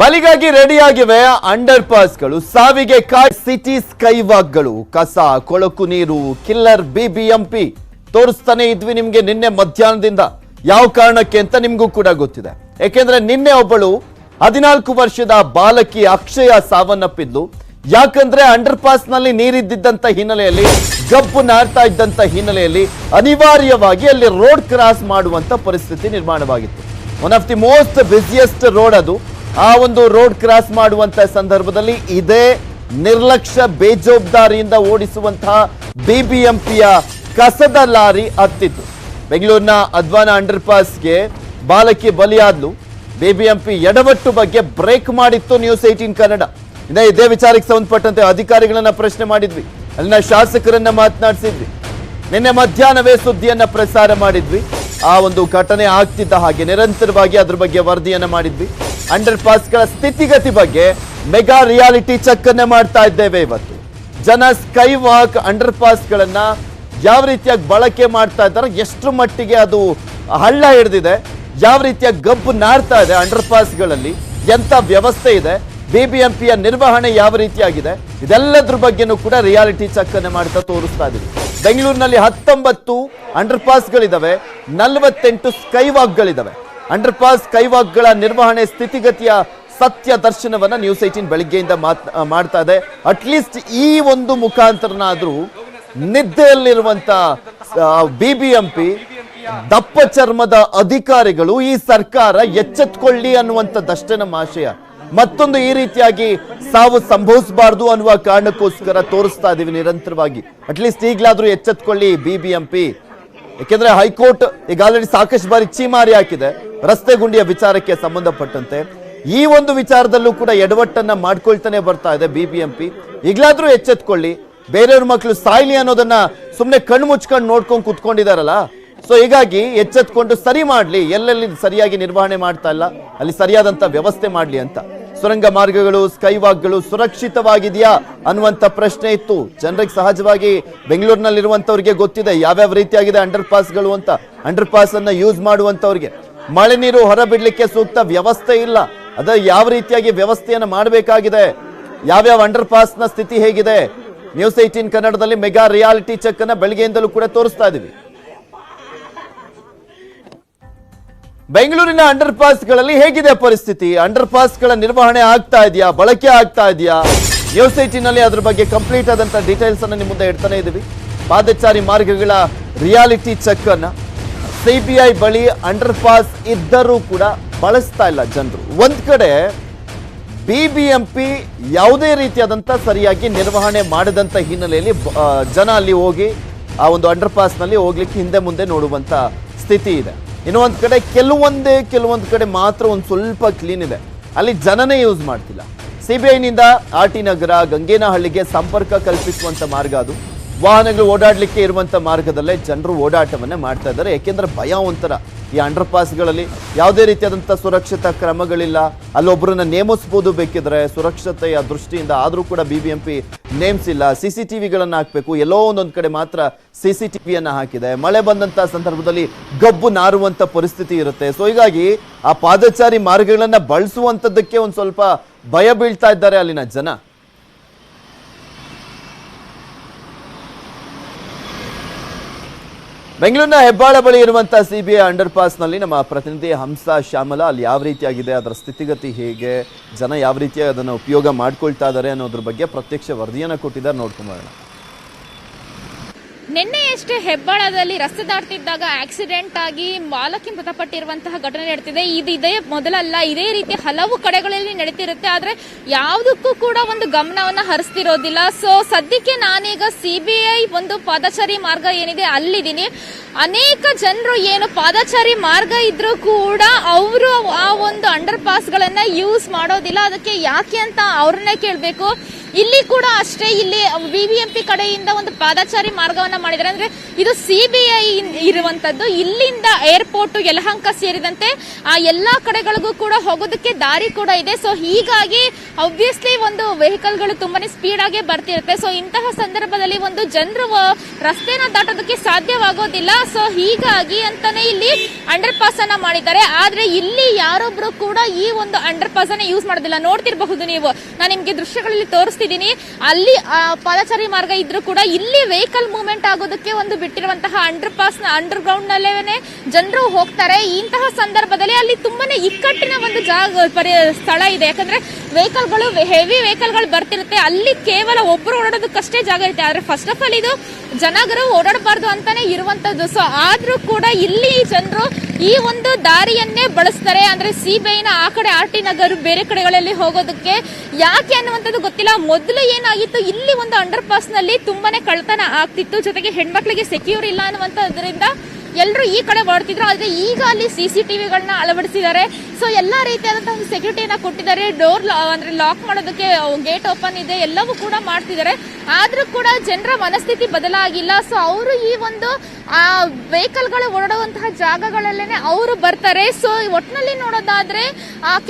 ಬಲಿಗಾಗಿ ರೆಡಿಯಾಗಿವೆ under ಪಾಸ್ಗಳು, ಸಾವಿಗೆ city ಸ್ಕೈವಾಕ್ಗಳು, ಕಸ ಕೊಳಕು ನೀರು, ಕಿಲ್ಲರ್ ಬಿಬಿಎಂಪಿ ತೋರಿಸ್ತಾನೆ ಇದ್ವಿ ನಿಮ್ಗೆ ನಿನ್ನೆ ಮಧ್ಯಾಹ್ನದಿಂದ. ಯಾವ ಕಾರಣಕ್ಕೆ ಅಂತ ನಿಮ್ಗೂ ಕೂಡ ಗೊತ್ತಿದೆ. ಯಾಕೆಂದ್ರೆ ನಿನ್ನೆ ಒಬ್ಬಳು 14 ವರ್ಷದ ಬಾಲಕಿ ಅಕ್ಷಯ ಸಾವನ್ನಪ್ಪಿದ್ಲು. ಯಾಕಂದ್ರೆ ಅಂಡರ್ ಪಾಸ್ ನಲ್ಲಿ ನೀರಿದ್ದಂತ ಹಿನ್ನೆಲೆಯಲ್ಲಿ, ಗಬ್ಬು ನಾರ್ತಾ ಇದ್ದಂತ ಹಿನ್ನೆಲೆಯಲ್ಲಿ ಅನಿವಾರ್ಯವಾಗಿ ಅಲ್ಲಿ ರೋಡ್ ಕ್ರಾಸ್ ಮಾಡುವಂತ ಪರಿಸ್ಥಿತಿ ನಿರ್ಮಾಣವಾಗಿತ್ತು. One of the most busiest road ಅದು. ಆ ಒಂದು ರೋಡ್ ಕ್ರಾಸ್ ಮಾಡುವಂತ ಸಂದರ್ಭದಲ್ಲಿ ಇದೇ ನಿರ್ಲಕ್ಷ್ಯ ಬೇಜವಾಬ್ದಾರಿಯಿಂದ ಓಡಿಸುವಂತಹ ಬಿಬಿಎಂಪಿಯ ಕಸದ ಲಾರಿ ಹತ್ತಿತ್ತು. ಬೆಂಗಳೂರಿನ ಅದ್ವಾನ ಅಂಡರ್ ಪಾಸ್ಗೆ ಬಾಲಕಿ ಬಲಿಯಾದ್ಲು. ಬಿಬಿಎಂಪಿ ಎಡವಟ್ಟು ಬಗ್ಗೆ ಬ್ರೇಕ್ ಮಾಡಿತ್ತು ನ್ಯೂಸ್ 18 ಕನ್ನಡ. ಇದೇ ವಿಚಾರಕ್ಕೆ ಸಂಬಂಧಪಟ್ಟಂತೆ ಅಧಿಕಾರಿಗಳನ್ನ ಪ್ರಶ್ನೆ ಮಾಡಿದ್ವಿ, ಅಲ್ಲಿನ ಶಾಸಕರನ್ನ ಮಾತನಾಡಿಸಿದ್ವಿ. ನಿನ್ನೆ ಮಧ್ಯಾಹ್ನವೇ ಸುದ್ದಿಯನ್ನ ಪ್ರಸಾರ ಮಾಡಿದ್ವಿ. ಆ ಒಂದು ಘಟನೆ ಆಗ್ತಿದ್ದ ಹಾಗೆ ನಿರಂತರವಾಗಿ ಅದ್ರ ಬಗ್ಗೆ ವರದಿಯನ್ನ ಮಾಡಿದ್ವಿ. ಅಂಡರ್ ಪಾಸ್ಗಳ ಸ್ಥಿತಿಗತಿ ಬಗ್ಗೆ ಮೆಗಾ ರಿಯಾಲಿಟಿ ಚೆಕ್ ಅನ್ನ ಮಾಡ್ತಾ ಇದ್ದೇವೆ. ಇವತ್ತು ಜನ ಸ್ಕೈ ವಾಕ್ ಅಂಡರ್ ಪಾಸ್ಗಳನ್ನ ಯಾವ ರೀತಿಯಾಗಿ ಬಳಕೆ ಮಾಡ್ತಾ ಇದ್ದಾರೆ, ಎಷ್ಟು ಮಟ್ಟಿಗೆ ಅದು ಹಳ್ಳ ಹಿಡಿದಿದೆ, ಯಾವ ರೀತಿಯ ಗಬ್ಬು ನಾರ್ತಾ ಇದೆ ಅಂಡರ್ ಪಾಸ್ಗಳಲ್ಲಿ, ಎಂತ ವ್ಯವಸ್ಥೆ ಇದೆ, ಬಿಬಿಎಂಪಿಯ ನಿರ್ವಹಣೆ ಯಾವ ರೀತಿಯಾಗಿದೆ, ಇದೆಲ್ಲದ್ರ ಬಗ್ಗೆನೂ ಕೂಡ ರಿಯಾಲಿಟಿ ಚೆಕ್ ಅನ್ನ ಮಾಡ್ತಾ ತೋರಿಸ್ತಾ ಇದೀವಿ. ಬೆಂಗಳೂರಿನಲ್ಲಿ 19 ಅಂಡರ್ ಪಾಸ್ಗಳಿದಾವೆ, 48 ಸ್ಕೈ ವಾಕ್ಗಳಿದಾವೆ. ಅಂಡರ್ ಪಾಸ್ ಸ್ಕೈವಾಕ್ಗಳ ನಿರ್ವಹಣೆ ಸ್ಥಿತಿಗತಿಯ ಸತ್ಯ ದರ್ಶನವನ್ನ ನ್ಯೂಸ್ 18 ಬೆಳಿಗ್ಗೆಯಿಂದ ಮಾಡ್ತಾ ಇದೆ. ಅಟ್ಲೀಸ್ಟ್ ಈ ಒಂದು ಮುಖಾಂತರನಾದ್ರೂ ನಿದ್ದೆಯಲ್ಲಿರುವಂತ ಬಿಬಿಎಂಪಿ ದಪ್ಪ ಚರ್ಮದ ಅಧಿಕಾರಿಗಳು, ಈ ಸರ್ಕಾರ ಎಚ್ಚೆತ್ಕೊಳ್ಳಿ ಅನ್ನುವಂಥದ್ದಷ್ಟೇ ನಮ್ಮ ಆಶಯ. ಮತ್ತೊಂದು ಈ ರೀತಿಯಾಗಿ ಸಾವು ಸಂಭವಿಸಬಾರದು ಅನ್ನುವ ಕಾರಣಕ್ಕೋಸ್ಕರ ತೋರಿಸ್ತಾ ಇದೀವಿ ನಿರಂತರವಾಗಿ. ಅಟ್ಲೀಸ್ಟ್ ಈಗಲಾದ್ರೂ ಎಚ್ಚೆತ್ಕೊಳ್ಳಿ ಬಿಬಿಎಂಪಿ. ಯಾಕೆಂದ್ರೆ ಹೈಕೋರ್ಟ್ ಈಗ ಆಲ್ರೆಡಿ ಸಾಕಷ್ಟು ಬಾರಿ ಚೀಮಾರಿ ಹಾಕಿದೆ ರಸ್ತೆ ಗುಂಡಿಯ ವಿಚಾರಕ್ಕೆ ಸಂಬಂಧಪಟ್ಟಂತೆ. ಈ ಒಂದು ವಿಚಾರದಲ್ಲೂ ಕೂಡ ಎಡವಟ್ಟನ್ನ ಮಾಡ್ಕೊಳ್ತಾನೆ ಬರ್ತಾ ಇದೆ ಬಿಬಿಎಂಪಿ. ಈಗಲಾದ್ರೂ ಎಚ್ಚೆತ್ಕೊಳ್ಳಿ. ಬೇರೆಯವ್ರ ಮಕ್ಕಳು ಸಾಯ್ಲಿ ಅನ್ನೋದನ್ನ ಸುಮ್ಮನೆ ಕಣ್ಣು ಮುಚ್ಕೊಂಡು ನೋಡ್ಕೊಂಡು ಕುತ್ಕೊಂಡಿದಾರಲ್ಲ. ಸೊ ಹೀಗಾಗಿ ಎಚ್ಚೆತ್ಕೊಂಡು ಸರಿ ಮಾಡ್ಲಿ, ಎಲ್ಲೆಲ್ಲಿ ಸರಿಯಾಗಿ ನಿರ್ವಹಣೆ ಮಾಡ್ತಾ ಇಲ್ಲ ಅಲ್ಲಿ ಸರಿಯಾದಂತ ವ್ಯವಸ್ಥೆ ಮಾಡ್ಲಿ ಅಂತ. ಸುರಂಗ ಮಾರ್ಗಗಳು, ಸ್ಕೈವಾಕ್ಗಳು ಸುರಕ್ಷಿತವಾಗಿದೆಯಾ ಅನ್ನುವಂತ ಪ್ರಶ್ನೆ ಇತ್ತು ಜನರಿಗೆ. ಸಹಜವಾಗಿ ಬೆಂಗಳೂರಿನಲ್ಲಿರುವಂತವ್ರಿಗೆ ಗೊತ್ತಿದೆ ಯಾವ್ಯಾವ ರೀತಿಯಾಗಿದೆ ಅಂಡರ್ ಪಾಸ್ಗಳು ಅಂತ. ಅಂಡರ್ ಪಾಸ್ ಅನ್ನ ಯೂಸ್ ಮಾಡುವಂತವ್ರಿಗೆ ಮಳೆ ನೀರು ಹೊರಬಿಡ್ಲಿಕ್ಕೆ ಸೂಕ್ತ ವ್ಯವಸ್ಥೆ ಇಲ್ಲ. ಅದ ಯಾವ ರೀತಿಯಾಗಿ ವ್ಯವಸ್ಥೆಯನ್ನು ಮಾಡಬೇಕಾಗಿದೆ, ಯಾವ್ಯಾವ ಅಂಡರ್ ಪಾಸ್ ನ ಸ್ಥಿತಿ ಹೇಗಿದೆ, ನ್ಯೂಸ್ 18 ಕನ್ನಡದಲ್ಲಿ ಮೆಗಾ ರಿಯಾಲಿಟಿ ಚೆಕ್ ಅನ್ನ ಬೆಳಗ್ಗೆಯಿಂದಲೂ ಕೂಡ ತೋರಿಸ್ತಾ ಇದೀವಿ. ಬೆಂಗಳೂರಿನ ಅಂಡರ್ ಪಾಸ್ಗಳಲ್ಲಿ ಹೇಗಿದೆ ಪರಿಸ್ಥಿತಿ, ಅಂಡರ್ ಪಾಸ್ಗಳ ನಿರ್ವಹಣೆ ಆಗ್ತಾ ಇದೆಯಾ, ಬಳಕೆ ಆಗ್ತಾ ಇದೆಯಾ, ನ್ಯೂಸ್ 18 ನಲ್ಲಿ ಅದ್ರ ಬಗ್ಗೆ ಕಂಪ್ಲೀಟ್ ಆದಂತ ಡೀಟೇಲ್ಸ್ ಅನ್ನ ನಿಮ್ಮ ಮುಂದೆ ಇಡ್ತಾನೆ ಇದೀವಿ. ಪಾದಚಾರಿ ಮಾರ್ಗಗಳ ರಿಯಾಲಿಟಿ ಚೆಕ್ ಅನ್ನ ಸಿಬಿಐ ಬಳಿ ಅಂಡರ್ ಪಾಸ್ ಇದ್ದರೂ ಕೂಡ ಬಳಸ್ತಾ ಇಲ್ಲ ಜನರು. ಒಂದ್ ಕಡೆ ಬಿಬಿಎಂಪಿ ಯಾವುದೇ ರೀತಿಯಾದಂತ ಸರಿಯಾಗಿ ನಿರ್ವಹಣೆ ಮಾಡದಂತ ಹಿನ್ನೆಲೆಯಲ್ಲಿ ಜನ ಅಲ್ಲಿ ಹೋಗಿ ಆ ಒಂದು ಅಂಡರ್ ಪಾಸ್ ನಲ್ಲಿ ಹೋಗ್ಲಿಕ್ಕೆ ಹಿಂದೆ ಮುಂದೆ ನೋಡುವಂತ ಸ್ಥಿತಿ ಇದೆ. ಇನ್ನೊಂದು ಕಡೆ ಕೆಲವೊಂದು ಕಡೆ ಮಾತ್ರ ಒಂದು ಸ್ವಲ್ಪ ಕ್ಲೀನ್ ಇದೆ, ಅಲ್ಲಿ ಜನನೇ ಯೂಸ್ ಮಾಡ್ತಿಲ್ಲ. ಸಿಬಿಐನಿಂದ ಆರ್ಟಿ ನಗರ, ಗಂಗೇನಹಳ್ಳಿಗೆ ಸಂಪರ್ಕ ಕಲ್ಪಿಸುವಂತ ಮಾರ್ಗ ಅದು. ವಾಹನಗಳು ಓಡಾಡ್ಲಿಕ್ಕೆ ಇರುವಂತ ಮಾರ್ಗದಲ್ಲೇ ಜನರು ಓಡಾಟವನ್ನ ಮಾಡ್ತಾ ಇದ್ದಾರೆ. ಯಾಕೆಂದ್ರೆ ಭಯ ಒಂಥರ, ಈ ಅಂಡರ್ ಪಾಸ್ಗಳಲ್ಲಿ ಯಾವುದೇ ರೀತಿಯಾದಂಥ ಸುರಕ್ಷತಾ ಕ್ರಮಗಳಿಲ್ಲ. ಅಲ್ಲೊಬ್ಬರನ್ನ ನೇಮಿಸಬಹುದು ಬೇಕಿದ್ರೆ ಸುರಕ್ಷತೆಯ ದೃಷ್ಟಿಯಿಂದ, ಆದರೂ ಕೂಡ ಬಿಬಿಎಂಪಿ ನೇಮಿಸಿಲ್ಲ. CCTVಗಳನ್ನ ಹಾಕಬೇಕು, ಎಲ್ಲೋ ಒಂದೊಂದು ಕಡೆ ಮಾತ್ರ CCTVಯನ್ನ ಹಾಕಿದೆ. ಮಳೆ ಬಂದಂತ ಸಂದರ್ಭದಲ್ಲಿ ಗಬ್ಬು ನಾರುವಂತ ಪರಿಸ್ಥಿತಿ ಇರುತ್ತೆ. ಸೊ ಹೀಗಾಗಿ ಆ ಪಾದಚಾರಿ ಮಾರ್ಗಗಳನ್ನ ಬಳಸುವಂತದ್ದಕ್ಕೆ ಒಂದು ಸ್ವಲ್ಪ ಭಯ ಬೀಳ್ತಾ ಇದ್ದಾರೆ ಅಲ್ಲಿನ ಜನ. ಬೆಂಗಳೂರಿನ ಹೆಬ್ಬಾಳ ಬಳಿ ಇರುವಂತಹ ಸಿಬಿಐ ಅಂಡರ್ ಪಾಸ್ ನಲ್ಲಿ ನಮ್ಮ ಪ್ರತಿನಿಧಿ ಹಂಸ ಶ್ಯಾಮಲ ಅಲ್ಲಿ ಯಾವ ರೀತಿಯಾಗಿದೆ, ಅದರ ಸ್ಥಿತಿಗತಿ ಹೇಗೆ, ಜನ ಯಾವ ರೀತಿಯಾಗಿ ಅದನ್ನು ಉಪಯೋಗ ಮಾಡ್ಕೊಳ್ತಾ ಇದ್ದಾರೆ ಅನ್ನೋದ್ರ ಬಗ್ಗೆ ಪ್ರತ್ಯಕ್ಷ ವರದಿಯನ್ನ ಕೊಟ್ಟಿದ್ದಾರೆ, ನೋಡ್ಕೊಂಬರೋಣ. ನಿನ್ನೆಯಷ್ಟೇ ಹೆಬ್ಬಾಳದಲ್ಲಿ ರಸ್ತೆ ದಾಟ್ತಿದ್ದಾಗ ಆಕ್ಸಿಡೆಂಟ್ ಆಗಿ ಬಾಲಕಿ ಮೃತಪಟ್ಟಿರುವಂತಹ ಘಟನೆ ನಡೆದಿದೆ. ಇದೇ ಮೊದಲಲ್ಲ, ಇದೇ ರೀತಿ ಹಲವು ಕಡೆಗಳಲ್ಲಿ ನಡೀತಿರುತ್ತೆ. ಆದ್ರೆ ಯಾವುದಕ್ಕೂ ಕೂಡ ಒಂದು ಗಮನವನ್ನ ಹರಿಸ್ತಿರೋದಿಲ್ಲ. ಸೊ ಸದ್ಯಕ್ಕೆ ನಾನೀಗ ಸಿಬಿಐ ಒಂದು ಪಾದಚಾರಿ ಮಾರ್ಗ ಏನಿದೆ ಅಲ್ಲಿದ್ದೀನಿ. ಅನೇಕ ಜನರು ಏನು ಪಾದಚಾರಿ ಮಾರ್ಗ ಇದ್ರೂ ಕೂಡ ಅವರು ಆ ಒಂದು ಅಂಡರ್ ಪಾಸ್ಗಳನ್ನ ಯೂಸ್ ಮಾಡೋದಿಲ್ಲ. ಅದಕ್ಕೆ ಯಾಕೆ ಅಂತ ಅವ್ರನ್ನೇ ಕೇಳಬೇಕು. ಇಲ್ಲಿ ಕೂಡ ಅಷ್ಟೇ, ಇಲ್ಲಿ ಬಿಬಿಎಂಪಿ ಕಡೆಯಿಂದ ಒಂದು ಪಾದಚಾರಿ ಮಾರ್ಗವನ್ನ ಮಾಡಿದ್ದಾರೆ. ಅಂದ್ರೆ ಇದು CBI ಇರುವಂತದ್ದು. ಇಲ್ಲಿಂದ ಏರ್ಪೋರ್ಟ್, ಯಲಹಂಕ ಸೇರಿದಂತೆ ಆ ಎಲ್ಲಾ ಕಡೆಗಳಿಗೂ ಕೂಡ ಹೋಗೋದಕ್ಕೆ ದಾರಿ ಕೂಡ ಇದೆ. ಸೊ ಹೀಗಾಗಿ ಆಬ್ವಿಯಸ್ಲಿ ಒಂದು ವೆಹಿಕಲ್ಗಳು ತುಂಬಾನೇ ಸ್ಪೀಡ್ ಆಗಿ ಬರ್ತಿರುತ್ತೆ. ಸೊ ಇಂತಹ ಸಂದರ್ಭದಲ್ಲಿ ಒಂದು ಜನರು ರಸ್ತೆನ ದಾಟೋದಕ್ಕೆ ಸಾಧ್ಯವಾಗೋದಿಲ್ಲ. ಸೊ ಹೀಗಾಗಿ ಅಂತಾನೆ ಇಲ್ಲಿ ಅಂಡರ್ ಪಾಸ್ ಅನ್ನ ಮಾಡಿದ್ದಾರೆ. ಆದ್ರೆ ಇಲ್ಲಿ ಯಾರೊಬ್ರು ಕೂಡ ಈ ಒಂದು ಅಂಡರ್ ಪಾಸ್ ಅನ್ನ ಯೂಸ್ ಮಾಡೋದಿಲ್ಲ. ನೋಡ್ತಿರಬಹುದು ನೀವು, ನಾನು ನಿಮ್ಗೆ ದೃಶ್ಯಗಳಲ್ಲಿ ತೋರಿಸ್ತಿದ್ದೀನಿ. ಅಲ್ಲಿ ಪಾದಚಾರಿ ಮಾರ್ಗ ಇದ್ರೂ ಕೂಡ ಇಲ್ಲಿ ವೆಹಿಕಲ್ ಮೂವ್ಮೆಂಟ್ ಆಗೋದಕ್ಕೆ ಒಂದು ಬಿಟ್ಟಿರುವಂತಹ ಅಂಡರ್ ಪಾಸ್ ನ ಅಂಡರ್ ಗ್ರೌಂಡ್ ನಲ್ಲೇ ಜನರು ಹೋಗ್ತಾರೆ. ಇಂತಹ ಸಂದರ್ಭದಲ್ಲಿ ಅಲ್ಲಿ ತುಂಬಾನೇ ಇಕ್ಕಟ್ಟಿನ ಒಂದು ಸ್ಥಳ ಇದೆ. ಯಾಕಂದ್ರೆ ವೆಹಿಕಲ್ಗಳು, ಹೆವಿ ವೆಹಿಕಲ್ಗಳು ಬರ್ತಿರುತ್ತೆ. ಅಲ್ಲಿ ಕೇವಲ ಒಬ್ರು ಓಡಾಡೋದಕ್ಕಷ್ಟೇ ಜಾಗ ಇರುತ್ತೆ. ಆದ್ರೆ ಫಸ್ಟ್ ಆಫ್ ಆಲ್ ಇದು ಜನರು ಓಡಾಡಬಾರ್ದು ಅಂತಾನೆ ಇರುವಂತದ್ದು. ಸೊ ಆದ್ರೂ ಕೂಡ ಇಲ್ಲಿ ಜನರು ಈ ಒಂದು ದಾರಿಯನ್ನೇ ಬಳಸ್ತಾರೆ. ಅಂದ್ರೆ CBIನ ಆ ಕಡೆ RT ನಗರ್ ಬೇರೆ ಕಡೆಗಳಲ್ಲಿ ಹೋಗೋದಕ್ಕೆ ಯಾಕೆ ಅನ್ನುವಂಥದ್ದು ಗೊತ್ತಿಲ್ಲ. ಮೊದಲು ಏನಾಗಿತ್ತು, ಇಲ್ಲಿ ಒಂದು ಅಂಡರ್ ಪಾಸ್ ನಲ್ಲಿ ತುಂಬಾನೇ ಕಳ್ತನ ಆಗ್ತಿತ್ತು. ಜೊತೆಗೆ ಹೆಣ್ಮಕ್ಳಿಗೆ ಸೆಕ್ಯೂರ್ ಇಲ್ಲ ಅನ್ನುವಂಥದ್ರಿಂದ ಎಲ್ಲರೂ ಈ ಕಡೆ ಹೊರಡ್ತಿದ್ರು. ಆದ್ರೆ ಈಗ ಅಲ್ಲಿ CCTVಗಳನ್ನ ಅಳವಡಿಸಿದ್ದಾರೆ. ಸೊ ಎಲ್ಲಾ ರೀತಿಯಾದಂತಹ ಒಂದು ಸೆಕ್ಯೂರಿಟಿಯನ್ನ ಕೊಟ್ಟಿದ್ದಾರೆ. ಡೋರ್ ಅಂದ್ರೆ ಲಾಕ್ ಮಾಡೋದಕ್ಕೆ ಗೇಟ್ ಓಪನ್ ಇದೆ, ಎಲ್ಲವೂ ಕೂಡ ಮಾಡ್ತಿದ್ದಾರೆ. ಆದ್ರೂ ಕೂಡ ಜನರ ಮನಸ್ಥಿತಿ ಬದಲಾಗಿಲ್ಲ. ಸೊ ಅವರು ಈ ಒಂದು ವೆಹಿಕಲ್ಗಳು ಓಡಾಡುವಂತಹ ಜಾಗಗಳಲ್ಲೇನೆ ಅವರು ಬರ್ತಾರೆ. ಸೊ ಒಟ್ಟಿನಲ್ಲಿ ನೋಡೋದಾದ್ರೆ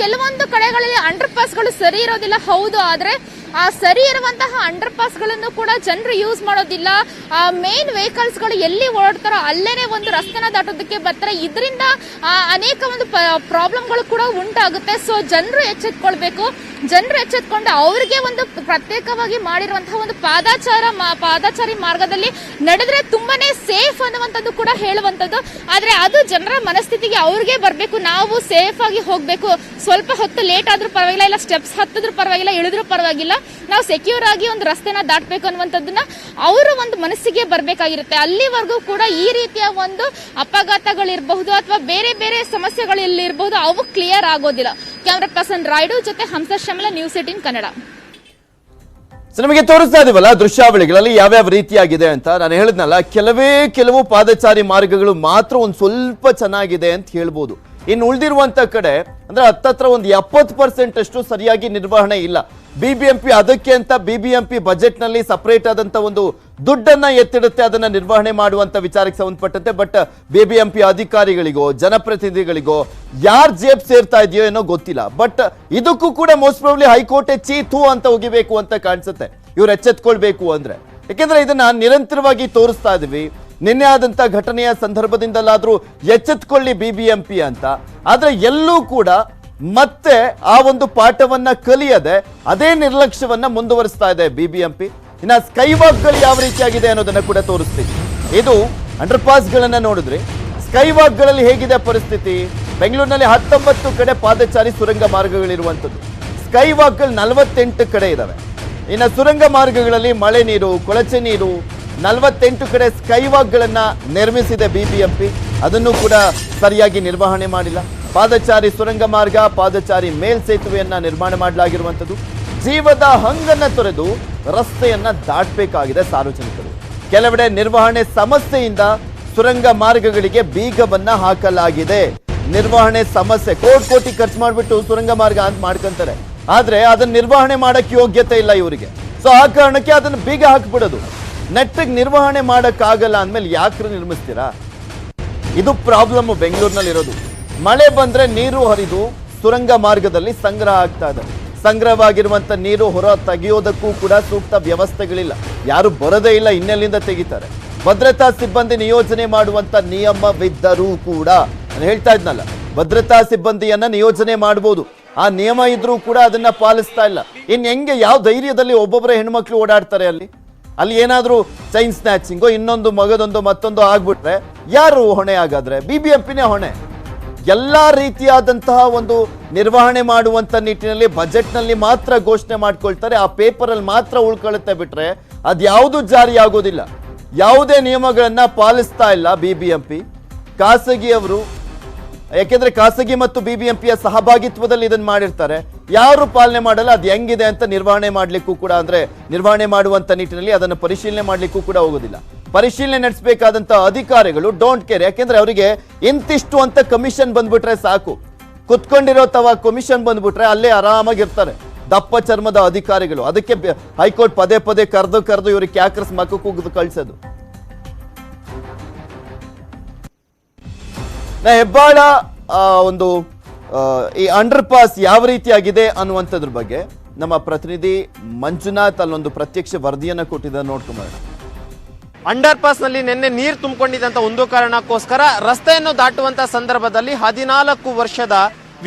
ಕೆಲವೊಂದು ಕಡೆಗಳಲ್ಲಿ ಅಂಡರ್ ಪಾಸ್ಗಳು ಸರಿ ಇರೋದಿಲ್ಲ, ಹೌದು. ಆದ್ರೆ ಆ ಸರಿ ಇರುವಂತಹ ಅಂಡರ್ ಪಾಸ್ ಗಳನ್ನು ಕೂಡ ಜನರು ಯೂಸ್ ಮಾಡೋದಿಲ್ಲ. ಮೇನ್ ವೆಹಿಕಲ್ಸ್ ಗಳು ಎಲ್ಲಿ ಓಡಾಡ್ತಾರೋ ಅಲ್ಲೇನೆ ಒಂದು ರಸ್ತೆನ ದಾಟೋದಕ್ಕೆ ಬರ್ತಾರೆ. ಇದರಿಂದ ಅನೇಕ ಒಂದು ಪ್ರಾಬ್ಲಮ್ಗಳು ಕೂಡ ಉಂಟಾಗುತ್ತೆ. ಸೊ ಜನರು ಎಚ್ಚೆತ್ಕೊಳ್ಬೇಕು. ಜನರು ಎಚ್ಚೆತ್ಕೊಂಡು ಅವ್ರಿಗೆ ಒಂದು ಪ್ರತ್ಯೇಕವಾಗಿ ಮಾಡಿರುವಂತಹ ಒಂದು ಪಾದಚಾರಿ ಮಾರ್ಗದಲ್ಲಿ ನಡೆದ್ರೆ ತುಂಬಾನೇ ಸೇಫ್ ಅನ್ನುವಂಥದ್ದು ಕೂಡ ಹೇಳುವಂಥದ್ದು. ಆದ್ರೆ ಅದು ಜನರ ಮನಸ್ಥಿತಿಗೆ ಅವ್ರಿಗೆ ಬರಬೇಕು. ನಾವು ಸೇಫ್ ಆಗಿ ಹೋಗ್ಬೇಕು, ಸ್ವಲ್ಪ ಹೊತ್ತು ಲೇಟ್ ಆದ್ರೂ ಪರವಾಗಿಲ್ಲ, ಇಲ್ಲ ಸ್ಟೆಪ್ಸ್ ಹತ್ತಿದ್ರೂ ಪರವಾಗಿಲ್ಲ, ಇಳಿದ್ರೂ ಪರವಾಗಿಲ್ಲ, ನಾವು ಸೆಕ್ಯೂರ್ ಆಗಿ ಒಂದು ರಸ್ತೆನ ದಾಟಬೇಕು ಅನ್ನುವಂಥದ್ದನ್ನ ಅವರು ಒಂದು ಮನಸ್ಸಿಗೆ ಬರಬೇಕಾಗಿರುತ್ತೆ. ಅಲ್ಲಿವರೆಗೂ ಕೂಡ ಈ ರೀತಿಯ ಒಂದು ಅಪಘಾತಗಳಿರಬಹುದು ಅಥವಾ ಬೇರೆ ಬೇರೆ ಸಮಸ್ಯೆಗಳಿರಬಹುದು, ಅವು ಕ್ಲಿಯರ್ ಆಗೋದಿಲ್ಲ. ಕ್ಯಾಮರಾ ಪರ್ಸನ್ ರಾಯ್ಡು ಜೊತೆ ಹಂಸ ಶ್ಯಾಮಲ, ನ್ಯೂಸ್ 18 ಕನ್ನಡ. ನಿಮಗೆ ತೋರಿಸ್ತಾ ಇದೀವಲ್ಲ ದೃಶ್ಯಾವಳಿಗಳಲ್ಲಿ ಯಾವ್ಯಾವ ರೀತಿಯಾಗಿದೆ ಅಂತ. ನಾನು ಹೇಳಿದ್ನಲ್ಲ, ಕೆಲವು ಪಾದಚಾರಿ ಮಾರ್ಗಗಳು ಮಾತ್ರ ಒಂದ್ ಸ್ವಲ್ಪ ಚೆನ್ನಾಗಿದೆ ಅಂತ ಹೇಳ್ಬೋದು. ಇನ್ನು ಉಳಿದಿರುವಂತ ಕಡೆ ಅಂದ್ರೆ ಹತ್ತತ್ರ ಒಂದು 70% ಅಷ್ಟು ಸರಿಯಾಗಿ ನಿರ್ವಹಣೆ ಇಲ್ಲ. ಬಿಬಿಎಂಪಿ ಅದಕ್ಕೆ ಅಂತ ಬಿಬಿಎಂಪಿ ಬಜೆಟ್ ನಲ್ಲಿ ಸಪರೇಟ್ ಆದಂತ ಒಂದು ದುಡ್ಡನ್ನ ಎತ್ತಿಡುತ್ತೆ ಅದನ್ನ ನಿರ್ವಹಣೆ ಮಾಡುವಂತ ವಿಚಾರಕ್ಕೆ ಸಂಬಂಧಪಟ್ಟಂತೆ. ಬಟ್ ಬಿಬಿಎಂಪಿ ಅಧಿಕಾರಿಗಳಿಗೋ ಜನಪ್ರತಿನಿಧಿಗಳಿಗೋ ಯಾರ್ ಜೇಬ್ ಸೇರ್ತಾ ಇದೆಯೋ ಏನೋ ಗೊತ್ತಿಲ್ಲ. ಬಟ್ ಇದಕ್ಕೂ ಕೂಡ ಮೋಸ್ಟ್ ಪ್ರಾಬಬ್ಲಿ ಹೈಕೋರ್ಟೆ ಚೀತು ಅಂತ ಹೋಗಿಬೇಕು ಅಂತ ಕಾಣಿಸುತ್ತೆ, ಇವ್ರು ಎಚ್ಚೆತ್ಕೊಳ್ಬೇಕು ಅಂದ್ರೆ. ಯಾಕೆಂದ್ರೆ ಇದನ್ನ ನಿರಂತರವಾಗಿ ತೋರಿಸ್ತಾ ಇದೀವಿ. ನಿನ್ನೆ ಆದಂತ ಘಟನೆಯ ಸಂದರ್ಭದಿಂದಲಾದ್ರೂ ಎಚ್ಚೆತ್ಕೊಳ್ಳಿ ಬಿಬಿಎಂಪಿ ಅಂತ. ಆದ್ರೆ ಎಲ್ಲೂ ಕೂಡ ಮತ್ತೆ ಆ ಒಂದು ಪಾಠವನ್ನ ಕಲಿಯದೆ ಅದೇ ನಿರ್ಲಕ್ಷ್ಯವನ್ನ ಮುಂದುವರಿಸ್ತಾ ಇದೆ ಬಿಬಿಎಂಪಿ. ಇನ್ನ ಸ್ಕೈ ವಾಕ್ಗಳು ಯಾವ ರೀತಿಯಾಗಿದೆ ಅನ್ನೋದನ್ನ ಕೂಡ ತೋರಿಸ್ತೀವಿ. ಇದು ಅಂಡರ್ ಪಾಸ್ ಗಳನ್ನ ನೋಡಿದ್ರಿ. ಸ್ಕೈ ವಾಕ್ಗಳಲ್ಲಿ ಹೇಗಿದೆ ಪರಿಸ್ಥಿತಿ? ಬೆಂಗಳೂರಿನಲ್ಲಿ 19 ಕಡೆ ಪಾದಚಾರಿ ಸುರಂಗ ಮಾರ್ಗಗಳಿರುವಂತದ್ದು. ಸ್ಕೈ ವಾಕ್ಗಳು 48 ಕಡೆ ಇದಾವೆ. ಇನ್ನು ಸುರಂಗ ಮಾರ್ಗಗಳಲ್ಲಿ ಮಳೆ ನೀರು, ಕೊಳಚೆ ನೀರು 48 ಕಡೆ ಸ್ಕೈ ವಾಕ್ಗಳನ್ನ ನಿರ್ಮಿಸಿದೆ ಬಿಬಿಎಂಪಿ. ಅದನ್ನು ಕೂಡ ಸರಿಯಾಗಿ ನಿರ್ವಹಣೆ ಮಾಡಿಲ್ಲ. ಪಾದಚಾರಿ ಸುರಂಗ ಮಾರ್ಗ, ಪಾದಚಾರಿ ಮೇಲ್ಸೇತುವೆಯನ್ನ ನಿರ್ಮಾಣ ಮಾಡಲಾಗಿರುವಂಥದ್ದು. ಜೀವದ ಹಂಗನ್ನ ತೊರೆದು ರಸ್ತೆಯನ್ನ ದಾಟಬೇಕಾಗಿದೆ ಸಾರ್ವಜನಿಕರು. ಕೆಲವೆಡೆ ನಿರ್ವಹಣೆ ಸಮಸ್ಯೆಯಿಂದ ಸುರಂಗ ಮಾರ್ಗಗಳಿಗೆ ಬೀಗವನ್ನ ಹಾಕಲಾಗಿದೆ. ನಿರ್ವಹಣೆ ಸಮಸ್ಯೆ, ಕೋಟಿ ಖರ್ಚು ಮಾಡಿಬಿಟ್ಟು ಸುರಂಗ ಮಾರ್ಗ ಅಂತ ಮಾಡ್ಕೊಂತಾರೆ. ಆದ್ರೆ ಅದನ್ನ ನಿರ್ವಹಣೆ ಮಾಡಕ್ ಯೋಗ್ಯತೆ ಇಲ್ಲ ಇವರಿಗೆ. ಸೊ ಆ ಕಾರಣಕ್ಕೆ ಅದನ್ನ ಬೀಗ ಹಾಕ್ಬಿಡೋದು. ನೆಟ್ಟಿಗೆ ನಿರ್ವಹಣೆ ಮಾಡಕ್ಕಾಗಲ್ಲ ಅಂದ್ಮೇಲೆ ಯಾಕ್ರು ನಿರ್ಮಿಸ್ತೀರಾ? ಇದು ಪ್ರಾಬ್ಲಮ್ ಬೆಂಗಳೂರಿನಲ್ಲಿ ಇರೋದು. ಮಳೆ ಬಂದ್ರೆ ನೀರು ಹರಿದು ಸುರಂಗ ಮಾರ್ಗದಲ್ಲಿ ಸಂಗ್ರಹ ಆಗ್ತಾ ಇದೆ. ಸಂಗ್ರಹವಾಗಿರುವಂತ ನೀರು ಹೊರ ತೆಗೆಯೋದಕ್ಕೂ ಕೂಡ ಸೂಕ್ತ ವ್ಯವಸ್ಥೆಗಳಿಲ್ಲ. ಯಾರು ಬರೋದೇ ಇಲ್ಲ, ಇನ್ನೆಲ್ಲಿಂದ ತೆಗಿತಾರೆ? ಭದ್ರತಾ ಸಿಬ್ಬಂದಿ ನಿಯೋಜನೆ ಮಾಡುವಂತ ನಿಯಮವಿದ್ದರೂ ಕೂಡ, ನಾನು ಹೇಳ್ತಾ ಇದ್ನಲ್ಲ, ಭದ್ರತಾ ಸಿಬ್ಬಂದಿಯನ್ನ ನಿಯೋಜನೆ ಮಾಡಬಹುದು, ಆ ನಿಯಮ ಇದ್ರೂ ಕೂಡ ಅದನ್ನ ಪಾಲಿಸ್ತಾ ಇಲ್ಲ. ಹೆಂಗೆ, ಯಾವ ಧೈರ್ಯದಲ್ಲಿ ಒಬ್ಬೊಬ್ಬರ ಹೆಣ್ಮಕ್ಳು ಓಡಾಡ್ತಾರೆ ಅಲ್ಲಿ ಏನಾದ್ರೂ ಚೈನ್ ಸ್ನ್ಯಾಚಿಂಗೋ ಇನ್ನೊಂದು ಮಗದೊಂದು ಮತ್ತೊಂದು ಆಗ್ಬಿಟ್ರೆ ಯಾರು ಹೊಣೆ? ಆಗಾದ್ರೆ ಬಿಬಿಎಂಪಿನೇ ಹೊಣೆ. ಎಲ್ಲಾ ರೀತಿಯಾದಂತಹ ಒಂದು ನಿರ್ವಹಣೆ ಮಾಡುವಂತ ನಿಟ್ಟಿನಲ್ಲಿ ಬಜೆಟ್ ನಲ್ಲಿ ಮಾತ್ರ ಘೋಷಣೆ ಮಾಡ್ಕೊಳ್ತಾರೆ, ಆ ಪೇಪರ್ ಅಲ್ಲಿ ಮಾತ್ರ ಉಳ್ಕೊಳ್ಳುತ್ತೆ. ಬಿಟ್ರೆ ಅದ್ಯಾವುದು ಜಾರಿ ಆಗೋದಿಲ್ಲ. ಯಾವುದೇ ನಿಯಮಗಳನ್ನ ಪಾಲಿಸ್ತಾ ಇಲ್ಲ ಬಿಬಿಎಂಪಿ. ಖಾಸಗಿಯವರು, ಯಾಕೆಂದ್ರೆ ಖಾಸಗಿ ಮತ್ತು ಬಿಬಿಎಂಪಿಯ ಸಹಭಾಗಿತ್ವದಲ್ಲಿ ಇದನ್ನ ಮಾಡಿರ್ತಾರೆ, ಯಾರು ಪಾಲನೆ ಮಾಡಲ್ಲ. ಅದು ಹೆಂಗಿದೆ ಅಂತ ನಿರ್ವಹಣೆ ಮಾಡ್ಲಿಕ್ಕೂ ಕೂಡ, ಅಂದ್ರೆ ನಿರ್ವಹಣೆ ಮಾಡುವಂತ ನಿಟ್ಟಿನಲ್ಲಿ ಅದನ್ನು ಪರಿಶೀಲನೆ ಮಾಡ್ಲಿಕ್ಕೂ ಕೂಡ ಹೋಗೋದಿಲ್ಲ. ಪರಿಶೀಲನೆ ನಡೆಸಬೇಕಾದಂತ ಅಧಿಕಾರಿಗಳು ಡೋಂಟ್ ಕೇರ್. ಯಾಕೆಂದ್ರೆ ಅವರಿಗೆ ಇಂತಿಷ್ಟು ಅಂತ ಕಮಿಷನ್ ಬಂದ್ಬಿಟ್ರೆ ಸಾಕು, ಕುತ್ಕೊಂಡಿರೋ ತವ ಕಮಿಷನ್ ಬಂದ್ಬಿಟ್ರೆ ಅಲ್ಲೇ ಆರಾಮಾಗಿರ್ತಾರೆ. ದಪ್ಪ ಚರ್ಮದ ಅಧಿಕಾರಿಗಳು. ಅದಕ್ಕೆ ಹೈಕೋರ್ಟ್ ಪದೇ ಪದೇ ಕರೆದು ಇವ್ರಿಗೆ ಕ್ಯಾಕ್ರಸ್ ಮಕ್ಕ ಕೂಗದು ಕಳ್ಸೋದು. ಹೆಬ್ಬಾಳ ಒಂದು ಈ ಅಂಡರ್ ಪಾಸ್ ಯಾವ ರೀತಿಯಾಗಿದೆ ಅನ್ನುವಂಥದ್ರ ಬಗ್ಗೆ ನಮ್ಮ ಪ್ರತಿನಿಧಿ ಮಂಜುನಾಥ್ ಅಲ್ಲೊಂದು ಪ್ರತ್ಯಕ್ಷ ವರದಿಯನ್ನ ಕೊಟ್ಟಿದ್ದಾರೆ, ನೋಡ್ಕೊಂಬರೋಣ. ಅಂಡರ್ ಪಾಸ್ ನಲ್ಲಿ ನಿನ್ನೆ ನೀರು ತುಂಬಿಕೊಂಡಿದ್ದಂತ ಒಂದು ಕಾರಣಕ್ಕೋಸ್ಕರ ರಸ್ತೆಯನ್ನು ದಾಟುವಂತಹ ಸಂದರ್ಭದಲ್ಲಿ 14 ವರ್ಷದ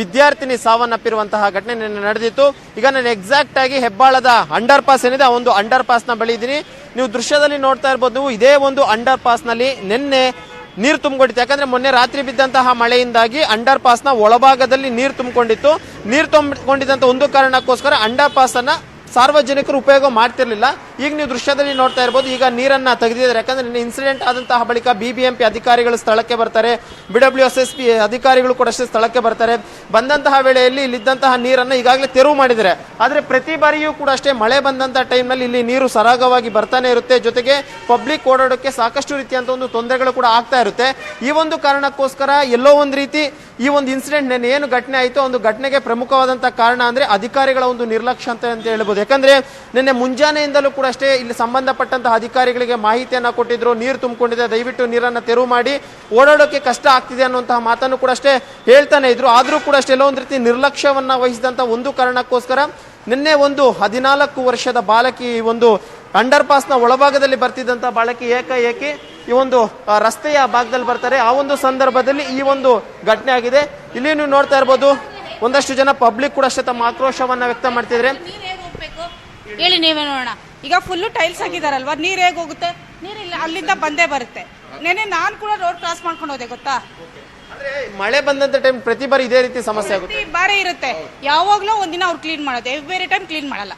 ವಿದ್ಯಾರ್ಥಿನಿ ಸಾವನ್ನಪ್ಪಿರುವಂತಹ ಘಟನೆ ನಿನ್ನೆ ನಡೆದಿತ್ತು. ಈಗ ನಾನು ಎಕ್ಸಾಕ್ಟ್ ಆಗಿ ಹೆಬ್ಬಾಳದ ಅಂಡರ್ ಪಾಸ್ ಏನಿದೆ ಆ ಒಂದು ಅಂಡರ್ ಪಾಸ್ ನ ಬಳಿ ಇದ್ದೀನಿ. ನೀವು ದೃಶ್ಯದಲ್ಲಿ ನೋಡ್ತಾ ಇರ್ಬೋದು, ನೀವು ಇದೇ ಒಂದು ಅಂಡರ್ ಪಾಸ್ ನಲ್ಲಿ ನಿನ್ನೆ ನೀರು ತುಂಬಿಕೊಂಡಿತ್ತು. ಯಾಕಂದ್ರೆ ಮೊನ್ನೆ ರಾತ್ರಿ ಬಿದ್ದಂತಹ ಮಳೆಯಿಂದಾಗಿ ಅಂಡರ್ ಪಾಸ್ ನ ಒಳಭಾಗದಲ್ಲಿ ನೀರು ತುಂಬಿಕೊಂಡಿತ್ತು. ನೀರು ತುಂಬಿಕೊಂಡಿದ್ದಂತ ಒಂದು ಕಾರಣಕ್ಕೋಸ್ಕರ ಅಂಡರ್ ಪಾಸ್ ಅನ್ನ ಸಾರ್ವಜನಿಕರು ಉಪಯೋಗ ಮಾಡ್ತಿರ್ಲಿಲ್ಲ. ಈಗ ನೀವು ದೃಶ್ಯದಲ್ಲಿ ನೋಡ್ತಾ ಇರ್ಬೋದು, ಈಗ ನೀರನ್ನ ತೆಗೆದಿದ್ದಾರೆ. ಯಾಕಂದ್ರೆ ನಿನ್ನೆ ಇನ್ಸಿಡೆಂಟ್ ಆದಂತಹ ಬಳಿಕ BBMP ಅಧಿಕಾರಿಗಳು ಸ್ಥಳಕ್ಕೆ ಬರ್ತಾರೆ, BWSSP ಅಧಿಕಾರಿಗಳು ಕೂಡ ಅಷ್ಟೇ ಸ್ಥಳಕ್ಕೆ ಬರ್ತಾರೆ. ಬಂದಂತಹ ವೇಳೆಯಲ್ಲಿ ಇಲ್ಲಿದ್ದಂತಹ ನೀರನ್ನ ಈಗಾಗಲೇ ತೆರವು ಮಾಡಿದ್ದಾರೆ. ಆದ್ರೆ ಪ್ರತಿ ಬಾರಿಯೂ ಕೂಡ ಅಷ್ಟೇ ಮಳೆ ಬಂದಂತಹ ಟೈಮ್ನಲ್ಲಿ ಇಲ್ಲಿ ನೀರು ಸರಾಗವಾಗಿ ಬರ್ತಾನೆ ಇರುತ್ತೆ. ಜೊತೆಗೆ ಪಬ್ಲಿಕ್ ಓಡಾಡೋಕೆ ಸಾಕಷ್ಟು ರೀತಿಯಂತ ಒಂದು ತೊಂದರೆಗಳು ಕೂಡ ಆಗ್ತಾ ಇರುತ್ತೆ. ಈ ಒಂದು ಕಾರಣಕ್ಕೋಸ್ಕರ ಎಲ್ಲೋ ಒಂದು ರೀತಿ ಈ ಒಂದು ಇನ್ಸಿಡೆಂಟ್ ನೆನ್ನೆ ಏನು ಘಟನೆ ಆಯಿತು ಒಂದು ಘಟನೆಗೆ ಪ್ರಮುಖವಾದಂತಹ ಕಾರಣ ಅಂದ್ರೆ ಅಧಿಕಾರಿಗಳ ಒಂದು ನಿರ್ಲಕ್ಷ್ಯ ಅಂತ ಹೇಳ್ಬೋದು. ಯಾಕಂದ್ರೆ ನಿನ್ನೆ ಮುಂಜಾನೆಯಿಂದಲೂ ಕೂಡ ಅಷ್ಟೇ ಇಲ್ಲಿ ಸಂಬಂಧಪಟ್ಟಂತಹ ಅಧಿಕಾರಿಗಳಿಗೆ ಮಾಹಿತಿಯನ್ನ ಕೊಟ್ಟಿದ್ರು, ನೀರು ತುಂಬಿಕೊಂಡಿದೆ, ದಯವಿಟ್ಟು ನೀರನ್ನ ತೆರವು ಮಾಡಿ, ಓಡಾಡೋಕೆ ಕಷ್ಟ ಆಗ್ತಿದೆ ಅನ್ನುವಂತಹ ಮಾತನ್ನು ಕೂಡ ಅಷ್ಟೇ ಹೇಳ್ತಾನೆ ಇದ್ರು. ಆದ್ರೂ ಕೂಡ ಅಷ್ಟೇ ಎಲ್ಲೋ ಒಂದು ರೀತಿ ನಿರ್ಲಕ್ಷ್ಯವನ್ನ ವಹಿಸಿದಂತ ಒಂದು ಕಾರಣಕ್ಕೋಸ್ಕರ ನಿನ್ನೆ ಒಂದು 14 ವರ್ಷದ ಬಾಲಕಿ ಒಂದು ಅಂಡರ್ ಪಾಸ್ ನ ಒಳಭಾಗದಲ್ಲಿ ಬರ್ತಿದ್ದಂತ ಬಾಲಕಿ ಏಕಾಏಕಿ ಈ ಒಂದು ರಸ್ತೆಯ ಭಾಗದಲ್ಲಿ ಬರ್ತಾರೆ. ಆ ಒಂದು ಸಂದರ್ಭದಲ್ಲಿ ಈ ಒಂದು ಘಟನೆ ಆಗಿದೆ. ಇಲ್ಲಿ ನೀವು ನೋಡ್ತಾ ಇರ್ಬೋದು, ಒಂದಷ್ಟು ಜನ ಪಬ್ಲಿಕ್ ಕೂಡ ಅಷ್ಟೇ ತಮ್ಮ ಆಕ್ರೋಶವನ್ನ ವ್ಯಕ್ತ ಮಾಡ್ತಿದ್ರೆ. ಹೇಳಿ ನೀವೇ ನೋಡೋಣ. ಈಗ ಫುಲ್ಲು ಟೈಲ್ಸ್ ಹಾಕಿದಾರಲ್ವಾ, ನೀರ್ ಹೇಗೆ ಹೋಗುತ್ತೆ? ನೀರಿಲ್ಲ, ಅಲ್ಲಿಂದ ಬಂದೇ ಬರುತ್ತೆ. ನೆನೆ ನಾನು ಕೂಡ ರೋಡ್ ಕ್ರಾಸ್ ಮಾಡ್ಕೊಂಡು ಹೋದೆ, ಗೊತ್ತಾ? ಅಂದ್ರೆ ಮಳೆ ಬಂದಂತ ಟೈಮ್ ಪ್ರತಿ ಬಾರಿ ಇದೇ ರೀತಿ ಸಮಸ್ಯೆ ಆಗುತ್ತೆ, ಪ್ರತಿ ಬಾರಿ ಇರುತ್ತೆ. ಯಾವಾಗ್ಲೂ ಒಂದಿನ ಅವ್ರು ಕ್ಲೀನ್ ಮಾಡೋದು, ಬೇರೆ ಟೈಮ್ ಕ್ಲೀನ್ ಮಾಡಲ್ಲ.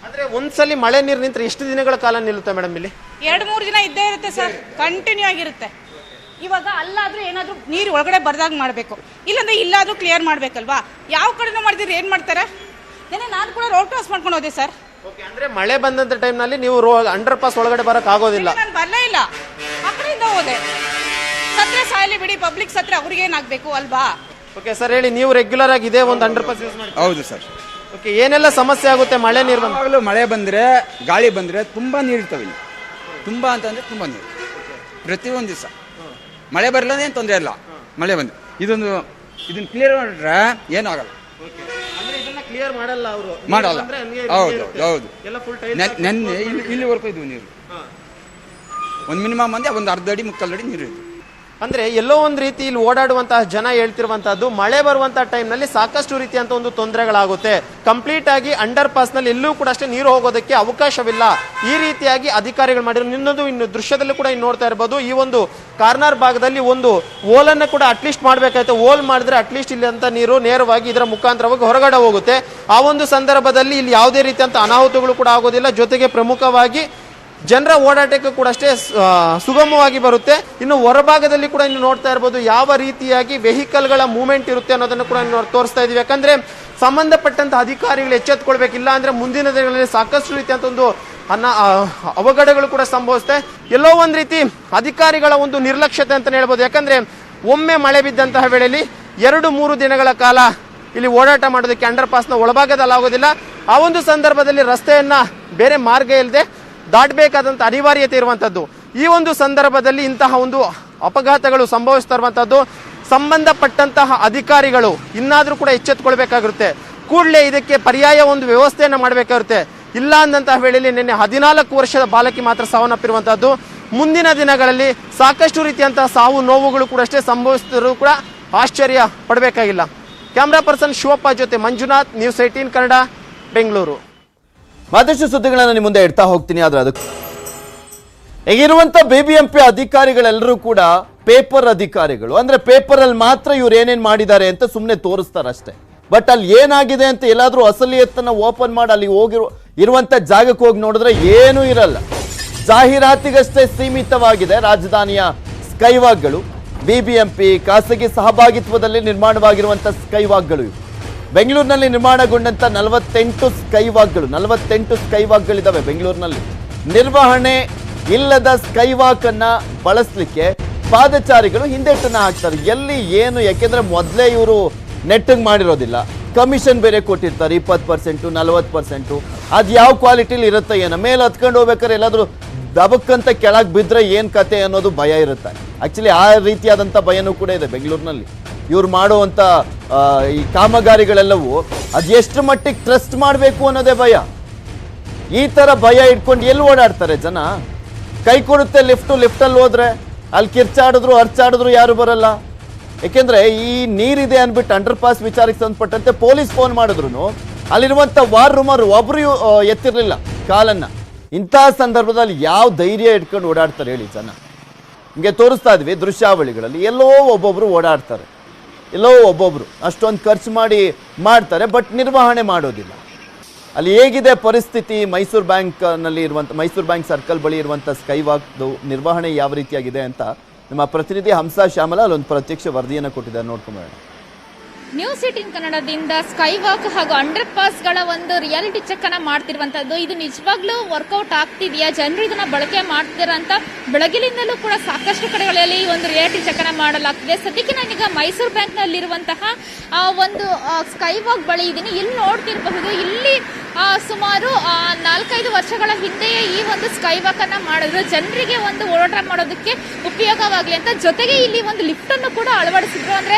ಅಂದ್ರೆ ಒಂದ್ಸಲಿ ಮಳೆ ನೀರು ನಿಂತ್ರೆ ಎಷ್ಟು ದಿನಗಳ ಕಾಲ ನಿಲ್ಲುತ್ತೆ ಮೇಡಮ್? ಇಲ್ಲಿ 2-3 ದಿನ ಇದ್ದೇ ಇರುತ್ತೆ ಸರ್, ಕಂಟಿನ್ಯೂ ಆಗಿರುತ್ತೆ. ಇವಾಗ ಅಲ್ಲಾದ್ರೂ ಏನಾದ್ರೂ ನೀರು ಒಳಗಡೆ ಬರ್ದಾಗ ಮಾಡ್ಬೇಕು, ಇಲ್ಲಾಂದ್ರೆ ಇಲ್ಲಾದ್ರೂ ಕ್ಲಿಯರ್ ಮಾಡ್ಬೇಕಲ್ವಾ? ಯಾವ ಕಡೆನೂ ಮಾಡಿದ್ರೆ ಏನ್ ಮಾಡ್ತಾರೆ? ನೆನೆ ನಾನು ಕೂಡ ರೋಡ್ ಕ್ರಾಸ್ ಮಾಡ್ಕೊಂಡು ಹೋದೆ ಸರ್. ಅಂದ್ರೆ ಮಳೆ ಬಂದಂತ ಟೈಮ್ ನಲ್ಲಿ ನೀವು ಅಂಡರ್ ಪಾಸ್ ಒಳಗಡೆ ಬರಕ್ ಆಗೋದಿಲ್ಲ? ನಾನು ಬರಲೇ ಇಲ್ಲ, ಆ ಕಡೆಯಿಂದ ಹೋದೆ. ಸತ್ರೆ ಸಾಯಲಿ ಬಿಡಿ, ಪಬ್ಲಿಕ್ ಸತ್ರೆ ಅವ್ರಿಗೆ ಏನಾಗ್ಬೇಕು ಅಲ್ವಾ? ಓಕೆ ಸರ್, ಹೇಳಿ, ನೀವು ರೆಗ್ಯುಲರ್ ಆಗಿ ಇದೇ ಒಂದು ಅಂಡರ್ ಪಾಸ್ ಯೂಸ್ ಮಾಡಿ? ಹೌದು ಸರ್. ಓಕೆ, ಏನೆಲ್ಲ ಸಮಸ್ಯೆ ಆಗುತ್ತೆ ಮಳೆ ನೀರು ಬಂದಾಗಲೂ? ಮಳೆ ಬಂದರೆ, ಗಾಳಿ ಬಂದರೆ ತುಂಬ ನೀರು ಇರ್ತವೆ ಇಲ್ಲಿ. ತುಂಬ ಅಂತಂದರೆ ತುಂಬ ನೀರು ಪ್ರತಿಯೊಂದು ದಿವಸ. ಮಳೆ ಬರಲ್ಲ ಏನು ತೊಂದರೆ ಇಲ್ಲ, ಮಳೆ ಬಂದು ಇದನ್ನು ಕ್ಲಿಯರ್ ಮಾಡಿದ್ರೆ ಏನೂ ಆಗಲ್ಲ. ಕ್ಲಿಯರ್ ಮಾಡಲ್ಲ ಅವರು, ಮಾಡಲ್ಲ. ಹೌದು ಹೌದು. ನೆನ್ನೆ ಇಲ್ಲಿವರೆಗೂ ಇದ್ವು ನೀರು. ಒಂದು ಮಿನಿಮಮ್ ಅಂದರೆ ಒಂದು ಅರ್ಧ ಅಡಿ 3/4 ಅಡಿ ನೀರು ಇತ್ತು. ಅಂದ್ರೆ ಎಲ್ಲೋ ಒಂದು ರೀತಿ ಇಲ್ಲಿ ಓಡಾಡುವಂತಹ ಜನ ಹೇಳ್ತಿರುವಂತಹದ್ದು, ಮಳೆ ಬರುವಂತಹ ಟೈಮ್ ನಲ್ಲಿ ಸಾಕಷ್ಟು ರೀತಿಯಂತ ಒಂದು ತೊಂದರೆಗಳಾಗುತ್ತೆ. ಕಂಪ್ಲೀಟ್ ಆಗಿ ಅಂಡರ್ ಪಾಸ್ ನಲ್ಲಿ ಎಲ್ಲೂ ಕೂಡ ಅಷ್ಟೇ ನೀರು ಹೋಗೋದಕ್ಕೆ ಅವಕಾಶವಿಲ್ಲ. ಈ ರೀತಿಯಾಗಿ ಅಧಿಕಾರಿಗಳು ಮಾಡಿದ್ರು. ಇನ್ನು ದೃಶ್ಯದಲ್ಲೂ ಕೂಡ ನೋಡ್ತಾ ಇರಬಹುದು, ಈ ಒಂದು ಕಾರ್ನರ್ ಭಾಗದಲ್ಲಿ ಒಂದು ಓಲನ್ನು ಕೂಡ ಅಟ್ಲೀಸ್ಟ್ ಮಾಡ್ಬೇಕಾಯ್ತು. ಓಲ್ ಮಾಡಿದ್ರೆ ಅಟ್ಲೀಸ್ಟ್ ಇಲ್ಲಿ ಅಂತ ನೀರು ನೇರವಾಗಿ ಇದರ ಮುಖಾಂತರವಾಗಿ ಹೊರಗಡೆ ಹೋಗುತ್ತೆ. ಆ ಒಂದು ಸಂದರ್ಭದಲ್ಲಿ ಇಲ್ಲಿ ಯಾವುದೇ ರೀತಿಯಂತ ಅನಾಹುತಗಳು ಕೂಡ ಆಗೋದಿಲ್ಲ. ಜೊತೆಗೆ ಪ್ರಮುಖವಾಗಿ ಜನರ ಓಡಾಟಕ್ಕೆ ಕೂಡ ಅಷ್ಟೇ ಸುಗಮವಾಗಿ ಬರುತ್ತೆ. ಇನ್ನು ಹೊರಭಾಗದಲ್ಲಿ ಕೂಡ ಇನ್ನು ನೋಡ್ತಾ ಇರ್ಬೋದು ಯಾವ ರೀತಿಯಾಗಿ ವೆಹಿಕಲ್ಗಳ ಮೂವ್ಮೆಂಟ್ ಇರುತ್ತೆ ಅನ್ನೋದನ್ನು ಕೂಡ ತೋರಿಸ್ತಾ ಇದೀವಿ. ಯಾಕಂದ್ರೆ ಸಂಬಂಧಪಟ್ಟಂತ ಅಧಿಕಾರಿಗಳು ಎಚ್ಚೆತ್ತುಕೊಳ್ಬೇಕಿಲ್ಲ ಅಂದ್ರೆ ಮುಂದಿನ ದಿನಗಳಲ್ಲಿ ಸಾಕಷ್ಟು ರೀತಿಯಂತ ಒಂದು ಅವಘಡಗಳು ಕೂಡ ಸಂಭವಿಸುತ್ತೆ. ಎಲ್ಲೋ ಒಂದು ರೀತಿ ಅಧಿಕಾರಿಗಳ ಒಂದು ನಿರ್ಲಕ್ಷ್ಯತೆ ಅಂತ ಹೇಳ್ಬೋದು. ಯಾಕಂದ್ರೆ ಒಮ್ಮೆ ಮಳೆ ಬಿದ್ದಂತಹ ವೇಳೆಯಲ್ಲಿ 2-3 ದಿನಗಳ ಕಾಲ ಇಲ್ಲಿ ಓಡಾಟ ಮಾಡೋದಕ್ಕೆ ಅಂಡರ್ ಪಾಸ್ನ ಒಳಭಾಗದಲ್ಲಿ ಆಗೋದಿಲ್ಲ. ಆ ಒಂದು ಸಂದರ್ಭದಲ್ಲಿ ರಸ್ತೆಯನ್ನ ಬೇರೆ ಮಾರ್ಗ ಇಲ್ಲದೆ ದಾಟಬೇಕಾದಂಥ ಅನಿವಾರ್ಯತೆ ಇರುವಂಥದ್ದು. ಈ ಒಂದು ಸಂದರ್ಭದಲ್ಲಿ ಇಂತಹ ಒಂದು ಅಪಘಾತಗಳು ಸಂಭವಿಸ್ತಾ ಇರುವಂಥದ್ದು. ಸಂಬಂಧಪಟ್ಟಂತಹ ಅಧಿಕಾರಿಗಳು ಇನ್ನಾದರೂ ಕೂಡ ಎಚ್ಚೆತ್ತುಕೊಳ್ಬೇಕಾಗಿರುತ್ತೆ. ಕೂಡಲೇ ಇದಕ್ಕೆ ಪರ್ಯಾಯ ಒಂದು ವ್ಯವಸ್ಥೆಯನ್ನು ಮಾಡಬೇಕಾಗಿರುತ್ತೆ. ಇಲ್ಲ ಅಂದಂತಹ ವೇಳೆಯಲ್ಲಿ ನಿನ್ನೆ 14 ವರ್ಷದ ಬಾಲಕಿ ಮಾತ್ರ ಸಾವನ್ನಪ್ಪಿರುವಂಥದ್ದು. ಮುಂದಿನ ದಿನಗಳಲ್ಲಿ ಸಾಕಷ್ಟು ರೀತಿಯಂತಹ ಸಾವು ನೋವುಗಳು ಕೂಡ ಅಷ್ಟೇ ಸಂಭವಿಸಿದರೂ ಕೂಡ ಆಶ್ಚರ್ಯ ಪಡಬೇಕಾಗಿಲ್ಲ. ಕ್ಯಾಮ್ರಾ ಪರ್ಸನ್ ಶಿವಪ್ಪ ಜೊತೆ ಮಂಜುನಾಥ್, ನ್ಯೂಸ್ 18 ಕನ್ನಡ, ಬೆಂಗಳೂರು. ಮತ್ತಷ್ಟು ಸುದ್ದಿಗಳನ್ನು ನಿಮ್ಮ ಮುಂದೆ ಇಡ್ತಾ ಹೋಗ್ತೀನಿ. ಆದ್ರೆ ಅದಕ್ಕೆ ಈಗಿರುವಂತ BBMP ಅಧಿಕಾರಿಗಳೆಲ್ಲರೂ ಕೂಡ ಪೇಪರ್ ಅಧಿಕಾರಿಗಳು. ಅಂದ್ರೆ ಪೇಪರ್ ಅಲ್ಲಿ ಮಾತ್ರ ಇವ್ರು ಏನೇನ್ ಮಾಡಿದ್ದಾರೆ ಅಂತ ಸುಮ್ಮನೆ ತೋರಿಸ್ತಾರಷ್ಟೇ. ಬಟ್ ಅಲ್ಲಿ ಏನಾಗಿದೆ ಅಂತ ಎಲ್ಲಾದ್ರೂ ಅಸಲಿಯತ್ತನ್ನ ಓಪನ್ ಮಾಡಿ ಅಲ್ಲಿ ಇರುವಂತ ಜಾಗಕ್ಕೆ ಹೋಗಿ ನೋಡಿದ್ರೆ ಏನೂ ಇರಲ್ಲ. ಜಾಹೀರಾತಿಗಷ್ಟೇ ಸೀಮಿತವಾಗಿದೆ ರಾಜಧಾನಿಯ ಸ್ಕೈವಾಕ್ಗಳು. BBMP ಖಾಸಗಿ ಸಹಭಾಗಿತ್ವದಲ್ಲಿ ನಿರ್ಮಾಣವಾಗಿರುವಂತ ಸ್ಕೈವಾಕ್ಗಳು ಇವು. ಬೆಂಗಳೂರಿನಲ್ಲಿ ನಿರ್ಮಾಣಗೊಂಡಂತ 48 ಸ್ಕೈವಾಕ್ಗಳಿದ್ದಾವೆ ಬೆಂಗಳೂರಿನಲ್ಲಿ. ನಿರ್ವಹಣೆ ಇಲ್ಲದ ಸ್ಕೈವಾಕ್ ಅನ್ನ ಬಳಸಲಿಕ್ಕೆ ಪಾದಚಾರಿಗಳು ಹಿಂದೆಟ್ಟನ್ನ ಹಾಕ್ತಾರೆ. ಎಲ್ಲಿ ಏನು, ಯಾಕೆಂದ್ರೆ ಮೊದಲೇ ಇವರು ನೆಟ್ಟಿಗೆ ಮಾಡಿರೋದಿಲ್ಲ. ಕಮಿಷನ್ ಬೇರೆ ಕೊಟ್ಟಿರ್ತಾರೆ 20%, 40%. ಅದು ಯಾವ ಕ್ವಾಲಿಟಿಲಿ ಇರುತ್ತೆ ಏನೋ, ಮೇಲೆ ಹತ್ಕೊಂಡು ಹೋಗ್ಬೇಕಾದ್ರೆ ಎಲ್ಲಾದ್ರೂ ದಬಕ್ಕಂತ ಕೆಳಗೆ ಬಿದ್ದರೆ ಏನು ಕತೆ ಅನ್ನೋದು ಭಯ ಇರುತ್ತೆ. ಆ್ಯಕ್ಚುಲಿ ಆ ರೀತಿಯಾದಂಥ ಭಯನೂ ಕೂಡ ಇದೆ ಬೆಂಗಳೂರಿನಲ್ಲಿ. ಇವ್ರು ಮಾಡುವಂಥ ಈ ಕಾಮಗಾರಿಗಳೆಲ್ಲವೂ ಅದು ಎಷ್ಟು ಮಟ್ಟಿಗೆ ಟ್ರಸ್ಟ್ ಮಾಡಬೇಕು ಅನ್ನೋದೇ ಭಯ. ಈ ಥರ ಭಯ ಇಟ್ಕೊಂಡು ಎಲ್ಲಿ ಓಡಾಡ್ತಾರೆ ಜನ? ಕೈ ಕೊಡುತ್ತೆ ಲಿಫ್ಟಲ್ಲಿ ಹೋದ್ರೆ ಅಲ್ಲಿ ಕಿರ್ಚಾಡಿದ್ರು ಅರ್ಚಾಡಿದ್ರು ಯಾರು ಬರಲ್ಲ. ಏಕೆಂದರೆ ಈ ನೀರಿದೆ ಅಂದ್ಬಿಟ್ಟು ಅಂಡರ್ ಪಾಸ್ ವಿಚಾರಕ್ಕೆ ಸಂಬಂಧಪಟ್ಟಂತೆ ಪೊಲೀಸ್ ಫೋನ್ ಮಾಡಿದ್ರು ಅಲ್ಲಿರುವಂಥ ವಾರ್ ರೂಮರ್ ಒಬ್ಬರು ಎತ್ತಿರಲಿಲ್ಲ ಕಾಲನ್ನು. ಇಂತಹ ಸಂದರ್ಭದಲ್ಲಿ ಯಾವ ಧೈರ್ಯ ಇಟ್ಕೊಂಡು ಓಡಾಡ್ತಾರೆ ಹೇಳಿ ಜನ? ಹಿಂಗೆ ತೋರಿಸ್ತಾ ಇದ್ವಿ ದೃಶ್ಯಾವಳಿಗಳಲ್ಲಿ, ಎಲ್ಲೋ ಒಬ್ಬೊಬ್ರು ಓಡಾಡ್ತಾರೆ, ಎಲ್ಲೋ ಒಬ್ಬೊಬ್ರು ಅಷ್ಟೊಂದು ಖರ್ಚು ಮಾಡ್ತಾರೆ, ಬಟ್ ನಿರ್ವಹಣೆ ಮಾಡೋದಿಲ್ಲ. ಅಲ್ಲಿ ಹೇಗಿದೆ ಪರಿಸ್ಥಿತಿ? ಮೈಸೂರು ಬ್ಯಾಂಕ್ನಲ್ಲಿ ಇರುವಂಥ ಮೈಸೂರು ಬ್ಯಾಂಕ್ ಸರ್ಕಲ್ ಬಳಿ ಇರುವಂಥ ಸ್ಕೈ ವಾಕ್ದು ನಿರ್ವಹಣೆ ಯಾವ ರೀತಿಯಾಗಿದೆ ಅಂತ ನಮ್ಮ ಪ್ರತಿನಿಧಿ ಹಂಸಾ ಶ್ಯಾಮಲ ಅಲ್ಲೊಂದು ಪ್ರತ್ಯಕ್ಷ ವರದಿಯನ್ನು ಕೊಟ್ಟಿದ್ದಾರೆ, ನೋಡ್ಕೊಂಬೇಡ. ನ್ಯೂಸ್ 18 ಕನ್ನಡದಿಂದ ಸ್ಕೈ ವಾಕ್ ಹಾಗೂ ಅಂಡರ್ ಪಾಸ್ಗಳ ಒಂದು ರಿಯಾಲಿಟಿ ಚೆಕ್ ಅನ್ನ ಮಾಡ್ತಿರುವಂತದ್ದು. ಇದು ನಿಜವಾಗ್ಲೂ ವರ್ಕೌಟ್ ಆಗ್ತಿದೆಯಾ, ಜನರು ಇದನ್ನ ಬಳಕೆ ಮಾಡ್ತೀರಾ ಅಂತ ಬೆಳಗಿನಿಂದಲೂ ಕೂಡ ಸಾಕಷ್ಟು ಕಡೆಗಳಲ್ಲಿ ಒಂದು ರಿಯಾಲಿಟಿ ಚೆಕ್ ಅನ್ನ ಮಾಡಲಾಗ್ತಿದೆ. ಸದ್ಯಕ್ಕೆ ನಾನೀಗ ಮೈಸೂರು ಬ್ಯಾಂಕ್ ನಲ್ಲಿರುವಂತಹ ಒಂದು ಸ್ಕೈ ವಾಕ್ ಬಳಿ ಇದ್ದೀನಿ. ಇಲ್ಲಿ ನೋಡ್ತಿರಬಹುದು, ಇಲ್ಲಿ ಸುಮಾರು 4-5 ವರ್ಷಗಳ ಹಿಂದೆಯೇ ಈ ಒಂದು ಸ್ಕೈ ವಾಕ್ ಅನ್ನ ಮಾಡಿದ್ರು, ಜನರಿಗೆ ಒಂದು ಓಡಾಟ ಮಾಡೋದಕ್ಕೆ ಉಪಯೋಗವಾಗಲಿ ಅಂತ. ಜೊತೆಗೆ ಇಲ್ಲಿ ಒಂದು ಲಿಫ್ಟ್ ಅನ್ನು ಕೂಡ ಅಳವಡಿಸಿದ್ರು. ಅಂದ್ರೆ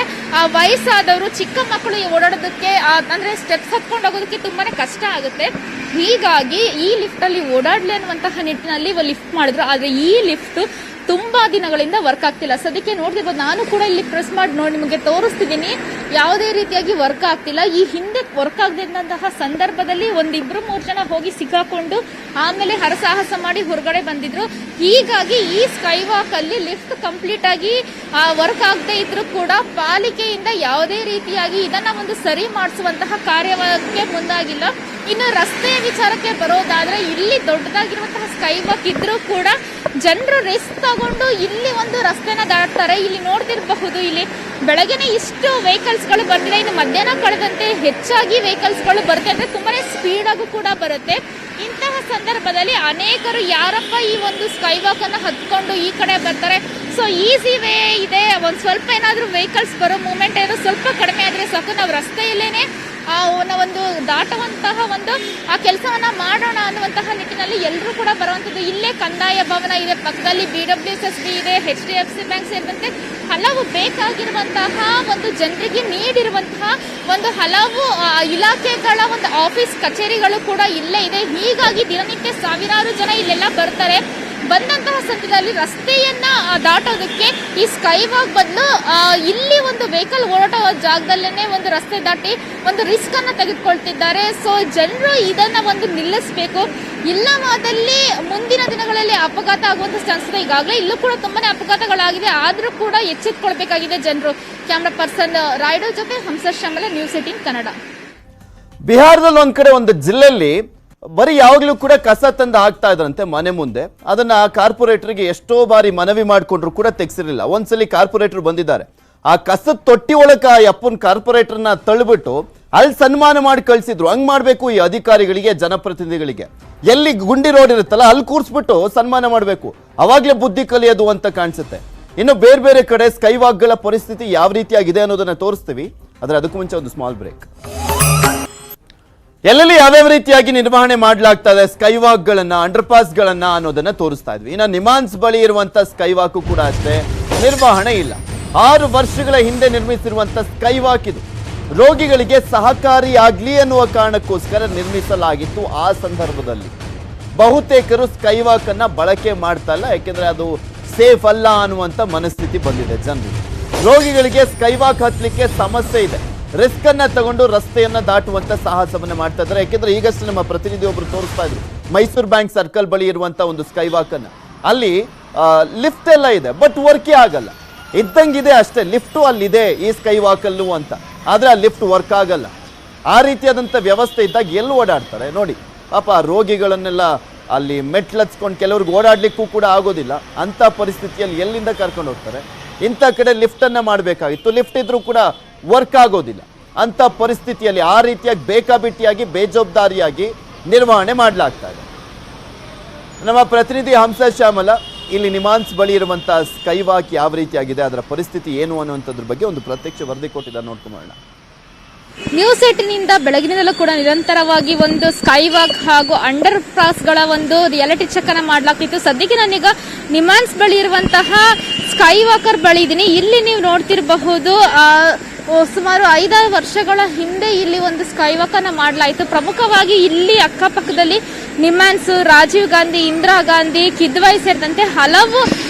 ವಯಸ್ಸಾದವರು, ಚಿಕ್ಕ ಮಕ್ಕಳು ಓಡಾಡೋದಕ್ಕೆ ಅಂದ್ರೆ ಸ್ಟೆಪ್ಸ್ ಹತ್ಕೊಂಡು ಹೋಗೋದಕ್ಕೆ ತುಂಬಾನೇ ಕಷ್ಟ ಆಗುತ್ತೆ. ಹೀಗಾಗಿ ಈ ಲಿಫ್ಟ್ ಅಲ್ಲಿ ಓಡಾಡ್ಲಿ ಅನ್ನುವಂತಹ ನಿಟ್ಟಿನಲ್ಲಿ ಲಿಫ್ಟ್ ಮಾಡಿದ್ರು. ಆದ್ರೆ ಈ ಲಿಫ್ಟ್ ತುಂಬಾ ದಿನಗಳಿಂದ ವರ್ಕ್ ಆಗ್ತಿಲ್ಲ. ಸದ್ಯಕ್ಕೆ ನೋಡ್ತಿರ್ಬೋದು, ನಾನು ಕೂಡ ಇಲ್ಲಿ ಪ್ರೆಸ್ ಮಾಡಿ ನೋಡಿ ನಿಮಗೆ ತೋರಿಸ್ತಿದ್ದೀನಿ, ಯಾವುದೇ ರೀತಿಯಾಗಿ ವರ್ಕ್ ಆಗ್ತಿಲ್ಲ. ಈ ಹಿಂದೆ ವರ್ಕ್ ಆಗದಿದ್ದಂತಹ ಸಂದರ್ಭದಲ್ಲಿ 1-2-3 ಜನ ಹೋಗಿ ಸಿಕ್ಕಾಕೊಂಡು ಆಮೇಲೆ ಹರಸಾಹಸ ಮಾಡಿ ಹೊರಗಡೆ ಬಂದಿದ್ರು. ಹೀಗಾಗಿ ಈ ಸ್ಕೈ ವಾಕ್ ಅಲ್ಲಿ ಲಿಫ್ಟ್ ಕಂಪ್ಲೀಟ್ ಆಗಿ ವರ್ಕ್ ಆಗದೆ ಇದ್ರೂ ಕೂಡ ಪಾಲಿಕೆಯಿಂದ ಯಾವುದೇ ರೀತಿಯಾಗಿ ಇದನ್ನ ಒಂದು ಸರಿ ಮಾಡಿಸುವಂತಹ ಕಾರ್ಯಕ್ಕೆ ಮುಂದಾಗಿಲ್ಲ. ಇನ್ನು ರಸ್ತೆಯ ವಿಚಾರಕ್ಕೆ ಬರೋದಾದ್ರೆ, ಇಲ್ಲಿ ದೊಡ್ಡದಾಗಿರುವಂತಹ ಸ್ಕೈ ವಾಕ್ ಇದ್ರೂ ಕೂಡ ಜನರು ರಿಸ್ಕ್ ತಗೊಂಡು ಇಲ್ಲಿ ಒಂದು ರಸ್ತೆನ ದಾಟ್ತಾರೆ. ಇಲ್ಲಿ ನೋಡ್ತಿರಬಹುದು, ಇಲ್ಲಿ ಬೆಳಗ್ಗೆನೆ ಇಷ್ಟು ವೆಹಿಕಲ್ಸ್ ಗಳು ಬರ್ತಿದೆ. ಇನ್ನು ಮಧ್ಯಾಹ್ನ ಕಳೆದಂತೆ ಹೆಚ್ಚಾಗಿ ವೆಹಿಕಲ್ಸ್ ಗಳು ಬರುತ್ತೆ, ಅಂದ್ರೆ ತುಂಬಾನೇ ಸ್ಪೀಡ್ ಆಗು ಕೂಡ ಬರುತ್ತೆ. ಇಂತಹ ಸಂದರ್ಭದಲ್ಲಿ ಅನೇಕರು ಯಾರಪ್ಪ ಈ ಒಂದು ಸ್ಕೈ ವಾಕ್ ಅನ್ನ ಹತ್ಕೊಂಡು ಈ ಕಡೆ ಬರ್ತಾರೆ, ಸೊ ಈಸಿ ವೇ ಇದೆ, ಒಂದ್ ಸ್ವಲ್ಪ ಏನಾದ್ರೂ ವೆಹಿಕಲ್ಸ್ ಬರೋ ಮೂವ್ಮೆಂಟ್ ಏನಾದ್ರು ಸ್ವಲ್ಪ ಕಡಿಮೆ ಆದ್ರೆ ಸಾಕು, ನಾವು ರಸ್ತೆಯಲ್ಲೇನೆ ಒಂದು ದಾಟುವಂತಹ ಒಂದು ಆ ಕೆಲಸವನ್ನ ಮಾಡೋಣ ಅನ್ನುವಂತಹ ನಿಟ್ಟಿನಲ್ಲಿ ಎಲ್ಲರೂ ಕೂಡ ಬರುವಂತದ್ದು. ಇಲ್ಲೇ ಕಂದಾಯ ಭವನ ಇದೆ, ಪಕ್ಕದಲ್ಲಿ BWSSB ಇದೆ, HDFC ಬ್ಯಾಂಕ್ ಸೇರಿದಂತೆ ಹಲವು ಬೇಕಾಗಿರುವಂತಹ ಒಂದು ಜನರಿಗೆ ನೀಡಿರುವಂತಹ ಒಂದು ಹಲವು ಇಲಾಖೆಗಳ ಒಂದು ಆಫೀಸ್ ಕಚೇರಿಗಳು ಕೂಡ ಇಲ್ಲೇ ಇದೆ. ಹೀಗಾಗಿ ದಿನನಿತ್ಯ ಸಾವಿರಾರು ಜನ ಇಲ್ಲೆಲ್ಲ ಬರ್ತಾರೆ. ಬಂದಂತಹ ಸಂದರ್ಭದಲ್ಲಿ ರಸ್ತೆಯನ್ನ ದಾಟೋದಕ್ಕೆ ಈ ಸ್ಕೈ ವಾಕ್ ಬದಲು ಇಲ್ಲಿ ಒಂದು ವೆಹಿಕಲ್ ಓಡಾಟೋ ಜಾಗದಲ್ಲೇನೆ ಒಂದು ರಸ್ತೆ ದಾಟಿ ಒಂದು ರಿಸ್ಕ್ ಅನ್ನ ತೆಗೆದುಕೊಳ್ತಿದ್ದಾರೆ. ಸೊ ಜನರು ಇದನ್ನ ಒಂದು ನಿಲ್ಲಿಸಬೇಕು, ಇಲ್ಲವಾದಲ್ಲಿ ಮುಂದಿನ ದಿನಗಳಲ್ಲಿ ಅಪಘಾತ ಆಗುವಂತ ಚಾನ್ಸ್ ಇದೆ. ಈಗಾಗಲೇ ಇಲ್ಲೂ ಕೂಡ ತುಂಬಾನೇ ಅಪಘಾತಗಳಾಗಿದೆ, ಆದ್ರೂ ಕೂಡ ಎಚ್ಚೆತ್ತುಕೊಳ್ಬೇಕಾಗಿದೆ ಜನರು. ಕ್ಯಾಮ್ರಾ ಪರ್ಸನ್ ರಾಯ್ಡು ಜೊತೆ ಹಂಸಾ ಶ್ಯಾಮಲ, ನ್ಯೂಸ್ 18 ಕನ್ನಡ. ಬಿಹಾರದಲ್ಲಿ ಒಂದ್ ಕಡೆ ಒಂದು ಜಿಲ್ಲೆಯಲ್ಲಿ ಬರೀ ಯಾವಾಗಲೂ ಕೂಡ ಕಸ ತಂದು ಹಾಕ್ತಾ ಇದ್ರಂತೆ ಮನೆ ಮುಂದೆ. ಅದನ್ನ ಕಾರ್ಪೊರೇಟರ್ಗೆ ಎಷ್ಟೋ ಬಾರಿ ಮನವಿ ಮಾಡಿಕೊಂಡ್ರು ಕೂಡ ತೆಗ್ಸಿರ್ಲಿಲ್ಲ. ಒಂದ್ಸಲಿ ಕಾರ್ಪೊರೇಟರ್ ಬಂದಿದ್ದಾರೆ, ಆ ಕಸದ ತೊಟ್ಟಿ ಒಳಕ ಅಪ್ಪನ ಕಾರ್ಪೊರೇಟರ್ನ ತಳ್ಳಿಬಿಟ್ಟು ಅಲ್ಲಿ ಸನ್ಮಾನ ಮಾಡಿ ಕಳಿಸಿದ್ರು. ಹಂಗ್ ಮಾಡ್ಬೇಕು ಈ ಅಧಿಕಾರಿಗಳಿಗೆ, ಜನಪ್ರತಿನಿಧಿಗಳಿಗೆ. ಎಲ್ಲಿ ಗುಂಡಿ ರೋಡ್ ಇರುತ್ತಲ್ಲ ಅಲ್ಲಿ ಕೂರಿಸ್ಬಿಟ್ಟು ಸನ್ಮಾನ ಮಾಡಬೇಕು, ಅವಾಗ್ಲೇ ಬುದ್ಧಿ ಕಲಿಯೋದು ಅಂತ ಕಾಣಿಸುತ್ತೆ. ಇನ್ನು ಬೇರೆ ಬೇರೆ ಕಡೆ ಸ್ಕೈ ವಾಕ್ಗಳ ಪರಿಸ್ಥಿತಿ ಯಾವ ರೀತಿಯಾಗಿದೆ ಅನ್ನೋದನ್ನ ತೋರಿಸ್ತೀವಿ. ಆದ್ರೆ ಅದಕ್ಕೂ ಮುಂಚೆ ಒಂದು ಸ್ಮಾಲ್ ಬ್ರೇಕ್. ಎಲ್ಲೆಲ್ಲಿ ಯಾವ್ಯಾವ ರೀತಿಯಾಗಿ ನಿರ್ವಹಣೆ ಮಾಡಲಾಗ್ತಾ ಇದೆ ಸ್ಕೈ ವಾಕ್ಗಳನ್ನ, ಅಂಡರ್ ಪಾಸ್ಗಳನ್ನ ಅನ್ನೋದನ್ನ ತೋರಿಸ್ತಾ ಇದ್ವಿ. ಇನ್ನು ನಿಮಾನ್ಸ್ ಬಳಿ ಇರುವಂತ ಸ್ಕೈ ವಾಕ್ ಕೂಡ ಅಷ್ಟೇ, ನಿರ್ವಹಣೆ ಇಲ್ಲ. 6 ವರ್ಷಗಳ ಹಿಂದೆ ನಿರ್ಮಿಸಿರುವಂತ ಸ್ಕೈ ವಾಕ್ ಇದು ರೋಗಿಗಳಿಗೆ ಸಹಕಾರಿಯಾಗ್ಲಿ ಅನ್ನುವ ಕಾರಣಕ್ಕೋಸ್ಕರ ನಿರ್ಮಿಸಲಾಗಿತ್ತು. ಆ ಸಂದರ್ಭದಲ್ಲಿ ಬಹುತೇಕರು ಸ್ಕೈ ವಾಕ್ ಅನ್ನ ಬಳಕೆ ಮಾಡ್ತಾ ಇಲ್ಲ, ಯಾಕೆಂದ್ರೆ ಅದು ಸೇಫ್ ಅಲ್ಲ ಅನ್ನುವಂತ ಮನಸ್ಥಿತಿ ಬಂದಿದೆ ಜನರಿಗೆ. ರೋಗಿಗಳಿಗೆ ಸ್ಕೈ ವಾಕ್ ಹತ್ಲಿಕ್ಕೆ ಸಮಸ್ಯೆ ಇದೆ, ರಿಸ್ಕ್ ಅನ್ನ ತಗೊಂಡು ರಸ್ತೆಯನ್ನ ದಾಟುವಂತ ಸಾಹಸವನ್ನ ಮಾಡ್ತಾ ಇದ್ದಾರೆ. ಯಾಕೆಂದ್ರೆ ಈಗಷ್ಟೇ ನಮ್ಮ ಪ್ರತಿನಿಧಿ ಒಬ್ರು ತೋರಿಸ್ತಾ ಇದ್ರು ಮೈಸೂರು ಬ್ಯಾಂಕ್ ಸರ್ಕಲ್ ಬಳಿ ಇರುವಂತ ಒಂದು ಸ್ಕೈ ವಾಕ್ ಅನ್ನ. ಅಲ್ಲಿ ಲಿಫ್ಟ್ ಎಲ್ಲ ಇದೆ, ಬಟ್ ವರ್ಕೇ ಆಗಲ್ಲ, ಇದ್ದಂಗಿದೆ ಅಷ್ಟೇ. ಲಿಫ್ಟು ಅಲ್ಲಿದೆ ಈ ಸ್ಕೈ ವಾಕ್ ಅಲ್ಲೂ ಅಂತ, ಆದ್ರೆ ಆ ಲಿಫ್ಟ್ ವರ್ಕ್ ಆಗಲ್ಲ. ಆ ರೀತಿಯಾದಂಥ ವ್ಯವಸ್ಥೆ ಇದ್ದಾಗ ಎಲ್ಲಿ ಓಡಾಡ್ತಾರೆ ನೋಡಿ ಪಾಪ. ರೋಗಿಗಳನ್ನೆಲ್ಲ ಅಲ್ಲಿ ಮೆಟ್ಲತ್ಸ್ಕೊಂಡು ಕೆಲವ್ರಿಗೆ ಓಡಾಡ್ಲಿಕ್ಕೂ ಕೂಡ ಆಗೋದಿಲ್ಲ. ಅಂತ ಪರಿಸ್ಥಿತಿಯಲ್ಲಿ ಎಲ್ಲಿಂದ ಕರ್ಕೊಂಡು ಹೋಗ್ತಾರೆ? ಇಂಥ ಕಡೆ ಲಿಫ್ಟ್ ಅನ್ನ ಮಾಡಬೇಕಾಗಿತ್ತು, ಲಿಫ್ಟ್ ಇದ್ರೂ ಕೂಡ ವರ್ಕ್ ಆಗೋದಿಲ್ಲ. ಅಂತ ಪರಿಸ್ಥಿತಿಯಲ್ಲಿ ಆ ರೀತಿಯಾಗಿ ಬೇಕಾಬಿಟ್ಟಿಯಾಗಿ ಬೇಜವಾಬ್ದಾರಿಯಾಗಿ ನಿರ್ವಹಣೆ ಮಾಡಲಾಗ್ತಾ ಇದೆ. ನಮ್ಮ ಪ್ರತಿನಿಧಿ ಹಂಸಾ ಶ್ಯಾಮಲ ಇಲ್ಲಿ ನಿಮಾನ್ಸ್ ಬಳಿ ಇರುವಂತಹ ಸ್ಕೈ ವಾಕ್ ಯಾವ ರೀತಿಯಾಗಿದೆ, ಅದರ ಪರಿಸ್ಥಿತಿ ಏನು ಅನ್ನುವಂಥದ್ರ ಬಗ್ಗೆ ಒಂದು ಪ್ರತ್ಯಕ್ಷ ವರದಿ ಕೊಟ್ಟಿದ್ದಾರೆ, ನೋಡ್ಕೊಂಬೋಣ. ನ್ಯೂಸ್ 18 ಬೆಳಗಿನಿಂದಲೂ ಕೂಡ ನಿರಂತರವಾಗಿ ಒಂದು ಸ್ಕೈ ವಾಕ್ ಹಾಗೂ ಅಂಡರ್ ಪಾಸ್ಗಳ ಒಂದು ರಿಯಾಲಿಟಿ ಚೆಕ್ ಅನ್ನ ಮಾಡಲಾಗ್ತಿತ್ತು. ಸದ್ಯಕ್ಕೆ ನಾನೀಗ ನಿಮಾನ್ಸ್ ಬಳಿ ಇರುವಂತಹ ಸ್ಕೈ ವಾಕರ್ ಬಳಿ ಇದ್ದೀನಿ. ಇಲ್ಲಿ ನೀವು ನೋಡ್ತಿರಬಹುದು ಸುಮಾರು 5-6 ವರ್ಷಗಳ ಹಿಂದೆ ಇಲ್ಲಿ ಒಂದು ಸ್ಕೈ ವಾಕ್ ಅನ್ನ ಮಾಡಲಾಯಿತು. ಪ್ರಮುಖವಾಗಿ ಇಲ್ಲಿ ಅಕ್ಕಪಕ್ಕದಲ್ಲಿ ನಿಮ್ಹಾನ್ಸ್, ರಾಜೀವ್ ಗಾಂಧಿ, ಇಂದಿರಾ ಗಾಂಧಿ, ಕಿದ್ವಾಯಿ ಸೇರಿದಂತೆ ಹಲವು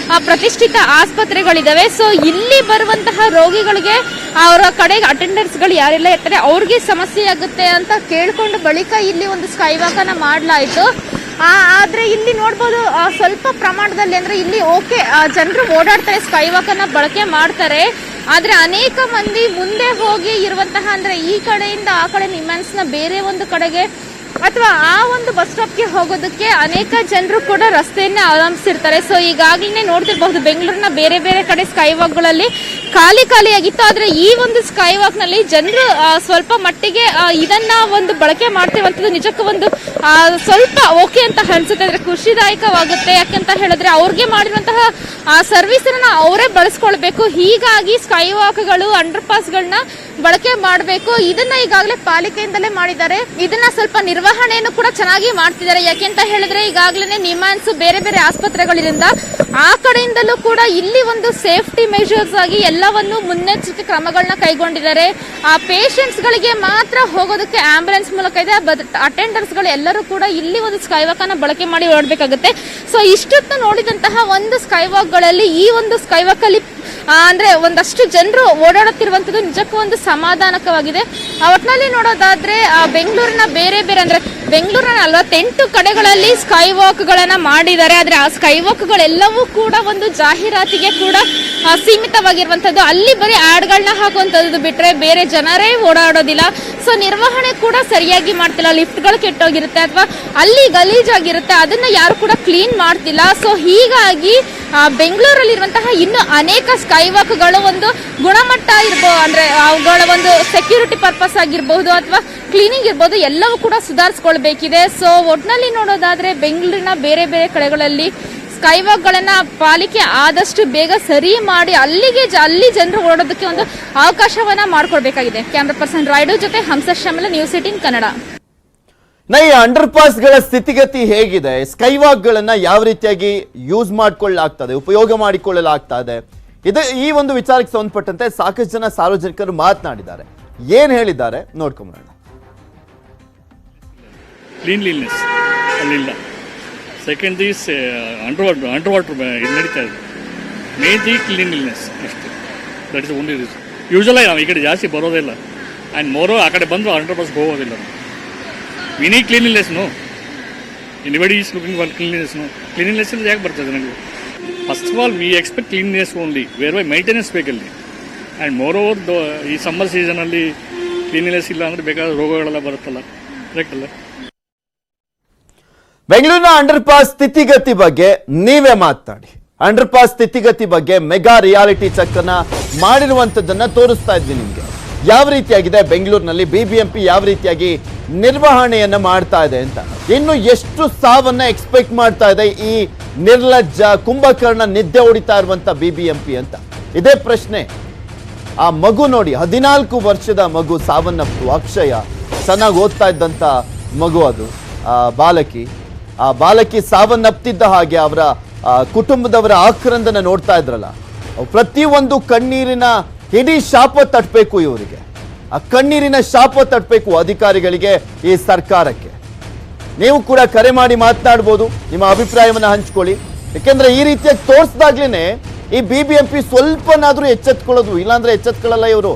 ಪ್ರತಿಷ್ಠಿತ ಆಸ್ಪತ್ರೆಗಳಿದಾವೆ. ಸೊ ಇಲ್ಲಿ ಬರುವಂತಹ ರೋಗಿಗಳಿಗೆ ಅವರ ಕಡೆಗೆ ಅಟೆಂಡರ್ಸ್ಗಳು ಯಾರೆಲ್ಲ ಇರ್ತಾರೆ ಅವ್ರಿಗೆ ಸಮಸ್ಯೆ ಆಗುತ್ತೆ ಅಂತ ಕೇಳ್ಕೊಂಡು ಬಳಿಕ ಇಲ್ಲಿ ಒಂದು ಸ್ಕೈ ವಾಕ್ ಅನ್ನ ಮಾಡಲಾಯಿತು. ಆದ್ರೆ ಇಲ್ಲಿ ನೋಡ್ಬೋದು ಸ್ವಲ್ಪ ಪ್ರಮಾಣದಲ್ಲಿ ಅಂದ್ರೆ ಇಲ್ಲಿ ಓಕೆ ಜನರು ಓಡಾಡ್ತಾರೆ, ಸ್ಕೈ ವಾಕ್ ಅನ್ನ ಬಳಕೆ ಮಾಡ್ತಾರೆ. ಆದ್ರೆ ಅನೇಕ ಮಂದಿ ಮುಂದೆ ಹೋಗಿ ಇರುವಂತಹ ಅಂದ್ರೆ ಈ ಕಡೆಯಿಂದ ಆ ಕಡೆ ನಿಮ್ಹಾನ್ಸ್ ನ ಬೇರೆ ಒಂದು ಕಡೆಗೆ ಅಥವಾ ಆ ಒಂದು ಬಸ್ ಸ್ಟಾಪ್ಗೆ ಹೋಗೋದಕ್ಕೆ ಅನೇಕ ಜನರು ಕೂಡ ರಸ್ತೆಯನ್ನೇ ಅವಲಂಬಿಸಿರ್ತಾರೆ. ಸೊ ಈಗಾಗಲೇ ನೋಡ್ತಿರ್ಬಹುದು ಬೆಂಗಳೂರಿನ ಬೇರೆ ಬೇರೆ ಕಡೆ ಸ್ಕೈ ವಾಕ್ಗಳಲ್ಲಿ ಖಾಲಿಯಾಗಿತ್ತು. ಆದ್ರೆ ಈ ಒಂದು ಸ್ಕೈ ವಾಕ್ ನಲ್ಲಿ ಜನರು ಸ್ವಲ್ಪ ಮಟ್ಟಿಗೆ ಇದನ್ನ ಒಂದು ಬಳಕೆ ಮಾಡ್ತಿರುವಂತದ್ದು ನಿಜಕ್ಕೂ ಒಂದು ಸ್ವಲ್ಪ ಓಕೆ ಅಂತ ಅನ್ಸುತ್ತೆ. ಅಂದ್ರೆ ಖುಷಿದಾಯಕವಾಗುತ್ತೆ. ಯಾಕಂತ ಹೇಳಿದ್ರೆ ಅವ್ರಿಗೆ ಮಾಡಿರುವಂತಹ ಸರ್ವಿಸ್ ಅನ್ನ ಅವರೇ ಬಳಸ್ಕೊಳ್ಬೇಕು. ಹೀಗಾಗಿ ಸ್ಕೈ ವಾಕ್ಗಳು, ಅಂಡರ್ ಪಾಸ್ಗಳನ್ನ ಬಳಕೆ ಮಾಡಬೇಕು. ಇದನ್ನ ಈಗಾಗಲೇ ಪಾಲಿಕೆಯಿಂದಲೇ ಮಾಡಿದ್ದಾರೆ. ಇದನ್ನ ಸ್ವಲ್ಪ ನಿರ್ವಹಣೆಯನ್ನು ಕೂಡ ಚೆನ್ನಾಗಿ ಮಾಡ್ತಿದ್ದಾರೆ. ಯಾಕೆಂತ ಹೇಳಿದ್ರೆ ಈಗಾಗಲೇ ನಿಮ್ಹಾನ್ಸ್ ಬೇರೆ ಬೇರೆ ಆಸ್ಪತ್ರೆಗಳಿಂದ ಆ ಕಡೆಯಿಂದಲೂ ಕೂಡ ಇಲ್ಲಿ ಒಂದು ಸೇಫ್ಟಿ ಮೆಷರ್ಸ್ ಆಗಿ ಎಲ್ಲವನ್ನು ಮುನ್ನೆಚ್ಚರಿಕೆ ಕ್ರಮಗಳನ್ನ ಕೈಗೊಂಡಿದ್ದಾರೆ. ಆ ಪೇಷಂಟ್ಸ್ ಗಳಿಗೆ ಮಾತ್ರ ಹೋಗೋದಕ್ಕೆ ಆಂಬ್ಯುಲೆನ್ಸ್ ಮೂಲಕ ಇದೆ. ಅಟೆಂಡರ್ಸ್ ಗಳು ಎಲ್ಲರೂ ಕೂಡ ಇಲ್ಲಿ ಒಂದು ಸ್ಕೈ ವಾಕ್ ಅನ್ನ ಬಳಕೆ ಮಾಡಿ ಓಡಬೇಕಾಗುತ್ತೆ. ಸೊ ಇಷ್ಟೊತ್ತು ನೋಡಿದಂತಹ ಒಂದು ಸ್ಕೈ ವಾಕ್ ಗಳಲ್ಲಿ ಈ ಒಂದು ಸ್ಕೈ ವಾಕ್ ಅಲ್ಲಿ ಅಂದ್ರೆ ಒಂದಷ್ಟು ಜನರು ಓಡಾಡುತ್ತಿರುವಂತದ್ದು ನಿಜಕ್ಕೂ ಒಂದು ಸಮಾಧಾನಕವಾಗಿದೆ. ಒಟ್ಟಿನಲ್ಲಿ ನೋಡೋದಾದ್ರೆ ಬೆಂಗಳೂರಿನ ಬೇರೆ ಬೇರೆ ಅಂದ್ರೆ ಬೆಂಗಳೂರಿನ 48 ಕಡೆಗಳಲ್ಲಿ ಸ್ಕೈ ವಾಕ್ ಗಳನ್ನ ಮಾಡಿದ್ದಾರೆ. ಆದ್ರೆ ಆ ಸ್ಕೈ ವಾಕ್ ಗಳೆಲ್ಲವೂ ಕೂಡ ಒಂದು ಜಾಹೀರಾತಿಗೆ ಕೂಡ ಸೀಮಿತವಾಗಿರುವಂತದ್ದು. ಅಲ್ಲಿ ಬರೀ ಆಡ್ಗಳನ್ನ ಹಾಕುವಂತದ್ದು ಬಿಟ್ರೆ ಬೇರೆ ಜನರೇ ಓಡಾಡೋದಿಲ್ಲ. ಸೊ ನಿರ್ವಹಣೆ ಕೂಡ ಸರಿಯಾಗಿ ಮಾಡ್ತಿಲ್ಲ. ಲಿಫ್ಟ್ಗಳು ಕೆಟ್ಟೋಗಿರುತ್ತೆ ಅಥವಾ ಅಲ್ಲಿ ಗಲೀಜಾಗಿರುತ್ತೆ, ಅದನ್ನ ಯಾರು ಕೂಡ ಕ್ಲೀನ್ ಮಾಡ್ತಿಲ್ಲ. ಸೊ ಹೀಗಾಗಿ ಬೆಂಗಳೂರಲ್ಲಿರುವಂತಹ ಇನ್ನು ಅನೇಕ ಸ್ಕೈ ವಾಕ್ಗಳು ಒಂದು ಗುಣಮಟ್ಟ ಇರ್ಬೋದು, ಅಂದ್ರೆ ಅವುಗಳ ಒಂದು ಸೆಕ್ಯೂರಿಟಿ ಪರ್ಪಸ್ ಆಗಿರ್ಬಹುದು ಅಥವಾ ಕ್ಲೀನಿಂಗ್ ಇರ್ಬೋದು, ಎಲ್ಲವೂ ಕೂಡ ಸುಧಾರಿಸ್ಕೊಳ್ಬೇಕಿದೆ. ಸೊ ಒಟ್ನಲ್ಲಿ ನೋಡೋದಾದ್ರೆ ಬೆಂಗಳೂರಿನ ಬೇರೆ ಬೇರೆ ಕಡೆಗಳಲ್ಲಿ ಸ್ಕೈ ವಾಕ್ಗಳನ್ನ ಪಾಲಿಕೆ ಆದಷ್ಟು ಬೇಗ ಸರಿ ಮಾಡಿ ಅಲ್ಲಿ ಜನರು ಓಡೋದಕ್ಕೆ ಒಂದು ಅವಕಾಶವನ್ನ ಮಾಡ್ಕೊಳ್ಬೇಕಾಗಿದೆ. ಕ್ಯಾಮ್ರಾ ಪರ್ಸನ್ ರಾಯ್ಡು ಜೊತೆ ಹಂಸ ಶ್ಯಾಮಲ, ನ್ಯೂಸ್ 18 ಕನ್ನಡ. ಈ ಅಂಡರ್ ಪಾಸ್ ಗಳ ಸ್ಥಿತಿಗತಿ ಹೇಗಿದೆ? ಸ್ಕೈ ವಾಕ್ ಗಳನ್ನ ಯಾವ ರೀತಿಯಾಗಿ ಯೂಸ್ ಮಾಡಿಕೊಳ್ಳಲಾಗ್ತದೆ, ಉಪಯೋಗ ಮಾಡಿಕೊಳ್ಳಲಾಗ್ತದೆ? ಈ ಒಂದು ವಿಚಾರಕ್ಕೆ ಸಂಬಂಧಪಟ್ಟಂತೆ ಸಾಕಷ್ಟು ಜನ ಸಾರ್ವಜನಿಕರು ಮಾತನಾಡಿದ್ದಾರೆ. ಏನ್ ಹೇಳಿದ್ದಾರೆ ನೋಡ್ಕೊಂಬರೋಣ. ಕ್ಲೀನ್ಲಿನೆಸ್ ಅಲ್ಲಿಲ್ಲ. ಸೆಕೆಂಡ್ ಈಸ್ ಅಂಡರ್ ವಾಟರ್ ಇದು ನಡೀತಾ ಇದೆ. ಮೇನ್ ದಿ ಕ್ಲೀನ್ಲಿನೆಸ್ ಅಷ್ಟೇ. That is only reason. Usually ನಾವು ಈ ಕಡೆ ಜಾಸ್ತಿ ಬರೋದಿಲ್ಲ. ಆ್ಯಂಡ್ ಮೋರೋ ಆ ಕಡೆ ಬಂದರೂ ಅಂಡರ್ ಪಾಸ್ಗೆ ಹೋಗೋದಿಲ್ಲ. We need cleanliness. No anybody is looking for cleanliness. No cleanliness ಇಂದ ಯಾಕೆ ಬರ್ತದೆ ನನಗೆ? First of all we expect cleanness only where by maintenance ಬೇಕಲ್ಲಿ. ಆ್ಯಂಡ್ ಮೋರ್ ಓವರ್ ಈ ಸಮ್ಮರ್ ಸೀಸನಲ್ಲಿ ಕ್ಲೀನ್ಲಿನೆಸ್ ಇಲ್ಲ ಅಂದರೆ ಬೇಕಾದ ರೋಗಗಳೆಲ್ಲ ಬರುತ್ತಲ್ಲ, ಕರೆಕ್ಟ್ ಅಲ್ಲ? ಬೆಂಗಳೂರಿನ ಅಂಡರ್ ಪಾಸ್ ಸ್ಥಿತಿಗತಿ ಬಗ್ಗೆ ನೀವೇ ಮಾತನಾಡಿ. ಅಂಡರ್ ಪಾಸ್ ಸ್ಥಿತಿಗತಿ ಬಗ್ಗೆ ಮೆಗಾ ರಿಯಾಲಿಟಿ ಚೆಕ್ ಅನ್ನ ಮಾಡಿರುವಂತದ್ದನ್ನ ತೋರಿಸ್ತಾ ಇದ್ವಿ ನಿಮ್ಗೆ. ಯಾವ ರೀತಿಯಾಗಿದೆ ಬೆಂಗಳೂರಿನಲ್ಲಿ ಬಿಬಿಎಂಪಿ ಯಾವ ರೀತಿಯಾಗಿ ನಿರ್ವಹಣೆಯನ್ನ ಮಾಡ್ತಾ ಇದೆ ಅಂತ. ಇನ್ನು ಎಷ್ಟು ಸಾವನ್ನ ಎಕ್ಸ್ಪೆಕ್ಟ್ ಮಾಡ್ತಾ ಇದೆ ಈ ನಿರ್ಲಜ್ಜ ಕುಂಭಕರ್ಣ ನಿದ್ದೆ ಹೊಡಿತಾ ಇರುವಂತ ಬಿಬಿಎಂಪಿ ಅಂತ. ಇದೇ ಪ್ರಶ್ನೆ. ಆ ಮಗು ನೋಡಿ, 14 ವರ್ಷದ ಮಗು ಸಾವನ್ನಪ್ಪು. ಅಕ್ಷಯ ಚೆನ್ನಾಗಿ ಓದ್ತಾ ಇದ್ದಂತ ಮಗು ಅದು. ಆ ಬಾಲಕಿ ಸಾವನ್ನಪ್ತಿದ್ದ ಹಾಗೆ ಅವರ ಕುಟುಂಬದವರ ಆಕ್ರಂದನ ನೋಡ್ತಾ ಇದ್ರಲ್ಲ, ಪ್ರತಿಯೊಂದು ಕಣ್ಣೀರಿನ ಇಡೀ ಶಾಪ ತಟ್ಟಬೇಕು ಇವರಿಗೆ. ಆ ಕಣ್ಣೀರಿನ ಶಾಪ ತಟ್ಟಬೇಕು ಅಧಿಕಾರಿಗಳಿಗೆ, ಈ ಸರ್ಕಾರಕ್ಕೆ. ನೀವು ಕೂಡ ಕರೆ ಮಾಡಿ ಮಾತನಾಡ್ಬೋದು, ನಿಮ್ಮ ಅಭಿಪ್ರಾಯವನ್ನು ಹಂಚ್ಕೊಳ್ಳಿ. ಯಾಕೆಂದ್ರೆ ಈ ರೀತಿಯಾಗಿ ತೋರಿಸ್ದಾಗ್ಲೇನೆ ಈ ಬಿಬಿಎಂಪಿ ಸ್ವಲ್ಪನಾದ್ರೂ ಎಚ್ಚೆತ್ಕೊಳ್ಳೋದು. ಇಲ್ಲಾಂದ್ರೆ ಎಚ್ಚೆತ್ಕೊಳ್ಳಲ್ಲ ಇವರು.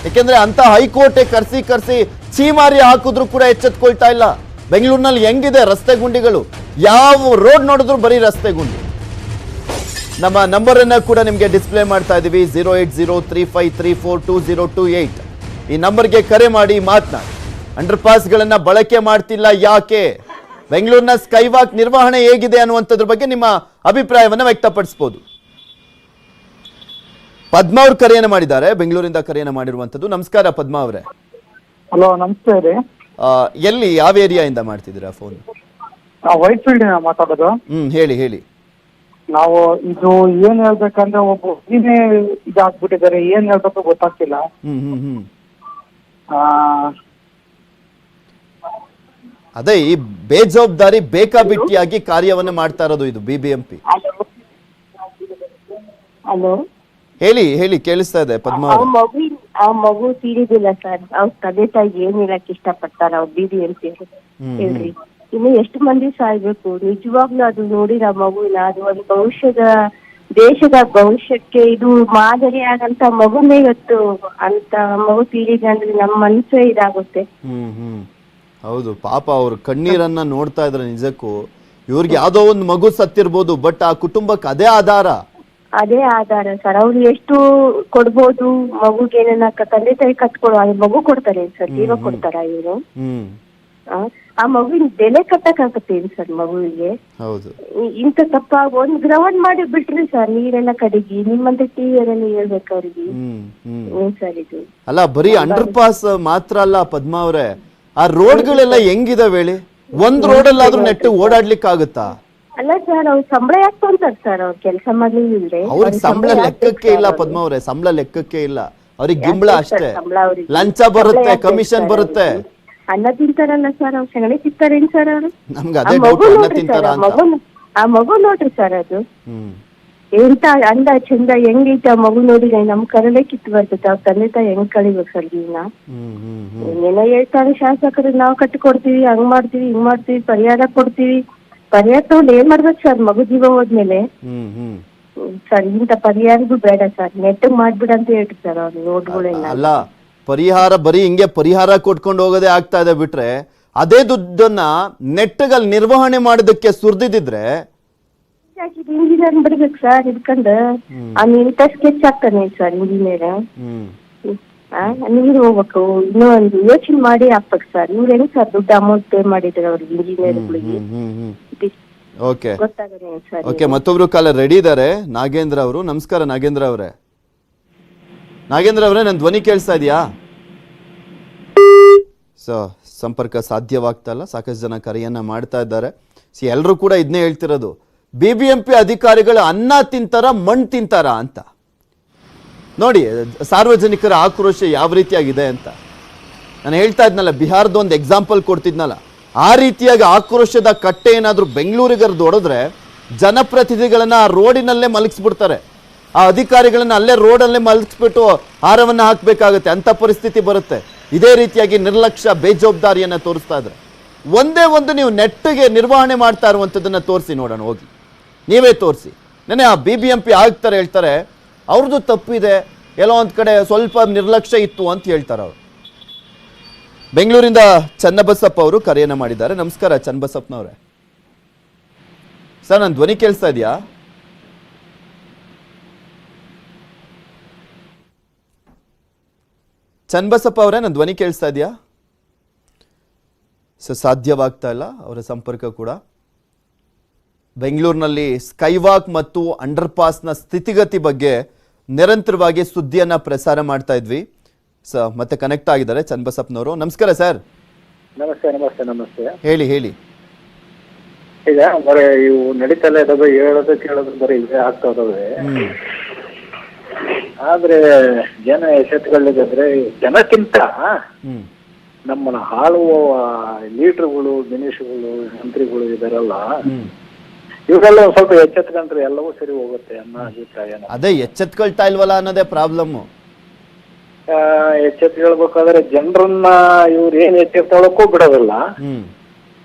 ಯಾಕೆಂದ್ರೆ ಅಂತ ಹೈಕೋರ್ಟೆ ಕರ್ಸಿ ಚೀಮಾರಿ ಹಾಕಿದ್ರು ಕೂಡ ಎಚ್ಚೆತ್ಕೊಳ್ತಾ ಇಲ್ಲ. ಬೆಂಗಳೂರಿನಲ್ಲಿ ಹೆಂಗಿದೆ ರಸ್ತೆ ಗುಂಡಿಗಳು, ಯಾವ ರೋಡ್ ನೋಡಿದ್ರು ಬರೀ ರಸ್ತೆ ಗುಂಡಿ. ನಮ್ಮ ನಂಬರ್ ಅನ್ನ ಕೂಡ ನಿಮಗೆ ಡಿಸ್ಪ್ಲೇ ಮಾಡ್ತಾ ಇದೀವಿ, 08035342028. ಈ ನಂಬರ್ಗೆ ಕರೆ ಮಾಡಿ ಮಾತನಾಡಿ. ಅಂಡರ್ ಪಾಸ್ಗಳನ್ನ ಬಳಕೆ ಮಾಡ್ತಿಲ್ಲ ಯಾಕೆ? ಬೆಂಗಳೂರಿನ ಸ್ಕೈ ವಾಕ್ ನಿರ್ವಹಣೆ ಹೇಗಿದೆ ಅನ್ನುವಂಥದ್ರ ಬಗ್ಗೆ ನಿಮ್ಮ ಅಭಿಪ್ರಾಯವನ್ನ ವ್ಯಕ್ತಪಡಿಸಬಹುದು. ಪದ್ಮಾ ಅವ್ರು ಕರೆಯನ್ನ ಮಾಡಿದ್ದಾರೆ, ಬೆಂಗಳೂರಿಂದ ಕರೆಯನ್ನ ಮಾಡಿರುವಂತದ್ದು. ನಮಸ್ಕಾರ ಪದ್ಮಾ ಅವರೇ. ಹಲೋ, ನಮಸ್ತೆ ರೀ. ಎಲ್ಲಿ, ಯಾವ ಏರಿಯಾಯಿಂದ ಮಾಡ್ತಿದ್ದೀರಾ ಫೋನ್? ವೈಟ್ ಫೀಲ್ಡ್ ಮಾತಾಡೋದು. ಹೇಳಿ. ನಾವು ಇದು ಏನ್ ಹೇಳ್ಬೇಕಂದ್ರೆ ಒಬ್ಬ ಇದಾಗ್ಬಿಟ್ಟಿದ್ದಾರೆ, ಏನ್ ಹೇಳ್ಬೇಕು ಗೊತ್ತಾಗ್ತಿಲ್ಲ. ಅದೇ ಈ ಬೇಜವಾಬ್ದಾರಿ ಬೇಕಾಬಿಟ್ಟಿಯಾಗಿ ಕಾರ್ಯವನ್ನ ಮಾಡ್ತಾ ಇರೋದು ಇದು ಬಿಬಿಎಂಪಿ. ಹಲೋ, ಹೇಳಿ ಹೇಳಿ, ಕೇಳಿಸ್ತಾ ಇದೆ ಪದ್ಮಾ ಅವರೇ. ಆ ಮಗು ತೀರಿದಿಲ್ಲ ಸರ್. ಅವ್ರ ತಂದೆ ತಾಯಿ ಏನ್ ಹೇಳಕ್ ಇಷ್ಟಪಡ್ತಾರ ಅವ್ರ ಬಿಬಿಎಂಪಿ ಹೇಳ್ರಿ. ಇನ್ನು ಎಷ್ಟು ಮಂದಿ ಸಾಯ್ಬೇಕು? ನಿಜವಾಗ್ಲೂ ಅದು ನೋಡಿರ ಮಗುವಿನ, ಅದು ಒಂದು ದೇಶದ ಭವಿಷ್ಯಕ್ಕೆ ಇದು ಮಾದರಿ ಆಗಂತ ಮಗುನೇ ಇವತ್ತು ಅಂತ ಮಗು ತೀರಿದೆ ಅಂದ್ರೆ ನಮ್ಮ ಮನಸ್ಸೇ ಇದಾಗುತ್ತೆ. ಹೌದು, ಪಾಪ ಅವ್ರ ಕಣ್ಣೀರನ್ನ ನೋಡ್ತಾ ಇದ್ರೆ ನಿಜಕ್ಕೂ ಇವ್ರಿಗೆ ಯಾವ್ದೋ ಒಂದು ಮಗು ಸತ್ತಿರ್ಬೋದು, ಬಟ್ ಆ ಕುಟುಂಬಕ್ಕೆ ಅದೇ ಆಧಾರ ಸರ್. ಅವ್ರು ಎಷ್ಟು ಕೊಡ್ಬೋದು ಮಗುಗೆ, ತಂದೆ ತಾಯಿ ಕಟ್ಕೊಡೋ ಮಗು ಕೊಡ್ತಾರೆ ಸರ್, ಜೀವ ಕೊಡ್ತಾರ ಇವರು? ಆ ಮಗುವಿನ ಬೆಲೆ ಕಟ್ಟಕ್ಕಾಗತ್ತೇನು ಸರ್ ಮಗುವಿಗೆ? ಹೌದು, ಇಂತ ತಪ್ಪ ಒಂದ್ ಗ್ರೌಂಡ್ ಮಾಡಿ ಬಿಟ್ರಿ ಸರ್, ನೀರೆಲ್ಲ ಕಡಿಗಿ ನಿಮ್ಮಂತ ಟಿವಿಯಲ್ಲೆಲ್ಲ ಹೇಳ್ಬೇಕು ಅವ್ರಿಗೆ. ಏನ್ ಸರ್ ಇದು? ಅಲ್ಲ, ಬರೀ ಅಂಡರ್ ಪಾಸ್ ಮಾತ್ರ ಅಲ್ಲ ಪದ್ಮಾ ಅವ್ರೆ, ಆ ರೋಡ್ಗಳೆಲ್ಲ ಹೆಂಗಿದಾವೆ ಹೇಳಿ? ಒಂದ್ ರೋಡ್ ಅಲ್ಲಾದ್ರೂ ನೆಟ್ಟು ಓಡಾಡ್ಲಿಕ್ಕೆ ಆಗುತ್ತಾ? ಅಲ್ಲ ಸರ್, ಅವ್ರು ಸಂಬಳ ಯಾಕೆ ತೊಂತಾರೆ ಸರ್? ಅವ್ರು ಕೆಲಸ ಮಾಡ್ಲಿಲ್ಲ, ಅವ್ರಿಗೆ ಸಂಬಳ ಲೆಕ್ಕಕ್ಕೆ ಇಲ್ಲ ಪದ್ಮಾ ಅವ್ರೆ, ಸಂಬಳ ಲೆಕ್ಕಕ್ಕೆ ಇಲ್ಲ. ಅವ್ರಿಗೆ ಗಿಂಬಳ ಅಷ್ಟೇ, ಲಂಚ ಬರುತ್ತೆ, ಕಮಿಷನ್ ಬರುತ್ತೆ. ಅನ್ನ ತಿಂತಾರಲ್ಲ ಸರ್, ಅವ್ರು ಸಗಣಿ ತಿಂತಾರೇನ್ ಸರ್ ಅವರು? ನಮ್ಗೆ ಅದೇ ಡೌಟ್, ಅನ್ನ ತಿಂತಾರ ಅಂತ. ಆ ಮಗು ನೋಡ್ರಿ ಸರ್, ಅದು ಎಂತ ಅಂದ ಚಂದ ಹೆಂಗೈತೆ ಆ ಮಗು ನೋಡಿ ನಮ್ ಕರಲೇ ಕಿತ್ತು ಬರ್ತೈತೆ. ಅವ್ರ ತಂದೆ ತಾಯಿ ಹೆಂಗ್ ಕಳಿಬೇಕು ಸರ್ ಜೀವನ? ಏನೋ ಹೇಳ್ತಾರೆ ಶಾಸಕರು, ನಾವು ಕಟ್ಟಿಕೊಡ್ತೀವಿ, ಹಂಗ್ ಮಾಡ್ತೀವಿ, ಹಿಂಗ್ ಮಾಡ್ತೀವಿ, ಪರಿಹಾರ ಕೊಡ್ತೀವಿ. ಪರಿಹಾರ ತಗೊಂಡು ಏನ್ ಮಾಡ್ಬೇಕು ಸರ್ ಮಗು ಜೀವ ಹೋದ್ಮೇಲೆ? ಸರ್ ಇಂತ ಪರಿಹಾರಗೂ ಬೇಡ ಸರ್, ನೆಟ್ಟಿಗೆ ಮಾಡ್ಬಿಡ ಅಂತ ಹೇಳ್ರಿ ಸರ್ ಅವ್ರು ರೋಡ್ಗಳೆಲ್ಲ. ಅಲ್ಲ, ಪರಿಹಾರ ಬರೀ ಹಿಂಗೆ ಪರಿಹಾರ ಕೊಟ್ಕೊಂಡು ಹೋಗೋದೇ ಆಗ್ತಾ ಇದೆ ಬಿಟ್ರೆ, ಅದೇ ದುಡ್ಡನ್ನ ನೆಟ್ಟಗಲ್ಲಿ ನಿರ್ವಹಣೆ ಮಾಡೋದಕ್ಕೆ ಸುರಿದಿದ್ರೆ ಇಂಜಿನಿಯರ್ ಬರ್ಬೇಕು ಸರ್. ಇದ್ಕಂಡು ಇಂತ ಸ್ಕೆಚ್ ಆಗ್ತಾನೆ ಸರ್ ಇಂಜಿನಿಯರ್. ನೀರು ಹೋಗ್ಬೇಕು, ಇನ್ನೂ ಒಂದು ಯೋಚನೆ ಮಾಡಿ ಹಾಕ್ಬೇಕು ಸರ್. ಇವ್ರು ಹೆಂಗ್ ಸರ್ ದುಡ್ಡು ಅಮೌಂಟ್ ಪೇ ಮಾಡಿದ್ರೆ ಅವ್ರಿಗೆ ಇಂಜಿನಿಯರ್ಗಳಿಗೆ? ಗೊತ್ತಾಗಲ್ಲ ಸರ್. ಓಕೆ, ಮತ್ತೊಬ್ರು ಕಾಲ ರೆಡಿ ಇದ್ದಾರೆ, ನಾಗೇಂದ್ರ ಅವರು. ನಮಸ್ಕಾರ ನಾಗೇಂದ್ರ ಅವರೇ. ನಾಗೇಂದ್ರ ಅವರೇ, ನನ್ನ ಧ್ವನಿ ಕೇಳಿಸ್ತಾ ಇದೆಯಾ? ಸಂಪರ್ಕ ಸಾಧ್ಯವಾಗ್ತಾ ಇಲ್ಲ, ಸಾಕಷ್ಟು ಜನ ಕರೆಯನ್ನ ಮಾಡ್ತಾ ಇದ್ದಾರೆ. ಎಲ್ಲರೂ ಕೂಡ ಇದನ್ನೇ ಹೇಳ್ತಿರೋದು, ಬಿಬಿಎಂಪಿ ಅಧಿಕಾರಿಗಳು ಅನ್ನ ತಿಂತಾರ ಮಣ್ಣು ತಿಂತಾರ ಅಂತ. ನೋಡಿ ಸಾರ್ವಜನಿಕರ ಆಕ್ರೋಶ ಯಾವ ರೀತಿಯಾಗಿದೆ ಅಂತ. ನಾನು ಹೇಳ್ತಾ ಇದ್ನಲ್ಲ, ಬಿಹಾರದ ಒಂದು ಎಕ್ಸಾಂಪಲ್ ಕೊಡ್ತಿದ್ನಲ್ಲ, ಆ ರೀತಿಯಾಗಿ ಆಕ್ರೋಶದ ಕಟ್ಟೆ ಏನಾದರೂ ಬೆಂಗಳೂರಿಗೆ ಹೊಡೆದ್ರೆ ಜನಪ್ರತಿನಿಧಿಗಳನ್ನ ಆ ರೋಡಿನಲ್ಲೇ ಮಲಗಿಸ್ಬಿಡ್ತಾರೆ, ಆ ಅಧಿಕಾರಿಗಳನ್ನ ಅಲ್ಲೇ ರೋಡಲ್ಲೇ ಮಲಗಿಸ್ಬಿಟ್ಟು ಹಾರವನ್ನು ಹಾಕಬೇಕಾಗುತ್ತೆ, ಅಂತ ಪರಿಸ್ಥಿತಿ ಬರುತ್ತೆ. ಇದೇ ರೀತಿಯಾಗಿ ನಿರ್ಲಕ್ಷ್ಯ ಬೇಜವಾಬ್ದಾರಿಯನ್ನ ತೋರಿಸ್ತಾ ಇದ್ರೆ ಒಂದೇ ಒಂದು ನೀವು ನೆಟ್ಟಿಗೆ ನಿರ್ವಹಣೆ ಮಾಡ್ತಾ ಇರುವಂಥದ್ದನ್ನ ತೋರಿಸಿ ನೋಡೋಣ, ಹೋಗಿ ನೀವೇ ತೋರಿಸಿ. ನೆನೆ ಆ ಬಿಬಿಎಂಪಿ ಆಗ್ತಾರೆ ಹೇಳ್ತಾರೆ ಅವ್ರದ್ದು ತಪ್ಪಿದೆ, ಎಲ್ಲೋ ಒಂದ್ ಕಡೆ ಸ್ವಲ್ಪ ನಿರ್ಲಕ್ಷ್ಯ ಇತ್ತು ಅಂತ ಹೇಳ್ತಾರೆ ಅವರು. ಬೆಂಗಳೂರಿಂದ ಚನ್ನಬಸಪ್ಪ ಅವರು ಕರೆಯನ್ನ ಮಾಡಿದ್ದಾರೆ. ನಮಸ್ಕಾರ ಚನ್ನಬಸಪ್ಪನವ್ರೆ. ಸರ್, ನನ್ನ ಧ್ವನಿ ಕೇಳಿಸ್ತಾ ಇದೆಯಾ? ಚನ್ನಬಸಪ್ಪ ಅವರೇ, ನನ್ನ ಧ್ವನಿ ಕೇಳಿಸ್ತಾ ಇದೆಯಾ? ಸಾಧ್ಯವಾಗ್ತಾ ಇಲ್ಲ ಅವರ ಸಂಪರ್ಕ ಕೂಡ. ಬೆಂಗಳೂರಿನಲ್ಲಿ ಸ್ಕೈವಾಕ್ ಮತ್ತು ಅಂಡರ್ ಪಾಸ್ನ ಸ್ಥಿತಿಗತಿ ಬಗ್ಗೆ ನಿರಂತರವಾಗಿ ಸುದ್ದಿಯನ್ನ ಪ್ರಸಾರ ಮಾಡ್ತಾ ಇದ್ವಿ. ಮತ್ತೆ ಕನೆಕ್ಟ್ ಆಗಿದ್ದಾರೆ ಚನ್ನಬಸಪ್ಪನವರು. ನಮಸ್ಕಾರ ಸರ್. ನಮಸ್ತೆ ನಮಸ್ತೆ ನಮಸ್ತೆ. ಹೇಳಿ ಹೇಳಿ. ಈಗ ಬರೀ ಇವು ನಡೀತಲ್ಲ ಇದಾವೆ, ಹೇಳೋದು ಕೇಳೋದು ಬರೀ ಇದೇ ಆಗ್ತಾ ಇದಾವೆ. ಆದ್ರೆ ಜನ ಎಚ್ಚೆತ್ತುಕೊಳ್ಳಿದ್ರೆ ಜನಕ್ಕಿಂತ ನಮ್ಮನ್ನ ಆಳುವ ಲೀಡರ್ಗಳು, ಮಿನಿಸ್ಟರ್ಗಳು, ಮಂತ್ರಿಗಳು ಇದಾರಲ್ಲ, ಇವರೆಲ್ಲ ಸ್ವಲ್ಪ ಎಚ್ಚೆತ್ಕೊಂಡ್ರೆ ಎಲ್ಲವೂ ಸರಿ ಹೋಗುತ್ತೆ ಅನ್ನೋ ಅಭಿಪ್ರಾಯ. ಅದೇ ಎಚ್ಚೆತ್ಕೊಳ್ತಾ ಇಲ್ವಲ್ಲ ಅನ್ನೋದೇ ಪ್ರಾಬ್ಲಮ್. ಎಚ್ಚೆತ್ಕೊಳ್ಬೇಕಾದ್ರೆ ಜನರನ್ನ ಇವ್ರು ಏನ್ ಎಚ್ಚೆತ್ತೊಳಕ್ಕೂ ಬಿಡೋದಿಲ್ಲ,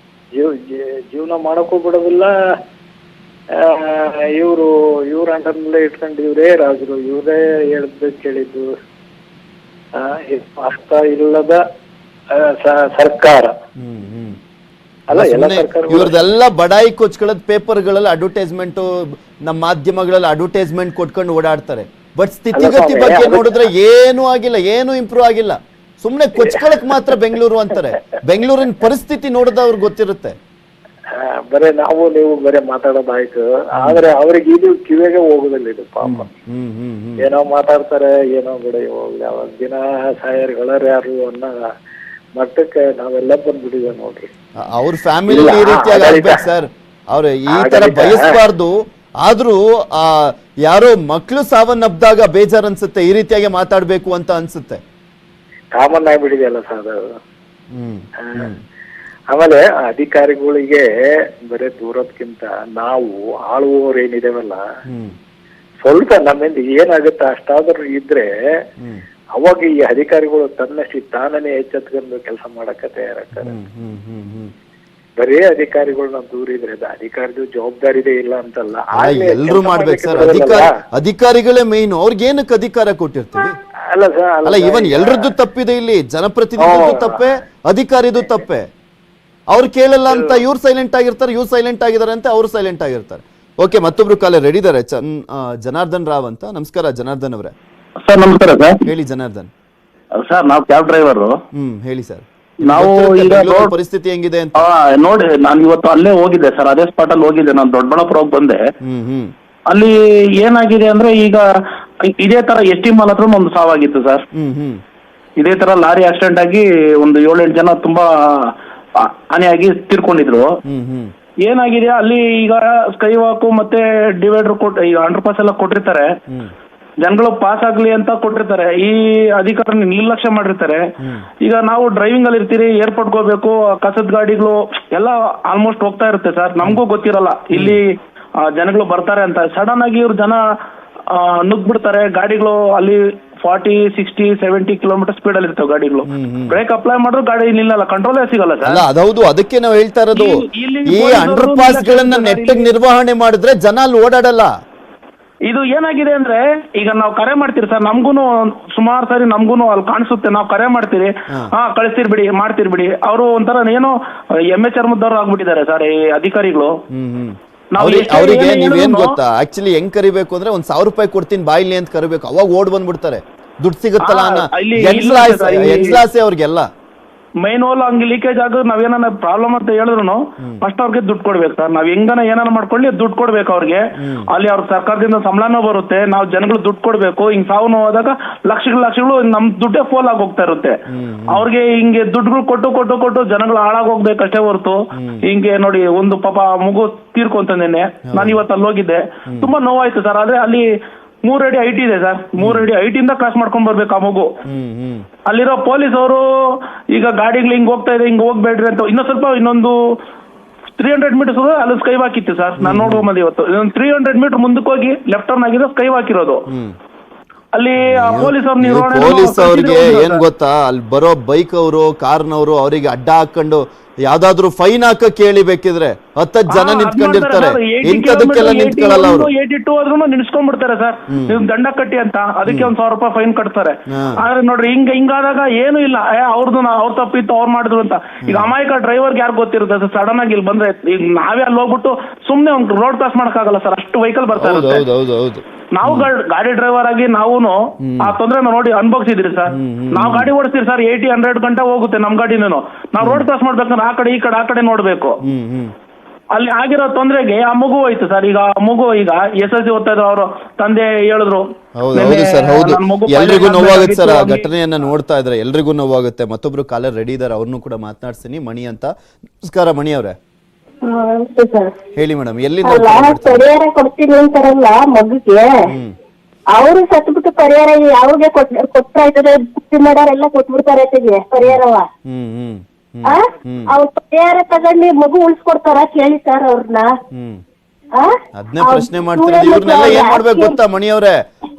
ಜೀವನ ಮಾಡಕ್ಕೂ ಬಿಡೋದಿಲ್ಲ. ಇವ್ರ ಅಂಡರ್ನಲ್ಲೇ ಇಟ್ಕೊಂಡು ಇವರೇ ರಾಜರು, ಇವರೇ ಹೇಳ್ದು ಕೇಳಿದ್ದು ಅರ್ಥ ಇಲ್ಲದ ಸರ್ಕಾರ ಅಲ್ಲ. ಇವ್ರದೆಲ್ಲ ಬಡಾಯಿ ಕೊಚ್ಕೊಳ್ಳೋದು ಪೇಪರ್ಗಳಲ್ಲಿ ಅಡ್ವರ್ಟೈಸ್ಮೆಂಟ್, ನಮ್ಮ ಮಾಧ್ಯಮಗಳಲ್ಲಿ ಅಡ್ವರ್ಟೈಸ್ಮೆಂಟ್ ಕೊಟ್ಕೊಂಡು ಓಡಾಡ್ತಾರೆ. ಬಟ್ ಸ್ಥಿತಿಗತಿ ಬಗ್ಗೆ ನೋಡಿದ್ರೆ ಏನೂ ಆಗಿಲ್ಲ, ಏನು ಇಂಪ್ರೂವ್ ಆಗಿಲ್ಲ. ಸುಮ್ನೆ ಕೊಚ್ಕೊಳಕ್ ಮಾತ್ರ ಬೆಂಗಳೂರು ಅಂತಾರೆ. ಬೆಂಗಳೂರಿನ ಪರಿಸ್ಥಿತಿ ನೋಡಿದವ್ರಿಗೆ ಗೊತ್ತಿರುತ್ತೆ. ಬರೇ ನಾವು ನೀವು ಬರೇ ಮಾತಾಡೋದಾಯ್ತು, ಆದ್ರೆ ಅವ್ರಿಗೆ ಇದು ಕಿವಿಗೆ ಹೋಗುದಿಲ್ಲ ಇದು ಪಾಪ. ಏನೋ ಮಾತಾಡ್ತಾರೆ, ಏನೋ ಬಿಡ ಹೋಗ್ಲಿ, ಅವಾಗ ದಿನ ಸಾಯರ್ಗಳರು ಯಾರು ಅನ್ನೋ ಮಟ್ಟಕ್ಕೆ ನಾವೆಲ್ಲ ಬಂದ್ಬಿಟ್ಟಿದೆ ನೋಡ್ರಿ. ಅವ್ರ ಫ್ಯಾಮಿಲಿ ಈ ರೀತಿಯಾಗಿ ಆಗ್ಬೇಕು ಸರ್, ಅವ್ರು ಈ ತರ ಬಯಸ್ಬಾರ್ದು. ಆದ್ರೂ ಯಾರೋ ಮಕ್ಳು ಸಾವನ್ನಪ್ಪಿದಾಗ ಬೇಜಾರ್ ಅನ್ಸುತ್ತೆ, ಈ ರೀತಿಯಾಗಿ ಮಾತಾಡ್ಬೇಕು ಅಂತ ಅನ್ಸುತ್ತೆ. ಕಾಮನ್ ಆಗ್ಬಿಟ್ಟಿದೆಯಲ್ಲ ಸರ್ ಅದು. ಹ್ಮ್ ಆಮೇಲೆ ಅಧಿಕಾರಿಗಳಿಗೆ ಬರೀ ದೂರದ್ಕಿಂತ ನಾವು ಆಳುವವರು ಏನಿದೇವಲ್ಲ, ಸ್ವಲ್ಪ ನಮ್ಮಿಂದ ಏನಾಗುತ್ತೆ ಅಷ್ಟಾದ್ರೂ ಇದ್ರೆ ಅವಾಗ ಈ ಅಧಿಕಾರಿಗಳು ತನ್ನಷ್ಟು ತಾನೇ ಎಚ್ಚೆತ್ಕೊಂಡು ಕೆಲಸ ಮಾಡಕ್ಕೆ ತಯಾರಾಗ್ತಾರೆ. ಬರೀ ಅಧಿಕಾರಿಗಳನ್ನ ದೂರಿದ್ರೆ ಅಧಿಕಾರಿದು ಜವಾಬ್ದಾರಿದೇ ಇಲ್ಲ ಅಂತಲ್ಲ, ಎಲ್ರು ಮಾಡ್ಬೇಕು ಸರ್. ಅಧಿಕಾರಿಗಳೇ ಮೇಯ್ನು. ಅವ್ರಿಗೆ ಏನಕ್ಕೆ ಅಧಿಕಾರ ಕೊಟ್ಟಿರ್ತೀವಿ? ಅಲ್ಲ ಸರ್, ಅಲ್ಲ ಇವನ್ ಎಲ್ರದ್ದು ತಪ್ಪಿದೆ ಇಲ್ಲಿ. ಜನಪ್ರತಿನಿಧಿದು ತಪ್ಪೆ, ಅಧಿಕಾರಿದು ತಪ್ಪೆ. ಅವ್ರು ಕೇಳಲ್ಲ ಅಂತ ಇವ್ರು ಸೈಲೆಂಟ್ ಆಗಿರ್ತಾರೆ, ಇವ್ರು ಸೈಲೆಂಟ್ ಆಗಿದ್ದಾರೆ ಅಂತ ಅವ್ರು ಸೈಲೆಂಟ್ ಆಗಿರ್ತಾರೆ. ಓಕೆ, ಮತ್ತೊಬ್ರು ಕಾಲ ರೆಡಿ ಇದಾರೆ. ಜನಾರ್ದನ್ ರಾವ್ ಅಂತ. ನಮಸ್ಕಾರ ಜನಾರ್ದನ್ ಅವರೇ. ಸರ್ ನಮಸ್ಕಾರ ಸರ್. ಹೇಳಿ ಜನಾರ್ದನ್. ಸರ್ ನಾವು ಕ್ಯಾಬ್ ಡ್ರೈವರು. ಹೇಳಿ ಸರ್. ನಾವು ಈಗ ಪರಿಸ್ಥಿತಿ ಹೆಂಗಿದೆ ಅಂತ ನೋಡಿ, ನಾನು ಇವತ್ತು ಅಲ್ಲೇ ಹೋಗಿದ್ದೆ ಸರ್, ಅದೇ ಸ್ಪಾಟ್ ಅಲ್ಲಿ ಹೋಗಿದ್ದೆ. ನಾನು ದೊಡ್ಡಬಳ್ಳಾಪುರ ಬಂದೆ. ಅಲ್ಲಿ ಏನಾಗಿದೆ ಅಂದ್ರೆ ಈಗ ಇದೇ ತರ ಎಸ್ ಟಿ ಮಾಲ್ ಹತ್ರ ಒಂದು ಸಾವಾಗಿತ್ತು ಸರ್. ಇದೇ ತರ ಲಾರಿ ಆಕ್ಸಿಡೆಂಟ್ ಆಗಿ ಒಂದು 7-8 ಜನ ತುಂಬಾ ಹಾನಿಯಾಗಿ ತೀರ್ಕೊಂಡಿದ್ರು. ಏನಾಗಿದೆ ಅಲ್ಲಿ ಈಗ ಸ್ಕೈ ವಾಕ್ ಮತ್ತೆ ಡಿವೈಡರ್ ಈಗ ಅಂಡರ್ ಪಾಸ್ ಎಲ್ಲ ಕೊಟ್ಟಿರ್ತಾರೆ, ಜನಗಳು ಪಾಸ್ ಆಗ್ಲಿ ಅಂತ ಕೊಟ್ಟಿರ್ತಾರೆ. ಈ ಅಧಿಕಾರಿ ನಿರ್ಲಕ್ಷ್ಯ ಮಾಡಿರ್ತಾರೆ. ಈಗ ನಾವು ಡ್ರೈವಿಂಗ್ ಅಲ್ಲಿ ಇರ್ತೀರಿ, ಏರ್ಪೋರ್ಟ್ಗೆ ಹೋಗ್ಬೇಕು, ಕಸದ ಗಾಡಿಗಳು ಎಲ್ಲ ಆಲ್ಮೋಸ್ಟ್ ಹೋಗ್ತಾ ಇರುತ್ತೆ ಸರ್. ನಮಗೂ ಗೊತ್ತಿರಲ್ಲ ಇಲ್ಲಿ ಜನಗಳು ಬರ್ತಾರೆ ಅಂತ. ಸಡನ್ ಆಗಿ ಇವ್ರು ಜನ ನುಗ್ಬಿಡ್ತಾರೆ. ಗಾಡಿಗಳು ಅಲ್ಲಿ 40, 60, 70 ಕಿಲೋಮೀಟರ್ ಸ್ಪೀಡ್ ಅಲ್ಲಿ ಇರ್ತವೆ ಗಾಡಿಗಳು. ಬ್ರೇಕ್ ಅಪ್ಲೈ ಮಾಡಿದ್ರು ಗಾಡಿ ನಿಲ್ಲಲ್ಲ, ಕಂಟ್ರೋಲೇ ಸಿಗಲ್ಲ ಸರ್. ಅದೌದು, ಅದಕ್ಕೆ ನಾವು ಹೇಳ್ತಾ ಇರೋದು ಈ ಅಂಡರ್ ಪಾಸ್ ಗಳನ್ನ ನೆಟ್ಟಿಗೆ ನಿರ್ವಹಣೆ ಮಾಡಿದ್ರೆ ಜನ ಅಲ್ಲಿ ಓಡಾಡಲ್ಲ. ಇದು ಏನಾಗಿದೆ ಅಂದ್ರೆ ಈಗ ನಾವು ಕರೆ ಮಾಡ್ತೀರಿ ಸರ್, ನಮ್ಗೂನು ಸುಮಾರು ಸಾರಿ ನಮ್ಗೂನು ಅಲ್ಲಿ ಕಾಣಿಸುತ್ತೆ. ನಾವು ಕರೆ ಮಾಡ್ತೀರಿ, ಕಳಿಸ್ತಿರ್ಬಿಡಿ, ಮಾಡ್ತಿರ್ಬಿಡಿ. ಅವರು ಒಂಥರ ಏನೋ ಎಮ್ಮೆ ಚರ್ಮದವ್ರು ಆಗ್ಬಿಟ್ಟಿದ್ದಾರೆ ಸರ್ ಈ ಅಧಿಕಾರಿಗಳು. ಅವರಿಗೆ ನೀವೇನ್ ಗೊತ್ತಾ, ಆಕ್ಚುಲಿ ಹೆಂಗ್ ಕರಿಬೇಕು ಅಂದ್ರೆ 1,000 ರೂಪಾಯಿ ಕೊಡ್ತೀನಿ ಬಾಯಿಲಿ ಅಂತ ಕರಿಬೇಕು. ಅವಾಗ ಓಡ್ ಬಂದ್ಬಿಡ್ತಾರೆ, ದುಡ್ಡು ಸಿಗುತ್ತಲ್ಲ ಅನ್ನೋ ಎನ್ಸ್ಲಾಸೆ ಅವ್ರಿಗೆಲ್ಲ. ಮೈನ್ ಹೋಲ್ ಹಂಗೆ ಲೀಕೇಜ್ ಆಗ ನಾವೇನ ಪ್ರಾಬ್ಲಮ್ ಅಂತ ಹೇಳಿದ್ರು ಫಸ್ಟ್ ಅವ್ರಿಗೆ ದುಡ್ಡು ಕೊಡ್ಬೇಕು ಸರ್. ನಾವ್ ಹೆಂಗನ ಏನಾರ ಮಾಡ್ಕೊಳ್ಳಿ ದುಡ್ಡು ಕೊಡ್ಬೇಕು ಅವ್ರಿಗೆ. ಅಲ್ಲಿ ಅವ್ರ ಸರ್ಕಾರದಿಂದ ಸಂಬಳನೂ ಬರುತ್ತೆ, ನಾವು ಜನಗಳು ದುಡ್ಡು ಕೊಡ್ಬೇಕು. ಹಿಂಗ್ ಸಾವು ನೋವಾದಾಗ ಲಕ್ಷಗಳು ನಮ್ ದುಡ್ಡೇ ಫೋಲ್ ಆಗಿ ಹೋಗ್ತಾ ಇರುತ್ತೆ. ಅವ್ರಿಗೆ ಹಿಂಗೆ ದುಡ್ಡುಗಳು ಕೊಟ್ಟು ಜನಗಳು ಹಾಳಾಗಿ ಹೋಗ್ಬೇಕಷ್ಟೇ ಹೊರತು ಹಿಂಗೆ ನೋಡಿ ಒಂದು ಪಾಪ ಮಗು ತೀರ್ಕೊಂತಂದೇನೆ. ನಾನು ಇವತ್ತು ಅಲ್ಲಿ ಹೋಗಿದ್ದೆ, ತುಂಬಾ ನೋವಾಯ್ತು ಸರ್. ಆದ್ರೆ ಅಲ್ಲಿ 3 ಅಡಿ ಹೈಟ್ ಇದೆ ಸರ್. 3 ಅಡಿ ಹೈಟ್ ಇಂದ ಕ್ರಾಸ್ ಮಾಡ್ಕೊಂಡ್ ಬರ್ಬೇಕು ಆ ಮಗು. ಅಲ್ಲಿರೋ ಪೊಲೀಸ್ ಅವರು ಈಗ ಗಾಡಿಗಳು ಹಿಂಗ್ ಹೋಗ್ತಾ ಇದೆ, ಹಿಂಗ್ ಹೋಗ್ಬೇಡ್ರಿ ಅಂತ ಇನ್ನೊಂದು 300 ಮೀಟರ್ಸ್ ಅಲ್ಲಿ ಸ್ಕೈ ವಾಕ್ ಇತ್ತು ಸರ್. ನಾನು ನೋಡ್ಕೊಂಬಂದು ಇವತ್ತು 300 ಮೀಟರ್ ಮುಂದಕ್ಕೆ ಹೋಗಿ ಲೆಫ್ಟ್ ಟರ್ನ್ ಆಗಿದೆ, ಸ್ಕೈ ವಾಕ್ ಇರೋದು. ಅಲ್ಲಿ ಪೊಲೀಸ್ ಅವ್ರಿಗೆ ಏನ್ ಗೊತ್ತಾ, ಅಲ್ಲಿ ಬರೋ ಬೈಕ್ ಅವರು ಕಾರ್ನವರು ಅವರಿಗೆ ಅಡ್ಡ ಹಾಕೊಂಡು ಯಾವ್ದಾದ್ರು ಫೈನ್ ಹಾಕ ಕೇಳಿ ಬೇಕಿದ್ರೆ 10 ಜನ ನಿಂತ್ಕೊಂಡಿರ್ತಾರೆ. ಇಂಥದಕ್ಕೆಲ್ಲ ನಿಂತ್ಕೊಳ್ಳಲ್ಲ ಅವರು. 82 ಆದ್ರೂ ನಿಲ್ಸ್ಕೊಂಡ್ಬಿಡ್ತಾರೆ ಸರ್, ದಂಡ ಕಟ್ಟಿ ಅಂತ. ಅದಕ್ಕೆ 1,000 ರೂಪಾಯಿ ಫೈನ್ ಕಟ್ತಾರೆ. ಆದ್ರೆ ನೋಡ್ರಿ ಹಿಂಗಾದಾಗ ಏನು ಇಲ್ಲ, ಅವ್ರದ್ದು ಅವ್ರ ತಪ್ಪಿತ್ತು, ಅವ್ರು ಮಾಡಿದ್ರು ಅಂತ. ಈಗ ಅಮಾಯಕ ಡ್ರೈವರ್ಗೆ ಯಾರು ಗೊತ್ತಿರುತ್ತೆ ಸರ್? ಸಡನ್ ಆಗಿ ಇಲ್ಲಿ ಬಂದ್ರೆ ಈಗ ನಾವೇ ಅಲ್ಲಿ ಹೋಗ್ಬಿಟ್ಟು ಸುಮ್ನೆ ಒಂದು ರೋಡ್ ಕ್ರಾಸ್ ಮಾಡಕ್ಕಾಗಲ್ಲ ಸರ್, ಅಷ್ಟು ವೆಹಿಕಲ್ ಬರ್ತಾ ಇರುತ್ತೆ. ನಾವು ಗಾಡಿ ಡ್ರೈವರ್ ಆಗಿ ನಾವು ಆ ತೊಂದ್ರೆ ನೋಡಿ ಅನುಭವಿಸಿದ್ರಿ ಸರ್. ನಾವು ಗಾಡಿ ಓಡಿಸ್ತೀವಿ ಸರ್, 80-100 ಗಂಟೆ ಹೋಗುತ್ತೆ ನಮ್ ಗಾಡಿನೂ. ನಾವು ರೋಡ್ ಕ್ರಾಸ್ ಮಾಡ್ಬೇಕಂದ್ರೆ ಆ ಕಡೆ ನೋಡ್ಬೇಕು. ಅಲ್ಲಿ ಆಗಿರೋ ತೊಂದರೆಗೆ ಆ ಮಗು ಹೋಯ್ತು ಸರ್. ಈಗ ಮಗು ಈಗ SSLC ಓದ್ತಾ ಇದ್ರು, ಅವರು ತಂದೆ ಹೇಳಿದ್ರು. ಎಲ್ರಿಗೂ ನೋವಾಗುತ್ತೆ ಸರ್ ಆ ಘಟನೆಯನ್ನ ನೋಡ್ತಾ ಇದ್ರೆ, ಎಲ್ರಿಗೂ ನೋವಾಗುತ್ತೆ. ಮತ್ತೊಬ್ರು ಕಾಲರ್ ರೆಡಿ ಇದಾರೆ, ಅವ್ರನ್ನು ಕೂಡ ಮಾತನಾಡ್ತೀನಿ. ಮಣಿ ಅಂತ. ನಮಸ್ಕಾರ ಮಣಿ ಅವ್ರೆ. ಹೇಳಿ ಮೇಡಮ್, ಎಲ್ಲಿಂದ ಪರಿಹಾರ ಕೊಡ್ತೀನಿ ಅಂತಾರಲ್ಲ ಮಗುಗೆ, ಅವರು ಸತ್ಬಿಟ್ಟು ಪರಿಹಾರ ಯಾವಾಗ ಕೊಡ್ತಾ ಇದ್ದಾರೆ, ಮಾಡೋರೆಲ್ಲ ಕೊಟ್ಬಿಡ್ತಾರೆ ಪರಿಹಾರವ. ಅವ್ರ ಪರಿಹಾರ ತಗೊಂಡು ಮಗು ಉಳಿಸ್ಕೊಡ್ತಾರ ಕೇಳಿ ಸರ್ ಅವ್ರನ್ನ. ಅದನ್ನೇ ಪ್ರಶ್ನೆ ಮಾಡ್ತಾರೆ. ಇವ್ರನ್ನೆಲ್ಲ ಏನ್ ಮಾಡ್ಬೇಕು ಗೊತ್ತಾ ಮಣಿ ಅವ್ರೆ,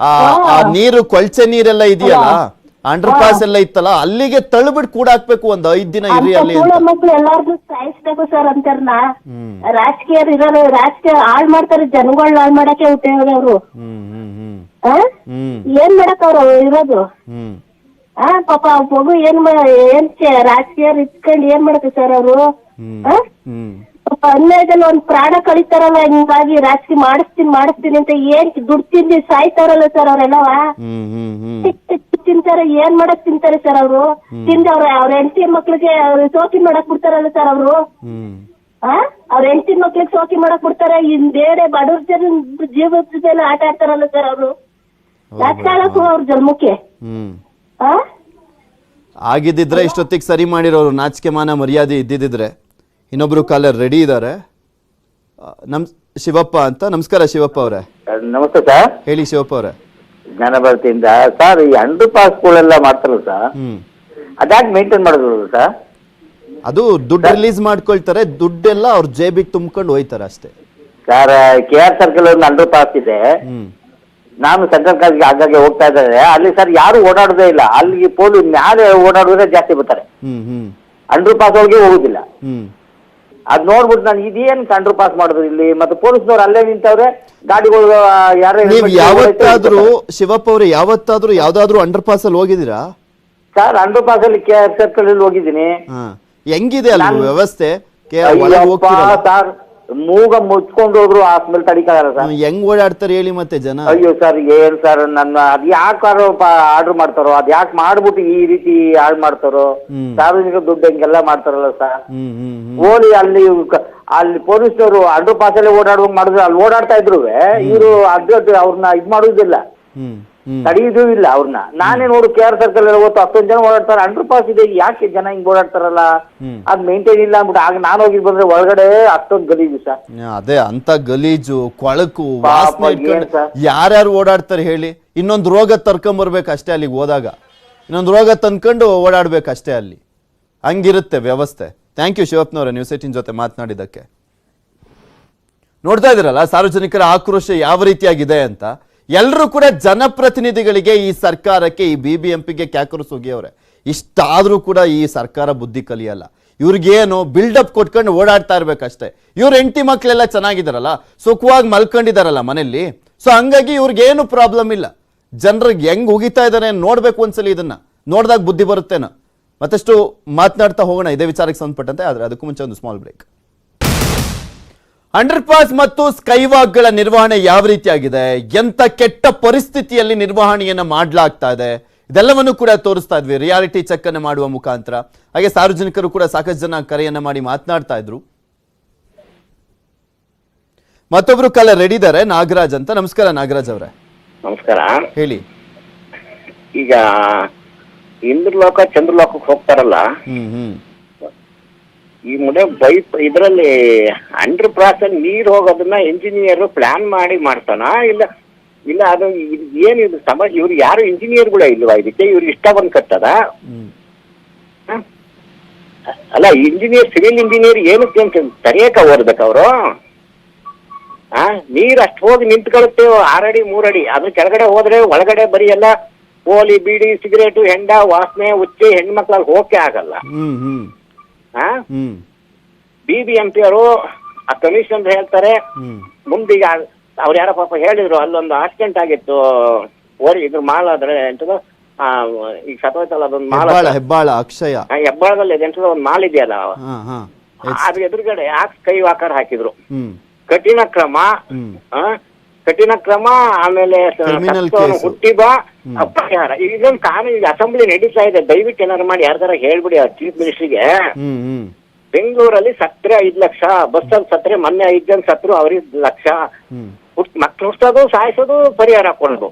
ಆ ನೀರು ಕೊಳ್ಚೆ ನೀರೆಲ್ಲ ಇದೆಯಲ್ಲ, ಅಂಡರ್ ಪಾಸ್ ಎಲ್ಲ ಇತ್ತಲ್ಲ, ಅಲ್ಲಿಗೆ ತಳ್ಳಿಬಿಟ್ಟು ಕೂಡ ಹಾಕ್ಬೇಕು. 5 ದಿನ ಇರಿ ಅಲ್ಲಿ. ಮಕ್ಳು ಎಲ್ಲಾರ್ಗು ಸಾಯಿಸ್ಬೇಕು ಸರ್ ಅಂತಾರನ. ರಾಜಕೀಯ ಇರೋರು ರಾಜಕೀಯ ಹಾಳ್ ಮಾಡ್ತಾರೆ, ಜನಗಳನ್ನ ಹಾಳ್ ಮಾಡಕ್ಕೆ ಹುಟ್ಟಿರೋರು ಅವರು. ಏನ್ ಮಾಡಕ್ ಅವ್ರು ಇರೋದು? ಪಾಪ ಮಗು ಏನ್ ರಾಜಕೀಯ ಇಟ್ಕೊಂಡು ಏನ್ ಮಾಡಕ್ಕೆ ಸರ್ ಅವರು? ಪಾಪ ಅನ್ಯಾಯದಲ್ಲಿ ಒಂದ್ ಪ್ರಾಣ ಕಳಿತಾರಲ್ಲ, ಹಿಂಗಾಗಿ ರಾಜಕೀಯ ಮಾಡಿಸ್ತೀನಿ ಅಂತ ಏನ್ ದುಡ್ಡು ತಿಂದು ಸಾಯ್ತಾರಲ್ಲ ಸರ್ ಅವರೆಲ್ಲವ. ತಿಂತಾರೆ, ಏನ್ ಮಾಡಕ್ ತಿಂತಾರೆ ಸರ್ ಅವರು? ತಿಂದ ಅವ್ರ ಹೆಂಡತಿ ಮಕ್ಳಿಗೆ ಸೋಕಿ ಮಾಡಕ್ ಬಿಡ್ತಾರಲ್ಲ ಸರ್ ಅವರು. ಅವ್ರ ಹೆಂಡತಿ ಮಕ್ಳಿಗೆ ಸೋಕಿ ಮಾಡಕ್ ಬಿಡ್ತಾರೆ. ಬೇರೆ ಬಡವ್ರ ಜನ ಜೀವದ ಜನ ಆಟ ಆಡ್ತಾರಲ್ಲ ಸರ್ ಅವರು. ರಾಜಕಾರಣಕ್ಕೂ ಅವ್ರ ಜನ್ಮಕ್ಕೆ ಆಗಿದ್ದಿದ್ರೆ ಇಷ್ಟೊತ್ತಿಗೆ ಸರಿ ಮಾಡಿರೋರು, ನಾಚಿಕೆ ಮಾನ ಮರ್ಯಾದೆ ಇದ್ದಿದ್ರೆ. ಇನ್ನೊಬ್ರು ಕಾಲರ್ ರೆಡಿ ಇದ್ದಾರೆ, ಶಿವಪ್ಪ ಅಂತ. ನಮಸ್ಕಾರ ಶಿವಪ್ಪ ಅವರೇ. ನಮಸ್ತೆ ಸರ್. ಹೇಳಿ ಶಿವಪ್ಪ ಅವರೇ. ಜ್ಞಾನಭಾರತಿಯಿಂದ ಸರ್, ಈ ಅಂಡರ್ ಪಾಸ್ಗಳೆಲ್ಲ ಮಾಡ್ತಾರಲ್ಲ ಸರ್, ಅದಾಗಿ ಮೇಂಟೈನ್ ಮಾಡೋದು ಸರ್. ಅದು ದುಡ್ಡು ರಿಲೀಸ್ ಮಾಡ್ಕೊಳ್ತಾರೆ, ದುಡ್ಡೆಲ್ಲ ಅವ್ರ ಜೇಬಿಗೆ ತುಂಬ್ಕೊಂಡು ಹೋಯ್ತಾರೆ ಅಷ್ಟೇ ಸರ್. KR ಸರ್ಕಲ್ ಒಂದು ಅಂಡರ್ ಪಾಸ್ ಇದೆ, ನಾನು ಸೆಂಟ್ರಲ್ ಕಾಲೇಜ್ಗೆ ಆಗಾಗ್ಗೆ ಹೋಗ್ತಾ ಇದ್ದಾರೆ. ಅಲ್ಲಿ ಸರ್ ಯಾರು ಓಡಾಡೋದೇ ಇಲ್ಲ, ಅಲ್ಲಿ ಪೊಲೀಸ್ ಮ್ಯಾಲೆ ಓಡಾಡೋದೇ ಜಾಸ್ತಿ ಬರ್ತಾರೆ, ಅಂಡರ್ ಪಾಸ್ ಒಳಗೆ ಹೋಗುದಿಲ್ಲ. ಅದ್ ನೋಡ್ಬಿಟ್ಟು ನಾನು ಇದೇನ್ ಅಂಡರ್ ಪಾಸ್ ಮಾಡೋದು ಇಲ್ಲಿ, ಮತ್ತೆ ಪೊಲೀಸ್ನವ್ರು ಅಲ್ಲೇ ನಿಂತವ್ರೆ, ಗಾಡಿಗಳು ಯಾರೇ. ನೀವ್ ಯಾವತ್ತಾದ್ರೂ ಶಿವಪ್ಪ ಅವ್ರೆ ಯಾವತ್ತಾದ್ರೂ ಯಾವ್ದಾದ್ರು ಅಂಡರ್ ಪಾಸ್ ಅಲ್ಲಿ ಹೋಗಿದ್ದೀರಾ ಸರ್? ಅಂಡರ್ ಪಾಸ್ ಅಲ್ಲಿ KR ಸರ್ಕಲ್ ಅಲ್ಲಿ ಹೋಗಿದ್ದೀನಿ. ಹೆಂಗಿದೆ ಅಲ್ಲಿ ವ್ಯವಸ್ಥೆ? ಸರ್ ಮೂಗ ಮುಚ್ಕೊಂಡು ಹೋದ್ರು ಆ ಸ್ಮೆಲ್ ತಡಿಕಾಗಲ್ಲ ಸರ್. ಹೆಂಗ್ ಓಡಾಡ್ತಾರೆ ಹೇಳಿ ಮತ್ತೆ ಜನ? ಅಯ್ಯೋ ಸರ್ ಏನ್ ಸರ್, ನನ್ನ ಅದ್ ಯಾಕೆ ಆರ್ಡರ್ ಮಾಡ್ತಾರೋ, ಅದ್ ಯಾಕೆ ಮಾಡ್ಬಿಟ್ಟು ಈ ರೀತಿ ಹಾಳು ಮಾಡ್ತಾರೋ, ಸಾರ್ವಜನಿಕ ದುಡ್ಡು ಹೆಂಗೆಲ್ಲ ಮಾಡ್ತಾರಲ್ಲ ಸರ್. ಓಡಿ ಅಲ್ಲಿ ಪೊಲೀಸ್ನವರು ಅಂಡರ್ ಪಾಸ್ ಅಲ್ಲಿ ಓಡಾಡುವಂಗ್ ಮಾಡಿದ್ರು, ಅಲ್ಲಿ ಓಡಾಡ್ತಾ ಇದ್ರು ಇವರು ಅಡ್ಡ ಅವ್ರನ್ನ ಇದ್ ಮಾಡುದಿಲ್ಲ, ತಡೆಯುದೂ ಇಲ್ಲ ಅವ್ರನ್ನ. ನಾನೇ ನೋಡು KR ಸರ್ಕಲ್ ಅಲ್ಲಿ ಹೋಗ್ತು ಅಷ್ಟೊಂದ್ ಜನ ಓಡಾಡ್ತಾರೆ, ಅಂಡರ್ ಪಾಸ್ ಇದೆ, ಯಾಕೆ ಜನ ಹಿಂಗ್ ಓಡಾಡ್ತಾರಲ್ಲ, ಅದ್ ಮೇಂಟೈನ್ ಇಲ್ಲ ಅಂದ್ಬಿಟ್ಟು. ಆಗ ನಾನು ಹೋಗಿ ಬಂದ್ರೆ ಒಳಗಡೆ ಅಷ್ಟೊಂದು ಗಲೀಜು ಸರ್. ಅದೇ ಅಂತ ಗಲೀಜು ಕೊಳಕು ವಾಸನೆ ಇಟ್ಕೊಂಡು ಯಾರ್ಯಾರು ಓಡಾಡ್ತಾರೆ ಹೇಳಿ? ಇನ್ನೊಂದು ರೋಗ ತರ್ಕೊಂಬರ್ಬೇಕು ಅಷ್ಟೇ ಅಲ್ಲಿಗೆ ಹೋದಾಗ, ಇನ್ನೊಂದು ರೋಗ ತಂದ್ಕೊಂಡು ಓಡಾಡ್ಬೇಕು ಅಷ್ಟೇ ಅಲ್ಲಿ, ಹಂಗಿರುತ್ತೆ ವ್ಯವಸ್ಥೆ. ಥ್ಯಾಂಕ್ ಯು ಶಿವಪ್ಪನವರೇ, ನ್ಯೂಸ್ 18 ಜೊತೆ ಮಾತನಾಡಿದ್ದಕ್ಕೆ. ನೋಡ್ತಾ ಇದ್ದೀರಲ್ಲ ಸಾರ್ವಜನಿಕರ ಆಕ್ರೋಶ ಯಾವ ರೀತಿಯಾಗಿದೆ ಅಂತ. ಎಲ್ಲರೂ ಕೂಡ ಜನಪ್ರತಿನಿಧಿಗಳಿಗೆ, ಈ ಸರ್ಕಾರಕ್ಕೆ, ಈ BBMPಗೆ ಕ್ಯಾಕರು ಸುಗಿಯವ್ರೆ. ಇಷ್ಟಾದ್ರೂ ಕೂಡ ಈ ಸರ್ಕಾರ ಬುದ್ಧಿ ಕಲಿಯಲ್ಲ. ಇವ್ರಿಗೇನು ಬಿಲ್ಡಪ್ ಕೊಟ್ಕೊಂಡು ಓಡಾಡ್ತಾ ಇರ್ಬೇಕಷ್ಟೇ. ಇವ್ರ ಹೆಂಡತಿ ಮಕ್ಳೆಲ್ಲ ಚೆನ್ನಾಗಿದಾರಲ್ಲ, ಸುಖವಾಗಿ ಮಲ್ಕೊಂಡಿದಾರಲ್ಲ ಮನೆಯಲ್ಲಿ, ಸೊ ಹಂಗಾಗಿ ಇವ್ರಿಗೇನು ಪ್ರಾಬ್ಲಮ್ ಇಲ್ಲ. ಜನರಿಗೆ ಹೆಂಗ್ ಉಗಿತಾ ಇದಾರೆ ನೋಡ್ಬೇಕು ಒಂದ್ಸಲಿ, ಇದನ್ನ ನೋಡಿದಾಗ ಬುದ್ಧಿ ಬರುತ್ತೇನೋ. ಮತ್ತಷ್ಟು ಮಾತನಾಡ್ತಾ ಹೋಗೋಣ ಇದೇ ವಿಚಾರಕ್ಕೆ ಸಂಬಂಧಪಟ್ಟಂತೆ. ಆದ್ರೆ ಅದಕ್ಕೂ ಮುಂಚೆ ಒಂದು ಸ್ಮಾಲ್ ಬ್ರೇಕ್. ಅಂಡರ್ ಪಾಸ್ ಮತ್ತು ಸ್ಕೈವಾಕ್ಗಳ ನಿರ್ವಹಣೆ ಯಾವ ರೀತಿಯಾಗಿದೆ, ಎಂತ ಕೆಟ್ಟ ಪರಿಸ್ಥಿತಿಯಲ್ಲಿ ನಿರ್ವಹಣೆಯನ್ನ ಮಾಡಲಾಗ್ತಾ ಇದೆ, ಇದೆಲ್ಲವನ್ನು ಕೂಡ ತೋರಿಸ್ತಾ ಇದ್ವಿ ರಿಯಾಲಿಟಿ ಚೆಕ್ ಅನ್ನು ಮಾಡುವ ಮುಖಾಂತರ. ಹಾಗೆ ಸಾರ್ವಜನಿಕರು ಕೂಡ ಸಾಕಷ್ಟು ಜನ ಕರೆಯನ್ನ ಮಾಡಿ ಮಾತನಾಡ್ತಾ ಇದ್ರು. ಮತ್ತೊಬ್ರು ಕಾಲ ರೆಡಿ ಇದ್ದಾರೆ, ನಾಗರಾಜ್ ಅಂತ. ನಮಸ್ಕಾರ ನಾಗರಾಜ್ ಅವರೇ. ನಮಸ್ಕಾರ. ಹೇಳಿ. ಈಗ ಇಂದ್ರಲೋಕ ಚಂದ್ರಲೋಕಕ್ಕೆ ಹೋಗ್ತಾರಲ್ಲ, ಈ ಮುಡೆ ಇದರಲ್ಲಿ ಅಂಡರ್ ಪಾಸ್ ಅಲ್ಲಿ ನೀರ್ ಹೋಗೋದನ್ನ ಇಂಜಿನಿಯರ್ ಪ್ಲಾನ್ ಮಾಡಿ ಮಾಡ್ತಾನ ಇಲ್ಲ ಅದು ಏನಿದು ಸಮಸ್ಯೆ? ಇವ್ರು ಯಾರು ಇಂಜಿನಿಯರ್ಗಳೇ ಇಲ್ವಾ ಇದಕ್ಕೆ? ಇವ್ರಿಗೆ ಇಷ್ಟ ಬಂದ್ ಕಟ್ಟದ? ಅಲ್ಲ ಇಂಜಿನಿಯರ್, ಸಿವಿಲ್ ಇಂಜಿನಿಯರ್ ಏನಕ್ಕೆ ಅಂತ ತರಿಯಕ ಓದ್ಬೇಕು ಅವರು? ನೀರ್ ಅಷ್ಟು ಹೋಗಿ ನಿಂತ್ಕೊಳ್ಳುತ್ತೆ 6 ಅಡಿ 3 ಅಡಿ, ಅದ್ರ ಕೆಳಗಡೆ ಹೋದ್ರೆ ಒಳಗಡೆ ಬರೀ ಎಲ್ಲ ಪೋಲಿ ಬೀಡಿ ಸಿಗರೇಟು ಹೆಂಡ ವಾಸನೆ ಉಚ್ಚಿ ಹೆಣ್ಮಕ್ಳಲ್ಲಿ ಹೋಗಕ್ಕೆ ಆಗಲ್ಲ. BBMP ಅವರು ಆ ಕಮಿಷನ್ ಹೇಳ್ತಾರೆ. ಮುಂದೀಗ ಅವ್ರು ಯಾರ ಪಾಪ ಹೇಳಿದ್ರು, ಅಲ್ಲೊಂದು ಆಕ್ಸಿಡೆಂಟ್ ಆಗಿತ್ತು, ಇದ್ರ ಮಾಲ್ ಆದ್ರೆ ಎಂತದ ಈಗ ಸತೋಯ್ತಲ್ಲ ಅದೊಂದು ಮಾಲ್, ಹೆಬ್ಬಾಳ ಅಕ್ಷಯ ಹೆಬ್ಬಾಳದಲ್ಲಿ ಎಂತದ ಒಂದು ಮಾಲ್ ಇದೆಯಲ್ಲ, ಅದ್ರ ಎದುರುಗಡೆ ಕೈ ವಾಕರ್ ಹಾಕಿದ್ರು. ಕಠಿಣ ಕ್ರಮ ಆಮೇಲೆ ಹುಟ್ಟಿಬ ಪರಿಹಾರ. ಇದೊಂದು ಕಾನೂನು ಅಸೆಂಬ್ಲಿ ನಡೀತಾ ಇದೆ, ದಯವಿಟ್ಟು ಏನಾರು ಮಾಡಿ ಯಾರ್ದಾರ ಹೇಳ್ಬಿಡಿ ಚೀಫ್ ಮಿನಿಸ್ಟ್ರಿಗೆ. ಬೆಂಗಳೂರಲ್ಲಿ ಸತ್ರೆ 5 ಲಕ್ಷ, ಬಸ್ಸಲ್ಲಿ ಸತ್ರೆ ಮೊನ್ನೆ 5 ಜನ ಸತ್ರು, ಅವ್ರಿಗೆ 1 ಲಕ್ಷ. ಮಕ್ಳು ಹುಟ್ಟೋದು ಸಾಯಿಸೋದು ಪರಿಹಾರ ಕೊಡೋದು.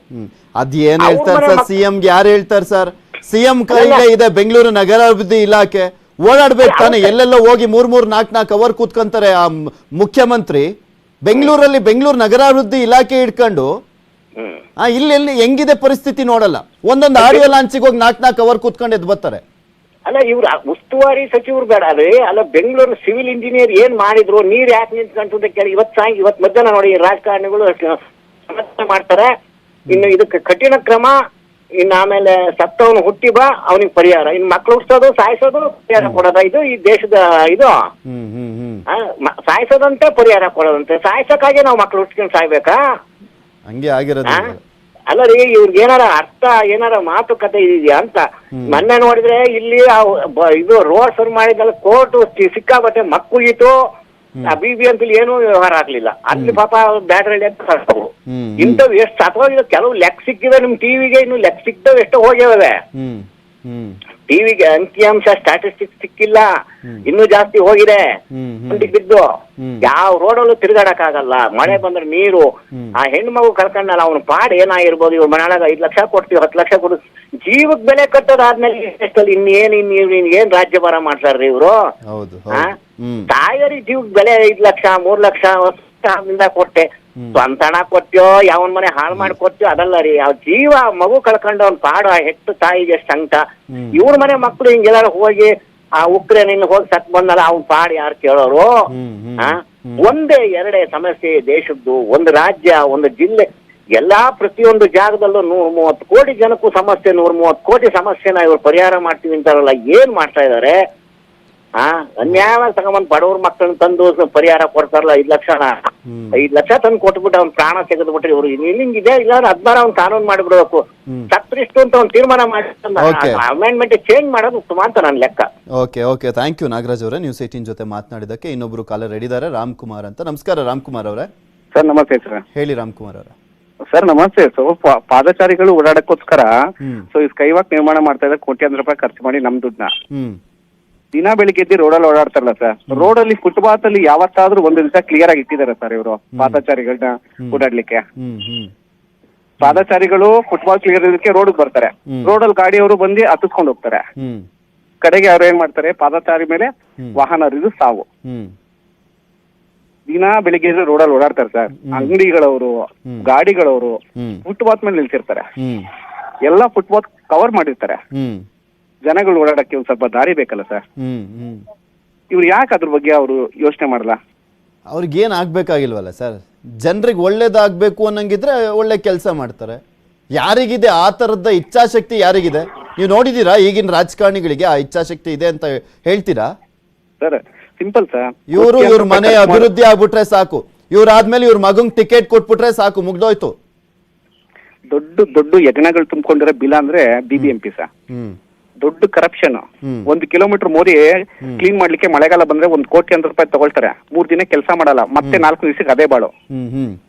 ಅದೇನ್ ಹೇಳ್ತಾರೆ ಸರ್ ಸಿಎಂ? ಯಾರು ಹೇಳ್ತಾರೆ ಸರ್? ಸಿಎಂ ಕೈಲೇ ಇದೆ ಬೆಂಗಳೂರು ನಗರಾಭಿವೃದ್ಧಿ ಇಲಾಖೆ. ಓಡಾಡ್ಬೇಕು ತಾನೆ, ಎಲ್ಲೆಲ್ಲ ಹೋಗಿ 3-4 ಅವರ್ ಕೂತ್ಕೊಂತಾರೆ ಆ ಮುಖ್ಯಮಂತ್ರಿ. ಬೆಂಗಳೂರಲ್ಲಿ ಬೆಂಗಳೂರು ನಗರಾಭಿವೃದ್ಧಿ ಇಲಾಖೆ ಇಟ್ಕೊಂಡು ಇಲ್ಲಿ ಹೆಂಗಿದೆ ಪರಿಸ್ಥಿತಿ ನೋಡಲ್ಲ. ಒಂದೊಂದು ಆಡಿಯೋ ಲಾಂಚಿಗೆ ಹೋಗಿ 4 ಅವರ್ ಕೂತ್ಕೊಂಡು ಎದ್ದು ಬರ್ತಾರೆ. ಅಲ್ಲ ಇವ್ರು ಉಸ್ತುವಾರಿ ಸಚಿವರು ಬೇಡ ಅದೇ ಅಲ್ಲ, ಬೆಂಗಳೂರು ಸಿವಿಲ್ ಇಂಜಿನಿಯರ್ ಏನ್ ಮಾಡಿದ್ರು, ನೀರ್ ಯಾಕೆ ನಿಂತ್ಕೊಂತ ಕೇಳಿ. ಇವತ್ತು ಮಧ್ಯಾಹ್ನ ನೋಡಿ ರಾಜಕಾರಣಿಗಳು ಸಮಸ್ಯೆ ಮಾಡ್ತಾರೆ. ಇನ್ನು ಇದಕ್ಕೆ ಕಠಿಣ ಕ್ರಮ, ಇನ್ನು ಆಮೇಲೆ ಸತ್ತವನು ಹುಟ್ಟಿ ಬಾ ಅವನಿಗೆ ಪರಿಹಾರ, ಇನ್ನು ಮಕ್ಳು ಹುಟ್ಟಿಸೋದು ಸಾಯಿಸೋದು ಪರಿಹಾರ ಕೊಡೋದ? ಇದು ಈ ದೇಶದ ಇದು ಸಾಯಿಸೋದಂತೆ ಪರಿಹಾರ ಕೊಡೋದಂತೆ. ಸಾಯಿಸಕ್ಕಾಗಿ ನಾವು ಮಕ್ಳು ಹುಟ್ಸ್ಕೊಂಡು ಸಾಯ್ಬೇಕಾ? ಹಂಗೆ ಆಗಿರೋದು. ಅಲ್ಲ ರೀ, ಇವ್ರಿಗೆ ಏನಾರ ಅರ್ಥ ಏನಾರ ಮಾತುಕತೆ ಇದೆಯಾ ಅಂತ. ಮೊನ್ನೆ ನೋಡಿದ್ರೆ ಇಲ್ಲಿ ಇದು ರೋಡ್ ಸರ್ ಮಾಡಿದ್ಮೇಲೆ ಕೋರ್ಟ್ ಸಿಕ್ಕಾಬಟ್ಟೆ ಮಕ್ಕಳಿತ್ತು. BBMP ಏನು ವ್ಯವಹಾರ ಆಗ್ಲಿಲ್ಲ. ಅಲ್ಲಿ ಪಾಪ ಬ್ಯಾಟ್ರಿ ಅಂತ ಕಳ್ಸವು. ಇಂಥವು ಎಷ್ಟು ಸತ್ವಾಗಿದೆ. ಕೆಲವು ಲೆಕ್ಕ ಸಿಕ್ಕಿದೆ ನಿಮ್ ಟಿವಿಗೆ, ಇನ್ನು ಲೆಕ್ಕ ಸಿಕ್ತವೆ ಎಷ್ಟೋ ಹೋಗ್ಯಾವೆ. ಟಿವಿಗೆ ಅಂಕಿಅಂಶ ಸ್ಟ್ಯಾಟಿಸ್ಟಿಕ್ಸ್ ಸಿಕ್ಕಿಲ್ಲ, ಇನ್ನೂ ಜಾಸ್ತಿ ಹೋಗಿದೆ. ಬಿದ್ದು ಯಾವ ರೋಡಲ್ಲೂ ತಿರ್ಗಾಡಕ್ ಆಗಲ್ಲ. ಮಳೆ ಬಂದ್ರೆ ನೀರು. ಆ ಹೆಣ್ಮಗು ಕಳ್ಕೊಂಡಲ್ಲ, ಅವನು ಪಾಡ್ ಏನಾಗಿರ್ಬೋದು. ಇವ್ರು ಮನೆಯಾಗ 5 ಲಕ್ಷ ಕೊಡ್ತೀವಿ, 10 ಲಕ್ಷ ಕೊಡು, ಜೀವಕ್ ಬೆಲೆ ಕಟ್ಟೋದಾದ್ಮೇಲೆ ಏನ್ ರಾಜ್ಯಭಾರ ಮಾಡ್ತಾರ್ರಿ ಇವ್ರು? ತಾಯರಿ ಜೀವಕ್ ಬೆಲೆ 5 ಲಕ್ಷ 3 ಲಕ್ಷ ವರ್ಷದಿಂದ ಕೊಟ್ಟೆ, ಸ್ವಂತ ಹಣ ಕೊಟ್ಟೋ ಯಾವನ್ ಮನೆ ಹಾಳು ಮಾಡಿ ಕೊಟ್ಟೋ ಅದಲ್ಲ ರೀ. ಯಾವ ಜೀವ ಮಗು ಕಳ್ಕೊಂಡ ಅವ್ನ್ ಪಾಡು ಆ ಹೆತ್ತು ತಾಯಿಗೆ ಎಷ್ಟು ಸಂಕಟ. ಇವ್ರ ಮನೆ ಮಕ್ಳು ಹಿಂಗೆಲ್ಲಾರು ಹೋಗಿ ಆ ಉಕ್ರೇನ್ ಹೋಗಿ ಸತ್ ಬಂದಲ್ಲ ಅವ್ನ್ ಪಾಡು ಯಾರು ಕೇಳೋರು? ಒಂದೇ ಎರಡೇ ಸಮಸ್ಯೆ ದೇಶದ್ದು, ಒಂದು ರಾಜ್ಯ, ಒಂದು ಜಿಲ್ಲೆ, ಎಲ್ಲಾ ಪ್ರತಿಯೊಂದು ಜಾಗದಲ್ಲೂ 130 ಕೋಟಿ ಜನಕ್ಕೂ ಸಮಸ್ಯೆ, 130 ಕೋಟಿ ಸಮಸ್ಯೆನ ಇವ್ರು ಪರಿಹಾರ ಮಾಡ್ತೀವಿ ಅಂತಾರಲ್ಲ, ಏನ್ ಮಾಡ್ತಾ ಇದಾರೆ? ಅನ್ಯಾಯವಾಗಿ ತಗೊಂಬಂದ್ ಬಡವ್ರ ಮಕ್ಕಳನ್ನ ತಂದು ಪರಿಹಾರ ಕೊಡ್ತಾರಲ್ಲ 5 ಲಕ್ಷನ, 5 ಲಕ್ಷ ತಂದು ಕೊಟ್ಬಿಟ್ಟು ಅವ್ನ ಪ್ರಾಣ ತೆಗೆದು ಬಿಟ್ರಿ. ಇವ್ರು ಹಿಂಗಿದೆ ಇಲ್ಲ 16 ಅವ್ನ್ ಕಾನೂನು ಮಾಡಿಬಿಡ್ಬೇಕು. ಸತ್ರಿಷ್ಟು ಅಂತ ಅವ್ನು ತೀರ್ಮಾನ ಮಾಡಿ ಅಮೆಂಡ್ಮೆಂಟ್ ಚೇಂಜ್ ಮಾಡೋದು ಉತ್ತಮ ಅಂತ ನನ್ನ ಲೆಕ್ಕ. ಓಕೆ ಥ್ಯಾಂಕ್ ಯು ನಾಗರಾಜ್ ಅವರೇ, ನ್ಯೂಸ್ 18 ಜೊತೆ ಮಾತನಾಡಿದಕ್ಕೆ. ಇನ್ನೊಬ್ರು ಕಾಲರ್ ರೆಡಿ ಇದ್ದಾರೆ, ರಾಮ್ಕುಮಾರ್ ಅಂತ. ನಮಸ್ಕಾರ ರಾಮ್ಕುಮಾರ್ ಅವರೇ. ಸರ್ ನಮಸ್ತೆ ಸರ್. ಹೇಳಿ ರಾಮ್ಕುಮಾರ್ ಅವರೇ. ಸರ್ ನಮಸ್ತೆ. ಸೊ ಪಾದಚಾರಿಗಳು ಓಡಾಡಕ್ಕೋಸ್ಕರ ಸೊ ಈ ಸ್ಕೈ ವಾಕ್ ನಿರ್ಮಾಣ ಮಾಡ್ತಾ ಇದ್ದಾರೆ, ಕೋಟ್ಯಾಂತರ ರೂಪಾಯಿ ಖರ್ಚು ಮಾಡಿ ನಮ್ ದುಡ್ಡನ್ನ. ದಿನ ಬೆಳಿಗ್ಗೆ ಎದ್ದು ರೋಡಲ್ಲಿ ಓಡಾಡ್ತಾರಲ್ಲ ಸರ್, ರೋಡಲ್ಲಿ ಫುಟ್ಪಾತ್ ಅಲ್ಲಿ ಯಾವತ್ತಾದ್ರೂ ಒಂದು ದಿವಸ ಕ್ಲಿಯರ್ ಆಗಿ ಇಟ್ಟಿದ್ದಾರೆ ಸರ್ ಇವರು ಪಾದಚಾರಿಗಳನ್ನ ಓಡಾಡ್ಲಿಕ್ಕೆ. ಪಾದಚಾರಿಗಳು ಫುಟ್ಬಾಲ್ ಕ್ಲಿಯರ್ ಇರೋದಕ್ಕೆ ರೋಡ್ ಬರ್ತಾರೆ, ರೋಡಲ್ಲಿ ಗಾಡಿಯವರು ಬಂದು ಹತ್ತಿಸ್ಕೊಂಡು ಹೋಗ್ತಾರೆ. ಕಡೆಗೆ ಅವ್ರು ಏನ್ ಮಾಡ್ತಾರೆ, ಪಾದಚಾರಿ ಮೇಲೆ ವಾಹನ ಹರಿದು ಸಾವು. ದಿನ ಬೆಳಿಗ್ಗೆ ರೋಡಲ್ಲಿ ಓಡಾಡ್ತಾರೆ ಸರ್. ಅಂಗಡಿಗಳವರು, ಗಾಡಿಗಳವರು ಫುಟ್ಪಾತ್ ಮೇಲೆ ನಿಲ್ಸಿರ್ತಾರೆ, ಎಲ್ಲಾ ಫುಟ್ಪಾತ್ ಕವರ್ ಮಾಡಿರ್ತಾರೆ. ಜನಗಳು ಓಡಾಡಕ್ಕೆ ಒಂದ್ ಸ್ವಲ್ಪ ದಾರಿ ಬೇಕಲ್ಲ ಸರ್. ಇವ್ರು ಯಾಕೆ ಅದ್ರ ಬಗ್ಗೆ ಅವರು ಯೋಚನೆ ಮಾಡಲ್ಲ? ಅವ್ರಿಗೇನ್ ಆಗ್ಬೇಕಾಗಿಲ್ವಲ್ಲ ಸರ್, ಜನರಿಗೆ ಒಳ್ಳೇದಾಗ್ಬೇಕು ಅನ್ನಂಗಿದ್ರೆ ಒಳ್ಳೆ ಕೆಲಸ ಮಾಡ್ತಾರೆ. ಯಾರಿಗಿದೆ ಆ ತರದ ಇಚ್ಛಾಶಕ್ತಿ? ಯಾರಿಗಿದೆ? ನೀವು ನೋಡಿದೀರಾ ಈಗಿನ ರಾಜಕಾರಣಿಗಳಿಗೆ ಆ ಇಚ್ಛಾಶಕ್ತಿ ಇದೆ ಅಂತ ಹೇಳ್ತೀರಾ? ಸರ್ ಸಿಂಪಲ್ ಸರ್, ಇವ್ರ ಮನೆ ಅಭಿವೃದ್ಧಿ ಆಗ್ಬಿಟ್ರೆ ಸಾಕು, ಇವ್ರಾದ್ಮೇಲೆ ಇವ್ರ ಮಗಂಗ್ ಟಿಕೆಟ್ ಕೊಟ್ಬಿಟ್ರೆ ಸಾಕು, ಮುಗ್ದೋಯ್ತು. ದೊಡ್ಡ ಯಜ್ಞಗಳು ತುಂಬಿಕೊಂಡಿರೋ ಬಿಲ್ ಅಂದ್ರೆ BBMP ಸರ್. ದೊಡ್ಡ ಕರಪ್ಷನ್. 1 ಕಿಲೋಮೀಟರ್ ಮೋರಿ ಕ್ಲೀನ್ ಮಾಡ್ಲಿಕ್ಕೆ ಮಳೆಗಾಲ ಬಂದ್ರೆ 1 ಕೋಟಿ ರೂಪಾಯಿ ತಗೊಳ್ತಾರೆ, 3 ದಿನ ಕೆಲಸ ಮಾಡಲ್ಲ, ಮತ್ತೆ 4 ದಿವಸಕ್ಕೆ ಅದೇ ಬಾಳು.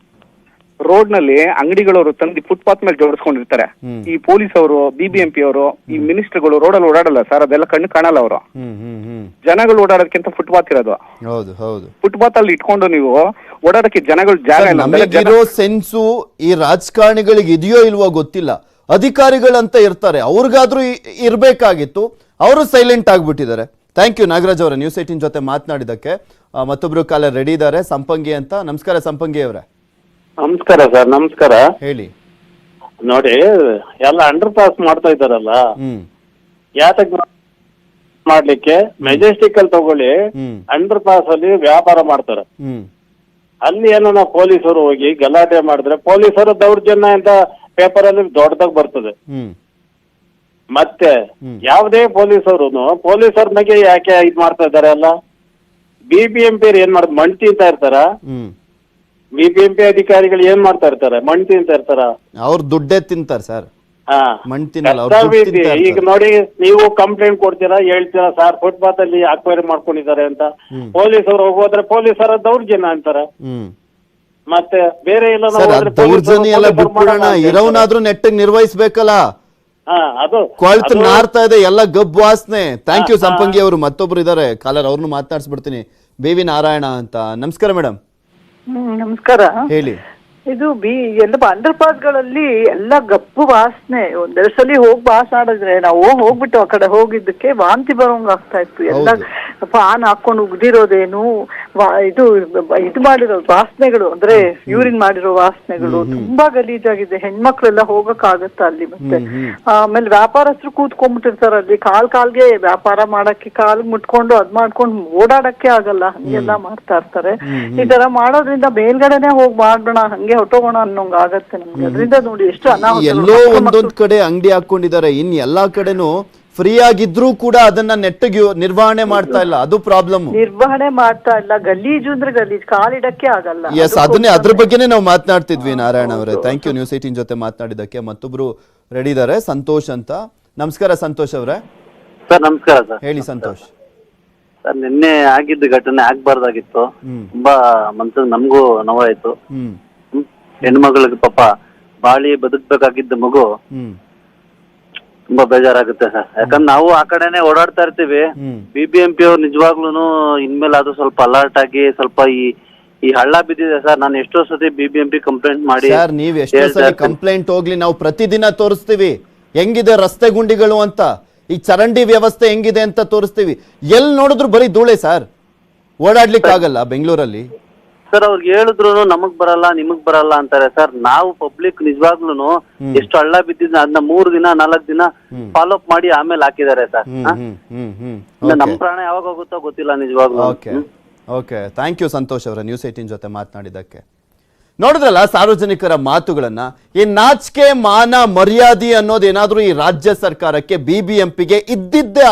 ರೋಡ್ ನಲ್ಲಿ ಅಂಗಡಿಗಳವರು ತಂದು ಫುಟ್ಪಾತ್ ಮೇಲೆ ಜೋಡಿಸ್ಕೊಂಡಿರ್ತಾರೆ. ಈ ಪೊಲೀಸ್ ಅವರು, BBMP ಅವರು, ಈ ಮಿನಿಸ್ಟರ್ಗಳು ರೋಡಲ್ಲಿ ಓಡಾಡಲ್ಲ ಸರ್, ಅದೆಲ್ಲ ಕಣ್ಣು ಕಾಣಲ್ಲ ಅವರು. ಜನಗಳು ಓಡಾಡೋದಕ್ಕಿಂತ ಫುಟ್ಪಾತ್ ಇರೋದು. ಫುಟ್ಪಾತ್ ಅಲ್ಲಿ ಇಟ್ಕೊಂಡು ನೀವು ಓಡಾಡಕ್ಕೆ ಜನಗಳು ಜಾಗ ಇಲ್ಲ. ಸೆನ್ಸು ಈ ರಾಜಕಾರಣಿಗಳಿಗೆ ಇದೆಯೋ ಇಲ್ವೋ ಗೊತ್ತಿಲ್ಲ, ಅಧಿಕಾರಿಗಳಂತ ಇರ್ತಾರೆ, ಅವ್ರಿಗಾದ್ರೂ ಇರ್ಬೇಕಾಗಿತ್ತು, ಅವರು ಸೈಲೆಂಟ್ ಆಗ್ಬಿಟ್ಟಿದ್ದಾರೆ. ಥ್ಯಾಂಕ್ ಯು ನಾಗರಾಜ್ ಅವರ, ನ್ಯೂಸ್ 18 ಜೊತೆ ಮಾತನಾಡಿದಕ್ಕೆ. ಮತ್ತೊಬ್ರು ಕಾಲ ರೆಡಿ ಇದ್ದಾರೆ, ಸಂಪಂಗಿ ಅಂತ. ನಮಸ್ಕಾರ ಸಂಪಂಗಿ ಅವರೇ. ನಮಸ್ಕಾರ ಸರ್. ನಮಸ್ಕಾರ. ಹೇಳಿ. ನೋಡಿ, ಎಲ್ಲ ಅಂಡರ್ ಪಾಸ್ ಮಾಡ್ತಾ ಇದ್ದಾರಲ್ಲ, ಯಾತಕ್ ಮಾಡ್ಲಿಕ್ಕೆ ಮೆಜೆಸ್ಟಿಕ್ ಅಲ್ಲಿ ತಗೊಳ್ಳಿ, ಅಂಡರ್ ಪಾಸ್ ಅಲ್ಲಿ ವ್ಯಾಪಾರ ಮಾಡ್ತಾರೆ. ಅಲ್ಲಿ ಏನೋ ಪೊಲೀಸರು ಹೋಗಿ ಗಲಾಟೆ ಮಾಡಿದ್ರೆ ಪೊಲೀಸರು ದೌರ್ಜನ್ಯ ಅಂತ ಪೇಪರ್ ಅಲ್ಲಿ ದೊಡ್ಡದಾಗ ಬರ್ತದೆ. ಮತ್ತೆ ಯಾವುದೇ ಪೊಲೀಸರ ಬಗ್ಗೆ ಯಾಕೆ ಇದ್ ಮಾಡ್ತಾ ಇದಾರೆ ಅಲ್ಲ? BBMP ಏನ್ ಮಾಡ್ತಾರೆ, ಮಣ್ಣು ತಿಂತಾ ಇರ್ತಾರ? BBMP ಅಧಿಕಾರಿಗಳು ಏನ್ ಮಾಡ್ತಾ ಇರ್ತಾರೆ? ಮಣ್ಣು ತಿಂತಾ ಇರ್ತಾರ? ಅವ್ರು ದುಡ್ಡೇ ತಿಂತಾರೆ ಸರ್. ಈಗ ನೋಡಿ, ನೀವು ಕಂಪ್ಲೇಂಟ್ ಕೊಡ್ತೀರಾ, ಹೇಳ್ತೀರಾ ಸರ್ ಫುಟ್ಪಾತ್ ಅಲ್ಲಿ ಅಕ್ವೈರಿ ಮಾಡ್ಕೊಂಡಿದ್ದಾರೆ ಅಂತ. ಪೊಲೀಸರು ಹೋಗೋದ್ರೆ ಪೊಲೀಸರ ದೌರ್ಜನ್ಯ ಅಂತಾರೆ. ಮತ್ತೆ ಬೇರೆ ಎಲ್ಲ ದೌರ್ಜನ್ಯ ಎಲ್ಲ ಬಿಟ್ಬಿಡೋಣ, ಇರೋನಾದ್ರೂ ನೆಟ್ಟಿಗೆ ನಿರ್ವಹಿಸ್ಬೇಕಲ್ಲ. ಅದು ಕೊಳ್ತು ನಾರ್ತಾ ಇದೆ, ಎಲ್ಲ ಗಬ್ಬು ವಾಸನೆ. ಥ್ಯಾಂಕ್ ಯು ಸಂಪಂಗಿ ಅವರು. ಮತ್ತೊಬ್ರು ಇದಾರೆ ಕಾಲರ್, ಅವ್ರನ್ನು ಮಾತನಾಡಿಸ್ಬಿಡ್ತೀನಿ. ಬೇವಿ ನಾರಾಯಣ ಅಂತ. ನಮಸ್ಕಾರ ಮೇಡಮ್. ನಮಸ್ಕಾರ. ಹೇಳಿ. ಇದು ಎಲ್ಲ ಅಂಡರ್ ಪಾಸ್ ಗಳಲ್ಲಿ ಎಲ್ಲ ಗಪ್ಪು ವಾಸನೆ. ಒಂದೆರಡು ಸಲ ಹೋಗಿ ಮಾತಾಡಿದ್ರೆ ನಾವು ಹೋಗ್ಬಿಟ್ಟು ಆ ಕಡೆ ಹೋಗಿದ್ದಕ್ಕೆ ವಾಂತಿ ಬರೋಂಗ್ ಆಗ್ತಾ ಇತ್ತು. ಎಲ್ಲ ಪಾನ್ ಹಾಕೊಂಡು ಉಗ್ದಿರೋದೇನು, ಇದು ಮಾಡಿರೋ ವಾಸನೆಗಳು ಅಂದ್ರೆ ಯೂರಿನ್ ಮಾಡಿರೋ ವಾಸನೆಗಳು ತುಂಬಾ ಗಲೀಜಾಗಿದೆ. ಹೆಣ್ಮಕ್ಳೆಲ್ಲ ಹೋಗಕ್ ಆಗತ್ತ ಅಲ್ಲಿ? ಮತ್ತೆ ಆಮೇಲೆ ವ್ಯಾಪಾರಸ್ಥರು ಕೂತ್ಕೊಂಡ್ಬಿಟ್ಟಿರ್ತಾರ ಅಲ್ಲಿ, ಕಾಲ್ಗೆ ವ್ಯಾಪಾರ ಮಾಡಕ್ಕೆ ಕಾಲ್ ಮುಟ್ಕೊಂಡು ಅದ್ ಮಾಡ್ಕೊಂಡು ಓಡಾಡಕ್ಕೆ ಆಗಲ್ಲ, ಹಂಗೆಲ್ಲ ಮಾಡ್ತಾ ಇರ್ತಾರೆ. ಈ ತರ ಮಾಡೋದ್ರಿಂದ ಮೇಲ್ಗಡೆನೆ ಹೋಗಿ ಮಾಡೋಣ, ಹಂಗೆ ಹೊಟ್ಟೋಗೋಣ ಅನ್ನೋಂಗ್ ಆಗತ್ತೆ ನಮ್ಗೆ. ಅದರಿಂದ ನೋಡಿ ಎಷ್ಟು ಎಲ್ಲೋ ಒಂದೊಂದ್ ಕಡೆ ಅಂಗಡಿ ಹಾಕೊಂಡಿದ್ದಾರೆ, ಇನ್ ಎಲ್ಲಾ ಕಡೆನೂ ಫ್ರೀ ಆಗಿದ್ರು ಕೂಡ ಅದನ್ನ ನೆಟ್ಟಿಗೆ ನಿರ್ವಹಣೆ ಮಾಡ್ತಾ ಇಲ್ಲ, ಅದು ಪ್ರಾಬ್ಲಮ್. ನಿರ್ವಹಣೆ ಮಾಡ್ತಾ ಇಲ್ಲ, ಗಲೀಜು ಅಂದ್ರೆ ಗಲೀಜು, ಕಾಲಿಡಕ್ಕೆ ಆಗಲ್ಲ. ಎಸ್, ಅದ್ರ ಬಗ್ಗೆನೇ ನಾವು ಮಾತನಾಡ್ತಿದ್ವಿ ನಾರಾಯಣ ಅವರೇ. ಥ್ಯಾಂಕ್ ಯು ನ್ಯೂಸ್ 18 ಜೊತೆ ಮಾತನಾಡಿದಕ್ಕೆ. ಮತ್ತೊಬ್ರು ರೆಡಿ ಇದಾರೆ, ಸಂತೋಷ್ ಅಂತ. ನಮಸ್ಕಾರ ಸಂತೋಷ್ ಅವರೇ. ಸರ್ ನಮಸ್ಕಾರ ಸರ್. ಹೇಳಿ ಸಂತೋಷ್. ಸರ್ ನಿನ್ನೆ ಆಗಿದ್ದ ಘಟನೆ ಆಗ್ಬಾರ್ದಾಗಿತ್ತು, ತುಂಬಾ ಮನ್ಸಿಗೆ ನಮಗೂ ನೋವಾಯ್ತು. ಹೆಣ್ಮಗಳಿಗೆ ಪಾಪ ಬಾಳಿ ಬದುಕ್ಬೇಕಾಗಿದ್ದ ಮಗು, ತುಂಬಾ ಬೇಜಾರಾಗುತ್ತೆ ಸರ್. ಯಾಕಂದ್ರೆ ನಾವು ಆ ಕಡೆನೆ ಓಡಾಡ್ತಾ ಇರ್ತೀವಿ. BBMP ಅವ್ರು ನಿಜವಾಗ್ಲೂ ಇನ್ಮೇಲೆ ಅದು ಸ್ವಲ್ಪ ಅಲರ್ಟ್ ಆಗಿ ಸ್ವಲ್ಪ ಈ ಹಳ್ಳ ಬಿದ್ದಿದೆ ಸರ್. ನಾನು ಎಷ್ಟೋ ಸತಿ BBMP ಕಂಪ್ಲೇಂಟ್ ಮಾಡಿ ಸರ್, ನೀವ್ ಎಷ್ಟೋ ಸತಿ ಕಂಪ್ಲೇಂಟ್ ಹೋಗ್ಲಿ, ನಾವು ಪ್ರತಿದಿನ ತೋರಿಸ್ತೀವಿ ಹೆಂಗಿದೆ ರಸ್ತೆ ಗುಂಡಿಗಳು ಅಂತ, ಈ ಚರಂಡಿ ವ್ಯವಸ್ಥೆ ಹೆಂಗಿದೆ ಅಂತ ತೋರಿಸ್ತೀವಿ. ಎಲ್ಲಿ ನೋಡಿದ್ರು ಬರೀ ಧೂಳೆ ಸರ್, ಓಡಾಡ್ಲಿಕ್ಕೆ ಆಗಲ್ಲ ಬೆಂಗಳೂರಲ್ಲಿ. ಸರ್ ಅವ್ರಿಗೆ ಹೇಳಿದ್ರು ನಮಗ್ ಬರಲ್ಲ ನಿಮಗ್ ಬರಲ್ಲ ಅಂತಾರೆ ಸರ್. ನಾವು ಪಬ್ಲಿಕ್ ನಿಜವಾಗ್ಲೂ ಎಷ್ಟು ಹಳ್ಳ ಬಿದ್ದಿದ್ನ ಅದನ್ನ 3 ದಿನ 4 ದಿನ ಫಾಲೋ ಅಪ್ ಮಾಡಿ ಆಮೇಲೆ ಹಾಕಿದ್ದಾರೆ ಸರ್. ನಮ್ ಪ್ರಾಣ ಯಾವಾಗ ಹೋಗುತ್ತೋ ಗೊತ್ತಿಲ್ಲ ನಿಜವಾಗ್ಲೂ. ಓಕೆ, ಥ್ಯಾಂಕ್ ಯು ಸಂತೋಷ್ ಅವರ ನ್ಯೂಸ್ 18 ಜೊತೆ ಮಾತನಾಡಿದ್ದಕ್ಕೆ. ನೋಡಿದ್ರಲ್ಲ ಸಾರ್ವಜನಿಕರ ಮಾತುಗಳನ್ನ. ಈ ನಾಚಿಕೆ ಮಾನ ಮರ್ಯಾದೆ ಅನ್ನೋದೇನಾದ್ರೂ ಈ ರಾಜ್ಯ ಸರ್ಕಾರಕ್ಕೆ BBMPಗೆ ಇದ್ದಿದ್ದೇ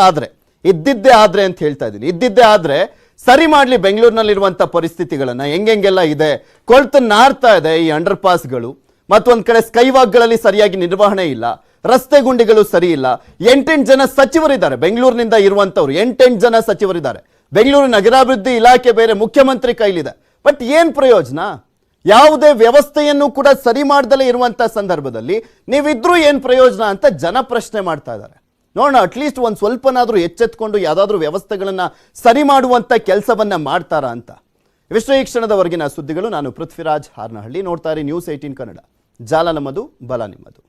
ಆದ್ರೆ ಅಂತ ಹೇಳ್ತಾ ಇದ್ದೀನಿ, ಇದ್ದಿದ್ದೇ ಆದ್ರೆ ಸರಿ ಮಾಡ್ಲಿ ಬೆಂಗಳೂರಿನಲ್ಲಿರುವಂತ ಪರಿಸ್ಥಿತಿಗಳನ್ನ. ಹೆಂಗೆಲ್ಲ ಇದೆ, ಕೊಳ್ತು ನಾರ್ತಾ ಇದೆ ಈ ಅಂಡರ್ ಪಾಸ್ಗಳು. ಮತ್ತೊಂದ್ ಕಡೆ ಸ್ಕೈವಾಕ್ಗಳಲ್ಲಿ ಸರಿಯಾಗಿ ನಿರ್ವಹಣೆ ಇಲ್ಲ, ರಸ್ತೆ ಗುಂಡಿಗಳು ಸರಿ ಇಲ್ಲ. 8 ಜನ ಸಚಿವರಿದ್ದಾರೆ ಬೆಂಗಳೂರಿನಿಂದ ಇರುವಂತವ್ರು, 8 ಜನ ಸಚಿವರಿದ್ದಾರೆ. ಬೆಂಗಳೂರು ನಗರಾಭಿವೃದ್ಧಿ ಇಲಾಖೆ ಬೇರೆ ಮುಖ್ಯಮಂತ್ರಿ ಕೈಲಿದೆ. ಬಟ್ ಏನ್ ಪ್ರಯೋಜನ? ಯಾವುದೇ ವ್ಯವಸ್ಥೆಯನ್ನು ಕೂಡ ಸರಿ ಮಾಡ್ದಲೇ ಇರುವಂತ ಸಂದರ್ಭದಲ್ಲಿ ನೀವಿದ್ರೂ ಏನ್ ಪ್ರಯೋಜನ ಅಂತ ಜನ ಪ್ರಶ್ನೆ ಮಾಡ್ತಾ ಇದ್ದಾರೆ. ನೋಡೋಣ, ಅಟ್ಲೀಸ್ಟ್ ಒಂದ್ ಸ್ವಲ್ಪನಾದ್ರೂ ಎಚ್ಚೆತ್ಕೊಂಡು ಯಾವ್ದಾದ್ರೂ ವ್ಯವಸ್ಥೆಗಳನ್ನ ಸರಿ ಮಾಡುವಂತ ಕೆಲಸವನ್ನ ಮಾಡ್ತಾರಾ ಅಂತ. ಇವಿಷ್ಟು ಈ ಕ್ಷಣದವರೆಗಿನ ಸುದ್ದಿಗಳು. ನಾನು ಪೃಥ್ವಿರಾಜ್ ಹಾರ್ನಹಳ್ಳಿ. ನೋಡ್ತಾ ಇರಿ ನ್ಯೂಸ್ 18 ಕನ್ನಡ. ಜಾಲ ನಮ್ಮದು, ಬಲ ನಿಮ್ಮದು.